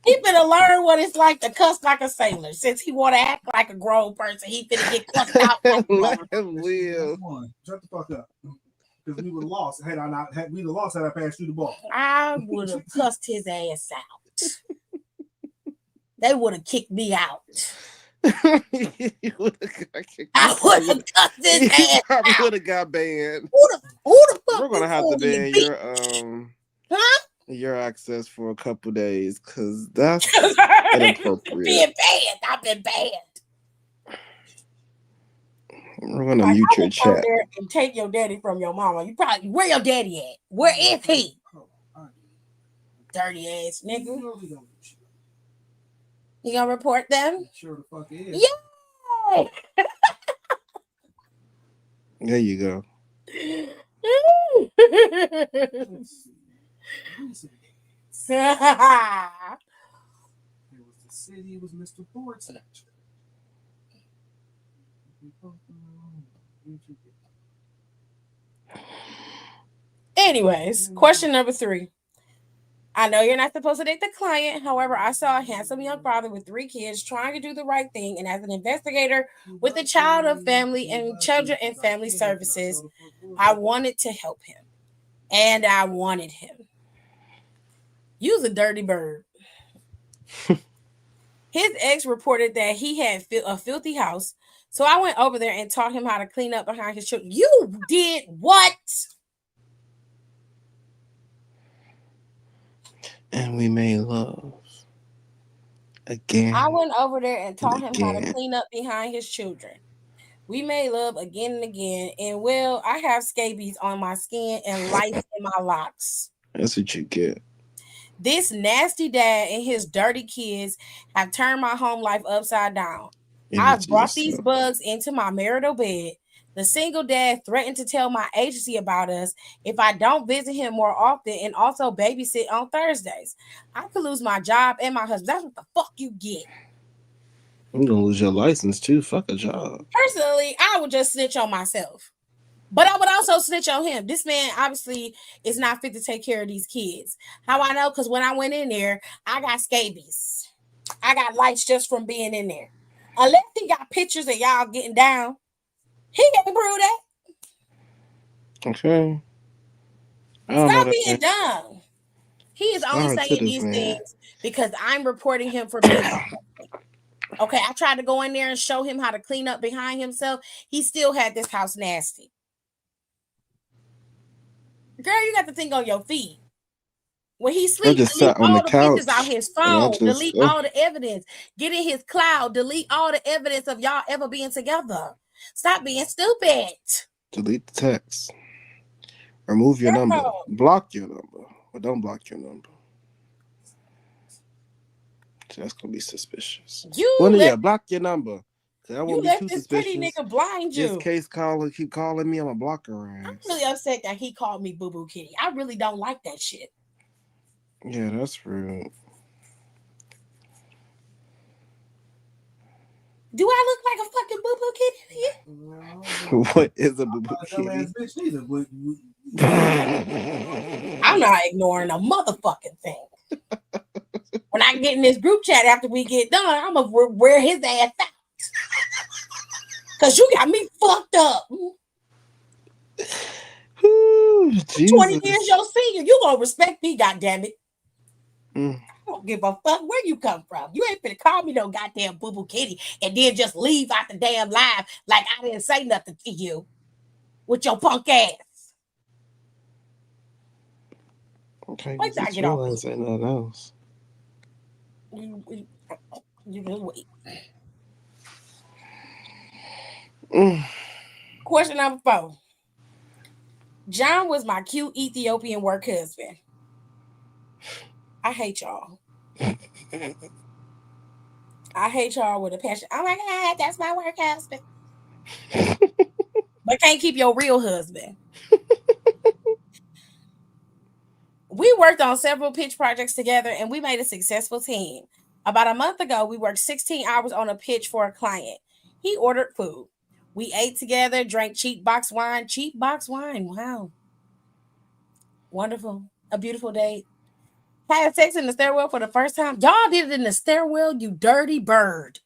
He better learn what it's like to cuss like a sailor. Since he want to act like a grown person, he finna get cussed out. Let him live. Shut the fuck up. Because we would have lost had I passed through the ball. I would have cussed his ass out. They would have kicked me out. I would have cussed his ass out. I would have got banned. Who the fuck? We're gonna have to ban your access for a couple days because that's inappropriate. Being banned. I've been banned. We're gonna mute your chat and take your daddy from your mama. You probably where your daddy at? Where is he? Dirty ass nigga. You gonna report them? Sure the fuck is. Yeah. There you go. It was the city, it was Mr. Ford's. Anyways, question number 3. I know you're not supposed to date the client. However, I saw a handsome young father with 3 kids trying to do the right thing. And as an investigator with the Child of Family and Children and Family Services, I wanted to help him. And I wanted him. You's a dirty bird. His ex reported that he had a filthy house. So I went over there and taught him how to clean up behind his children. You did what? And we made love again. I went over there and taught him how to clean up behind his children. We made love again and again. And well, I have scabies on my skin and lice in my locks. That's what you get. This nasty dad and his dirty kids have turned my home life upside down. I've brought these bugs into my marital bed. The single dad threatened to tell my agency about us if I don't visit him more often and also babysit on Thursdays. I could lose my job and my husband. That's what the fuck you get. I'm gonna lose your license too. Fuck a job. Personally, I would just snitch on myself. But I would also snitch on him. This man obviously is not fit to take care of these kids. How I know? Because when I went in there, I got scabies. I got lights just from being in there. Unless he got pictures of y'all getting down, he can't prove that. Okay. Stop being dumb. He is only saying these things because I'm reporting him for being okay. I tried to go in there and show him how to clean up behind himself. He still had this house nasty. Girl, you got the thing on your feet. When he I sleeps, just delete sat on all the the pictures out couch his and I phone, just delete all the evidence, get in his cloud, delete all the evidence of y'all ever being together. Stop being stupid. delete the text. Remove your number. Girl. Block your number. Or don't block your number. That's gonna be suspicious. Block your number. That won't be too this suspicious. pretty nigga blind you. Just case keep calling me, I'm a blocker. I'm really upset that he called me Boo Boo Kitty. I really don't like that shit. Yeah, that's rude. Do I look like a fucking Boo Boo Kitty? What is a Boo Boo Kitty? Bitch neither, but I'm not ignoring a motherfucking thing. When I get in this group chat after we get done, I'm gonna wear his ass out. Cause you got me fucked up. Ooh, 20 years your senior, you gonna respect me, goddammit. Mm. I don't give a fuck where you come from. You ain't finna call me no goddamn Boo Boo Kitty and then just leave out the damn live like I didn't say nothing to you with your punk ass. Okay, wait till I get off. I say nothing else. You just wait. Question number 4. John was my cute Ethiopian work husband. I hate y'all. I hate y'all with a passion. Oh my God, that's my work husband. But can't keep your real husband. We worked on several pitch projects together and we made a successful team. About a month ago, we worked 16 hours on a pitch for a client. He ordered food. We ate together, drank cheap box wine. Cheap box wine. Wow. Wonderful. A beautiful date. Had sex in the stairwell for the first time. Y'all did it in the stairwell, you dirty bird.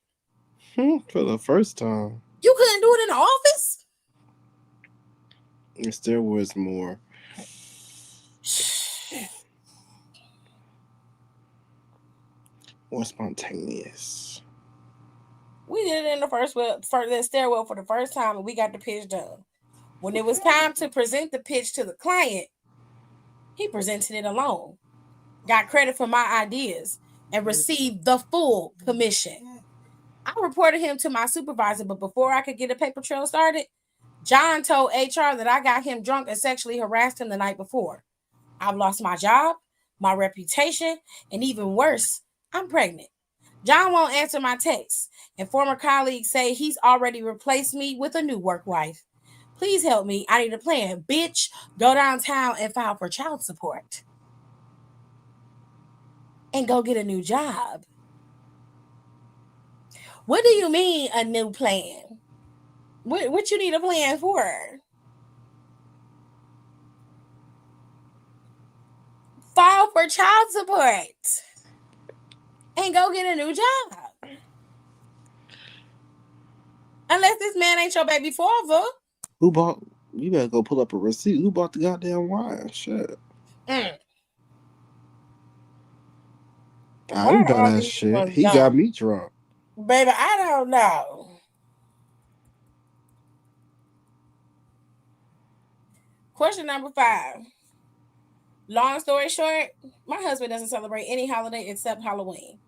For the first time. You couldn't do it in the office? The stairwell was more spontaneous. We did it in the stairwell for the first time, and we got the pitch done. When it was time to present the pitch to the client, he presented it alone, got credit for my ideas, and received the full commission. I reported him to my supervisor, but before I could get a paper trail started, John told HR that I got him drunk and sexually harassed him the night before. I've lost my job, my reputation, and even worse, I'm pregnant. John won't answer my texts, and former colleagues say he's already replaced me with a new work wife. Please help me. I need a plan. Bitch, go downtown and file for child support. And go get a new job. What do you mean a new plan? What you need a plan for? File for child support. And go get a new job. Unless this man ain't your baby father. Who bought? You better go pull up a receipt. Who bought the goddamn wine? Shit. I ain't done that shit. He got me drunk. Baby, I don't know. Question number 5. Long story short, my husband doesn't celebrate any holiday except Halloween.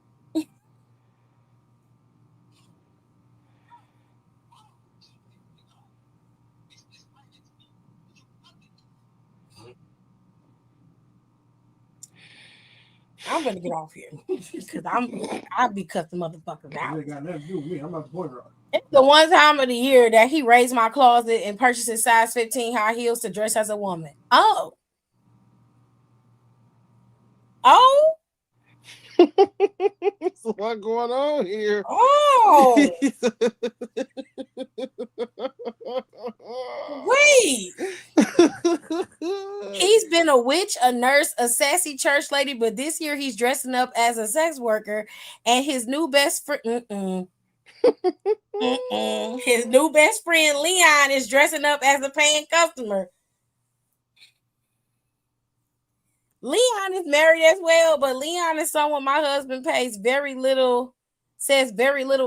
I'm gonna get off here because I'll be cussing motherfuckers out. It got nothing to do with me. I'm not the point. It's the one time of the year that he raised my closet and purchases size 15 high heels to dress as a woman. Oh. There's a lot going on here. Oh. Wait. He's been a witch, a nurse, a sassy church lady, but this year he's dressing up as a sex worker, and his new best friend. His new best friend Leon is dressing up as a paying customer. Leon is married as well, but Leon is someone my husband says very little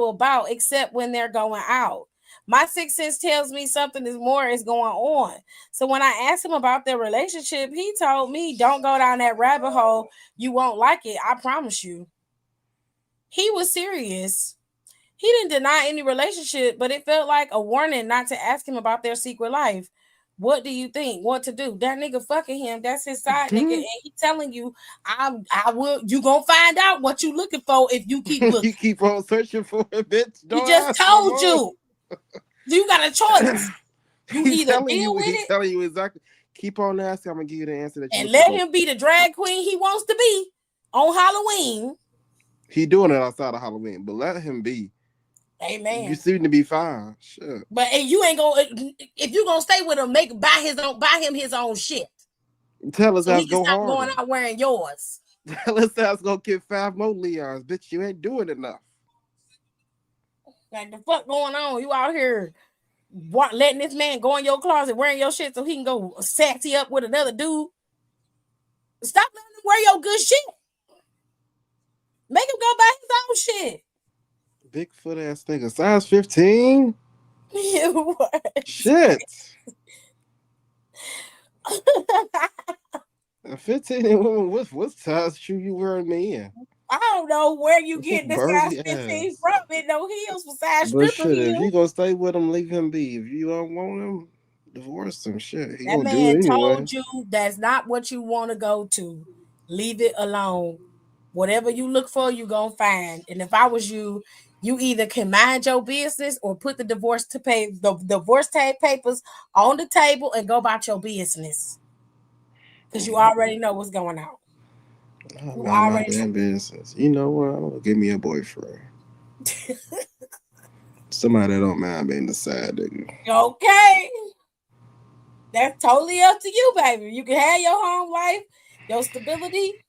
about, except when they're going out. My sixth sense tells me something is going on. So when I asked him about their relationship, he told me, don't go down that rabbit hole. You won't like it. I promise you. He was serious. He didn't deny any relationship, but it felt like a warning not to ask him about their secret life. What do you think? What to do? That nigga fucking him. That's his side nigga. And he telling you, I will, you gonna find out what you looking for if you keep looking. You keep on searching for it, bitch. He just told you. You got a choice. You either deal with it. He's telling you exactly. Keep on asking. I'm gonna give you the answer that you and let him be the drag queen he wants to be on Halloween. He doing it outside of Halloween, but let him be. Amen. You seem to be fine. Shit. But you ain't gonna, if you gonna stay with him, buy him his own shit. Tell us so how he can go stop hard. Going out wearing yours. Tell us how go get 5 more Leons, bitch. You ain't doing enough. Like the fuck going on? You out here letting this man go in your closet wearing your shit so he can go sassy up with another dude? Stop letting him wear your good shit. Make him go buy his own shit. Bigfoot ass nigga, size 15. Shit. 15 and woman, what size shoe you wearing me in? I don't know where you get the size 15 from. It no heels for size stripper heels. If you gonna stay with him, leave him be. If you don't want him, divorce him. Shit, he that gonna man do it anyway. Told you that's not what you want to go to. Leave it alone. Whatever you look for, you gonna find. And if I was you, you either can mind your business or put the divorce papers on the table and go about your business. Because you already know what's going on. You mind my damn business. You know what? I'm gonna give me a boyfriend. Somebody that don't mind being the side nigga. Okay. That's totally up to you, baby. You can have your home life, your stability.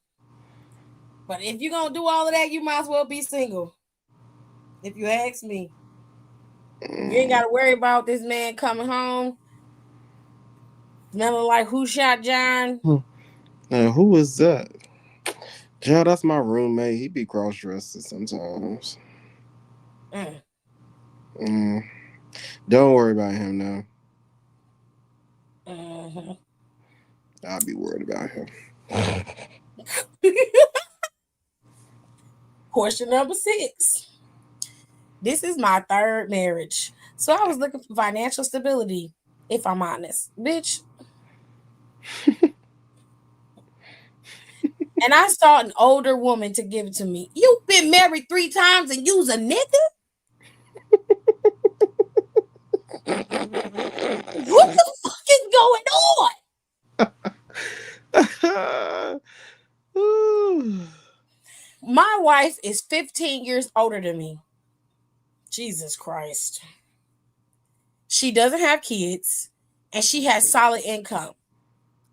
But if you're going to do all of that, you might as well be single. If you ask me. You ain't got to worry about this man coming home. Smelling like who shot John. Now, who is that? John, that's my roommate. He be cross-dressing sometimes. Don't worry about him now. I'll be worried about him. Question number 6. This is my 3rd marriage. So I was looking for financial stability, if I'm honest. Bitch. And I saw an older woman to give it to me. You've been married 3 times and you's a nigga? What the fuck is going on? My wife is 15 years older than me. Jesus Christ. She doesn't have kids and she has solid income.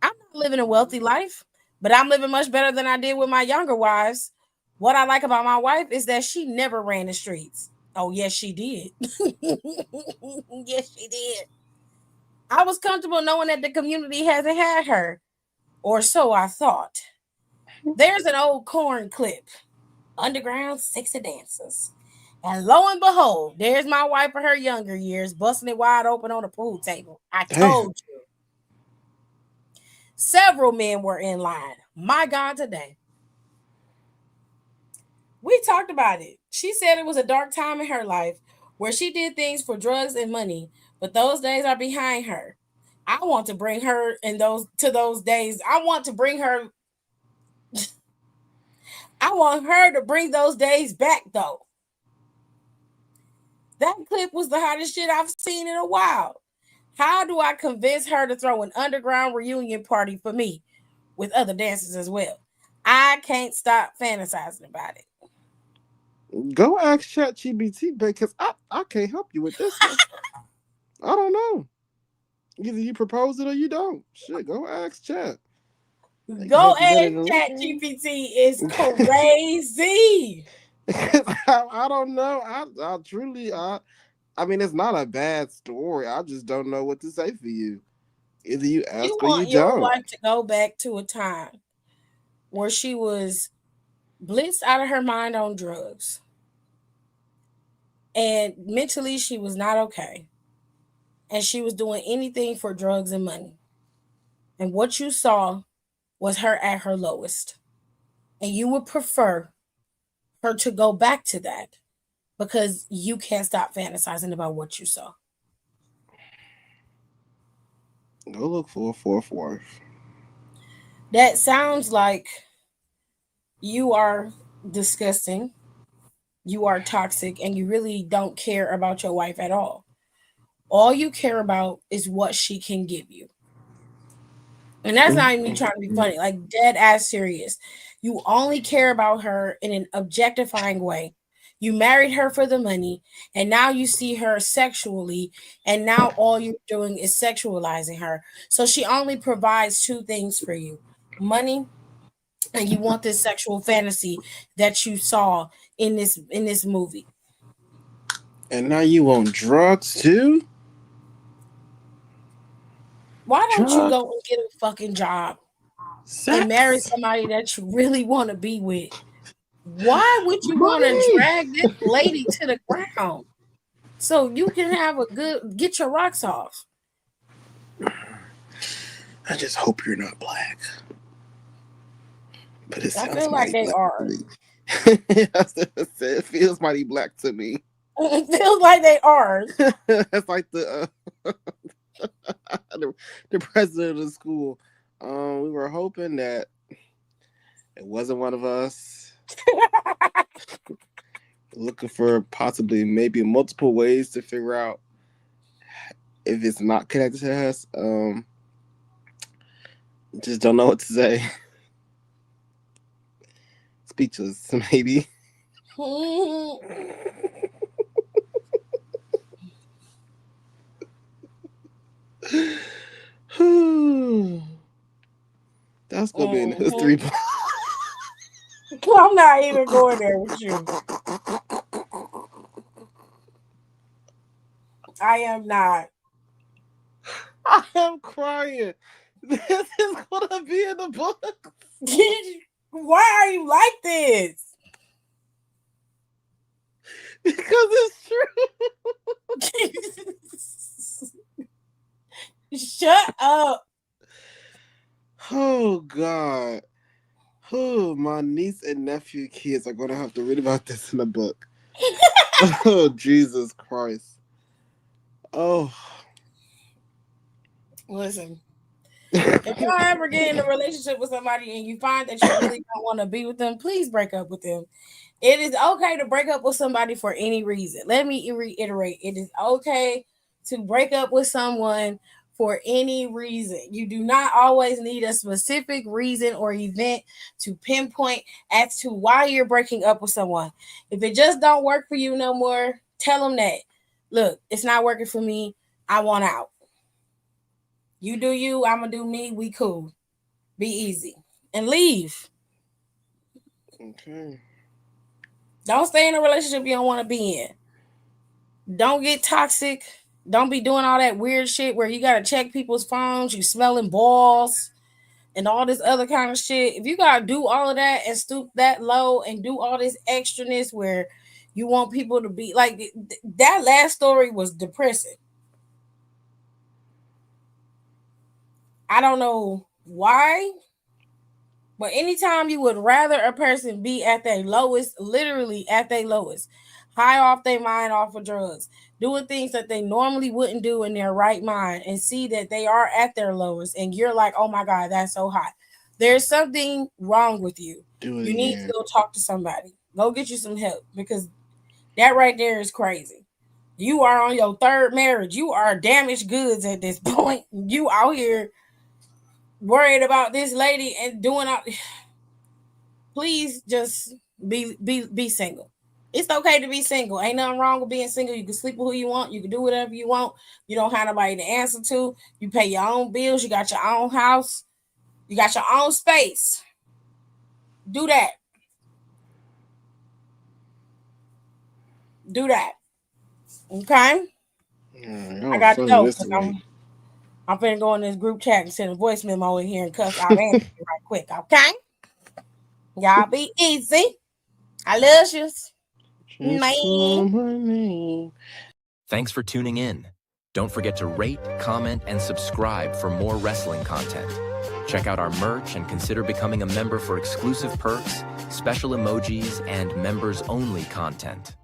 I'm not living a wealthy life, but I'm living much better than I did with my younger wives. What I like about my wife is that she never ran the streets. Oh, yes, she did. Yes, she did. I was comfortable knowing that the community hasn't had her, or so I thought. There's an old corn clip, underground sexy dancers. And lo and behold, there's my wife in her younger years, busting it wide open on the pool table. I told you. Several men were in line. My God, today. We talked about it. She said it was a dark time in her life where she did things for drugs and money, but those days are behind her. I want to bring her to those days. I want to bring her. I want her to bring those days back, though. That clip was the hottest shit I've seen in a while. How do I convince her to throw an underground reunion party for me with other dancers as well? I can't stop fantasizing about it. Go ask ChatGPT, because I can't help you with this one. I don't know. Either you propose it or you don't. Shit, go ask Chat. Go ask ChatGPT. It's crazy. I don't know. I truly, I mean, it's not a bad story. I just don't know what to say for you. Either you ask or you don't. You want your wife to go back to a time where she was blitzed out of her mind on drugs. And mentally, she was not okay. and she was doing anything for drugs and money. And what you saw was her at her lowest. And you would prefer her to go back to that because you can't stop fantasizing about what you saw. Go look for a fourth wife. That sounds like you are disgusting, you are toxic, and you really don't care about your wife at all. All you care about is what she can give you. And that's not even me trying to be funny, like dead ass serious. You only care about her in an objectifying way. You married her for the money, and now you see her sexually, and now all you're doing is sexualizing her. So she only provides two things for you: money, and you want this sexual fantasy that you saw in this movie. And now you want drugs too? Why don't you go and get a fucking job and marry somebody that you really want to be with? Why would you want to drag this lady to the ground so you can have a good get your rocks off? I just hope you're not black. But it sounds I feel like they are. It feels mighty black to me. It feels like they are. That's like the president of the school. We were hoping that it wasn't one of us. Looking for possibly maybe multiple ways to figure out if it's not connected to us. Just don't know what to say. Speechless, maybe. That's gonna be in history. I'm not even going there with you. I am not. I am crying. This is gonna be in the book. Why are you like this? Because it's true. Shut up. Oh God. Oh, my niece and nephew kids are gonna have to read about this in the book. Oh, Jesus Christ. Oh. Listen. If y'all ever get in a relationship with somebody and you find that you really don't want to be with them, please break up with them. It is okay to break up with somebody for any reason. Let me reiterate. It is okay to break up with someone for any reason. You do not always need a specific reason or event to pinpoint as to why you're breaking up with someone. If it just don't work for you no more, tell them that. Look, it's not working for me. I want out. You do you, I'm gonna do me. We cool. Be easy and leave. Okay. Don't stay in a relationship you don't want to be in. Don't get toxic. Don't be doing all that weird shit where you gotta check people's phones, you smelling balls, and all this other kind of shit. If you gotta do all of that and stoop that low and do all this extraness where you want people to be like that last story was depressing. I don't know why, but anytime you would rather a person be at their lowest, literally at their lowest, high off their mind, off of drugs, doing things that they normally wouldn't do in their right mind, and see that they are at their lowest, and you're like, oh my God, that's so hot. There's something wrong with you. You need to go talk to somebody. Go get you some help, because that right there is crazy. You are on your third marriage. You are damaged goods at this point. You out here worried about this lady and doing all. Please just be single. It's okay to be single. Ain't nothing wrong with being single. You can sleep with who you want. You can do whatever you want. You don't have nobody to answer to. You pay your own bills. You got your own house. You got your own space. Do that. Do that. Okay? I got to go. I'm finna go in this group chat and send a voice memo in here and cuss out Anthony right quick. Okay? Y'all be easy. I love you. Thanks for tuning in. Don't forget to rate, comment, and subscribe for more wrestling content. Check out our merch and consider becoming a member for exclusive perks, special emojis, and members-only content.